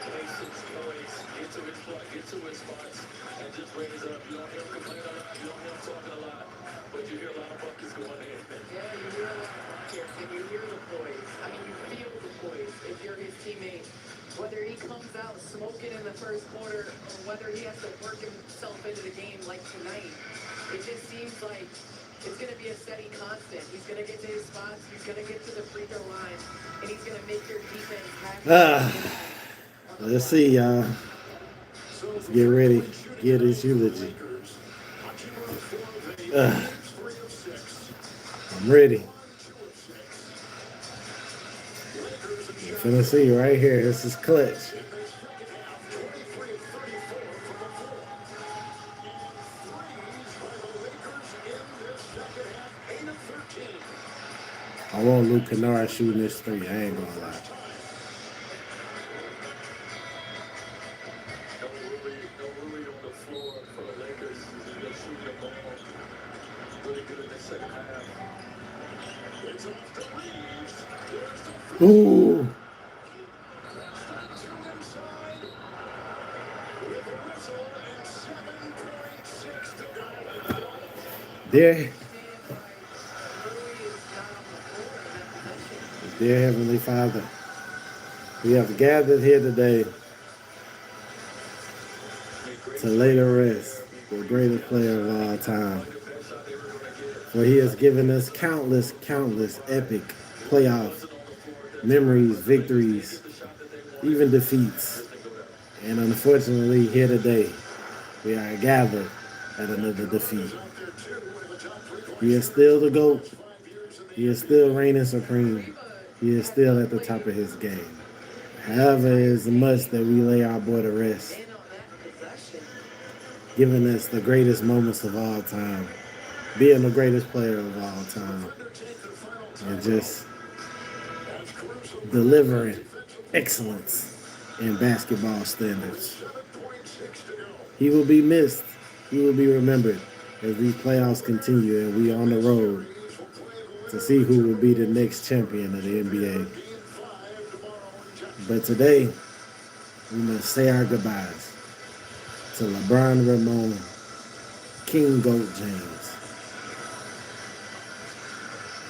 Play 6 points, get to his spot, get to his spots, and just raise up. You don't hear him complain a lot, you don't hear him talking a lot, but you hear a lot of buckets going in. Yeah, you hear a lot of pockets and you hear the poise. I mean, you feel the poise if you're his teammate. Whether he comes out smoking in the first quarter or whether he has to work himself into the game like tonight, it just seems like it's going to be a steady constant. He's going to get to his spots, he's going to get to the free throw line, and he's going to make your defense happy. Let's see, y'all. Let's get ready. Get his eulogy. I'm ready. You're finna see right here. This is clutch. I want Luke Kennard shooting this three. I ain't gonna lie. No Rui on the floor for the Lakers. He's just shooting the ball really good in the second half. It's off to Reeves. There's the Ooh. to inside. With a whistle and 7.6 to go. Dear, dear Heavenly Father, we have gathered here today to lay to rest the greatest player of all time. For he has given us countless epic playoff memories, victories, even defeats. And unfortunately, here today, we are gathered at another defeat. He is still the GOAT. He is still reigning supreme. He is still at the top of his game. However, it is a must that we lay our boy to rest, In on that possession. giving us the greatest moments of all time, being the greatest player of all time, and just delivering excellence in basketball standards. He will be missed. He will be remembered as these playoffs continue and we on the road to see who will be the next champion of the NBA. But today, we must say our goodbyes to LeBron Ramon, King Goat James.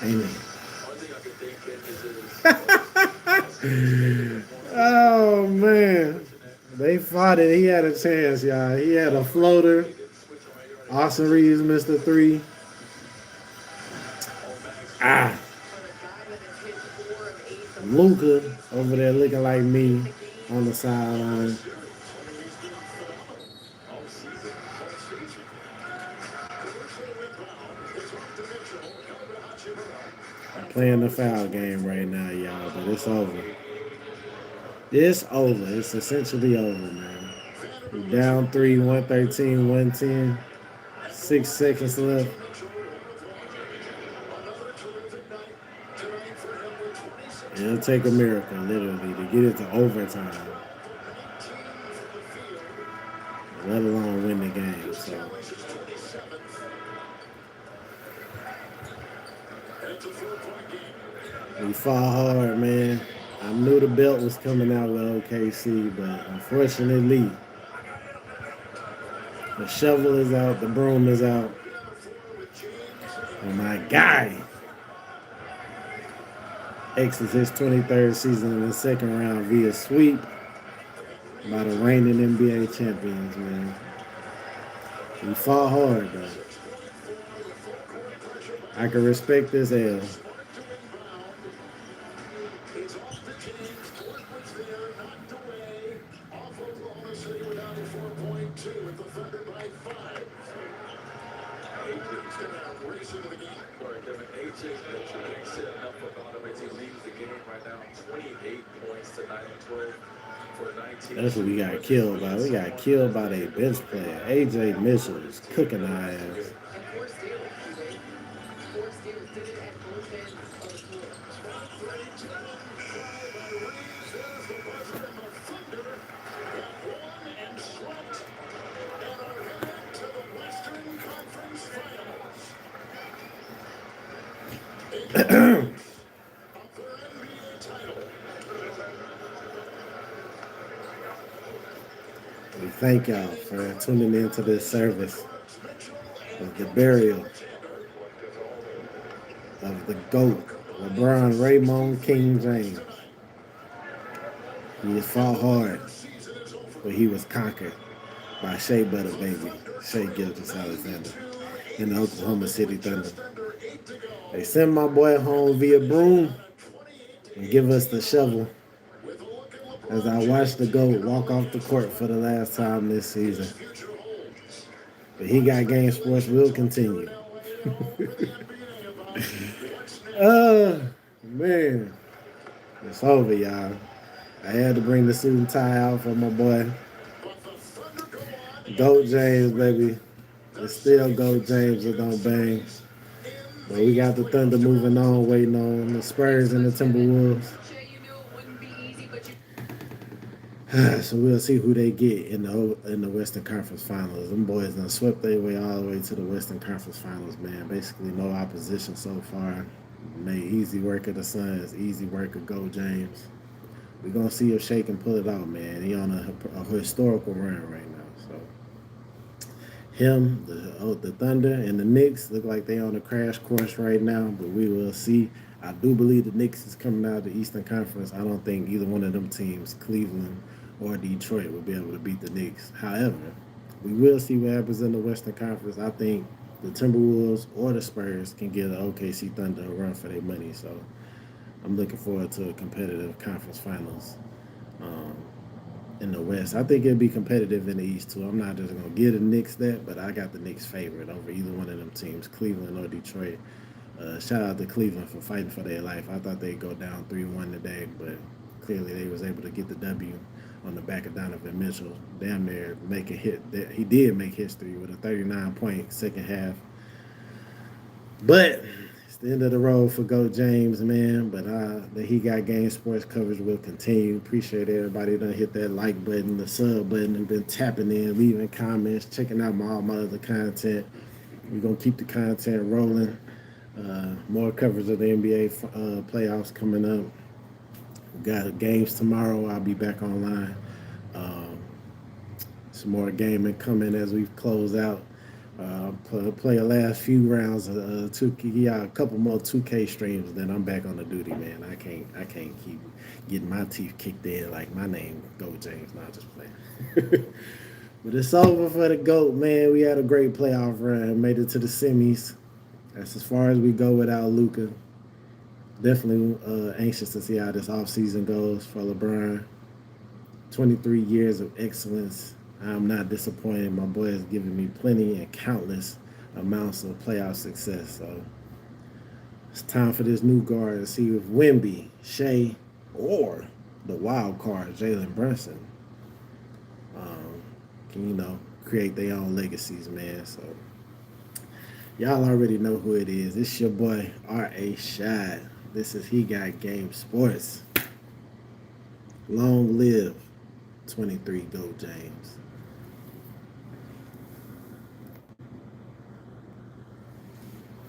Amen. One thing I could think is Oh, man. They fought it. He had a chance, y'all. He had a floater. Austin Reeves missed a three. Ah. For the guy that has hit 4 of 8 the Luka over there looking like me on the sideline. Playing the foul game right now, y'all, but it's over. It's over. It's essentially over, man. We're down 3, 113, 110. 6 seconds left. It'll take a miracle, literally, to get it to overtime, let alone win the game. So we fought hard, man. I knew the belt was coming out with OKC, but unfortunately, the shovel is out, the broom is out. And my guy exits his 23rd season in the second round via sweep by the reigning NBA champions, man. We fought hard, though. I can respect this L. AJ can't say enough about him as he leads the game right now. 28 points tonight and 12 for 19. That's what we got killed by. We got killed by their bench player. AJ Mitchell is cooking our ass. and 4 steals. 4 steals did it at both ends of the floor. We thank y'all for tuning into this service of the burial of the GOAT, LeBron Raymond King James. He has fought hard, but he was conquered by Shea Butter Baby, Shea Gilgeous-Alexander, in the Oklahoma City Thunder. They send my boy home via broom and give us the shovel as I watch the GOAT walk off the court for the last time this season. But he got game sports will continue. Man. It's over, y'all. I had to bring the suit and tie out for my boy. GOAT James, baby. It's still GOAT James that don't bang. But we got the Thunder moving on, waiting on the Spurs and the Timberwolves. Shay, you knew it wouldn't be easy, but you So we'll see who they get in the Western Conference Finals. Them boys done swept their way all the way to the Western Conference Finals, man. Basically no opposition so far. Made easy work of the Suns, easy work of Go James. We're gonna see if Shea can pull it out, man. He on a historical run right now. So him, the Thunder, and the Knicks look like they on a crash course right now, but we will see. I do believe the Knicks is coming out of the Eastern Conference. I don't think either one of them teams, Cleveland or Detroit, will be able to beat the Knicks. However, we will see what happens in the Western Conference. I think the Timberwolves or the Spurs can give the OKC Thunder a run for their money. So I'm looking forward to a competitive conference finals in the West. I think it'll be competitive in the East too. I'm not just gonna give the Knicks that, but I got the Knicks favorite over either one of them teams, Cleveland or Detroit. Shout out to Cleveland for fighting for their life. I thought they'd go down 3-1 today, but clearly they was able to get the W on the back of Donovan Mitchell. Damn near make a hit. He did make history with a 39-point second half. But it's the end of the road for Go James, man. But the He Got Game sports coverage will continue. Appreciate everybody that hit that like button, the sub button, and been tapping in, leaving comments, checking out all my other content. We're going to keep the content rolling. More coverage of the NBA playoffs coming up. We got games tomorrow. I'll be back online. Some more gaming coming as we close out. Play the last few rounds of 2K, a couple more 2K streams, then I'm back on the duty, man. I can't keep getting my teeth kicked in like my name Go James. Not just playing. But it's over for the GOAT, man. We had a great playoff run, made it to the semis. That's as far as we go without Luka. Definitely anxious to see how this offseason goes for LeBron. 23 years of excellence. I'm not disappointed. My boy has given me plenty and countless amounts of playoff success. So it's time for this new guard to see if Wemby, Shea, or the wild card, Jalen Brunson, can, create their own legacies, man. So y'all already know who it is. It's your boy, R.A. Shad. This is He Got Game Sports. Long live 23 Go James.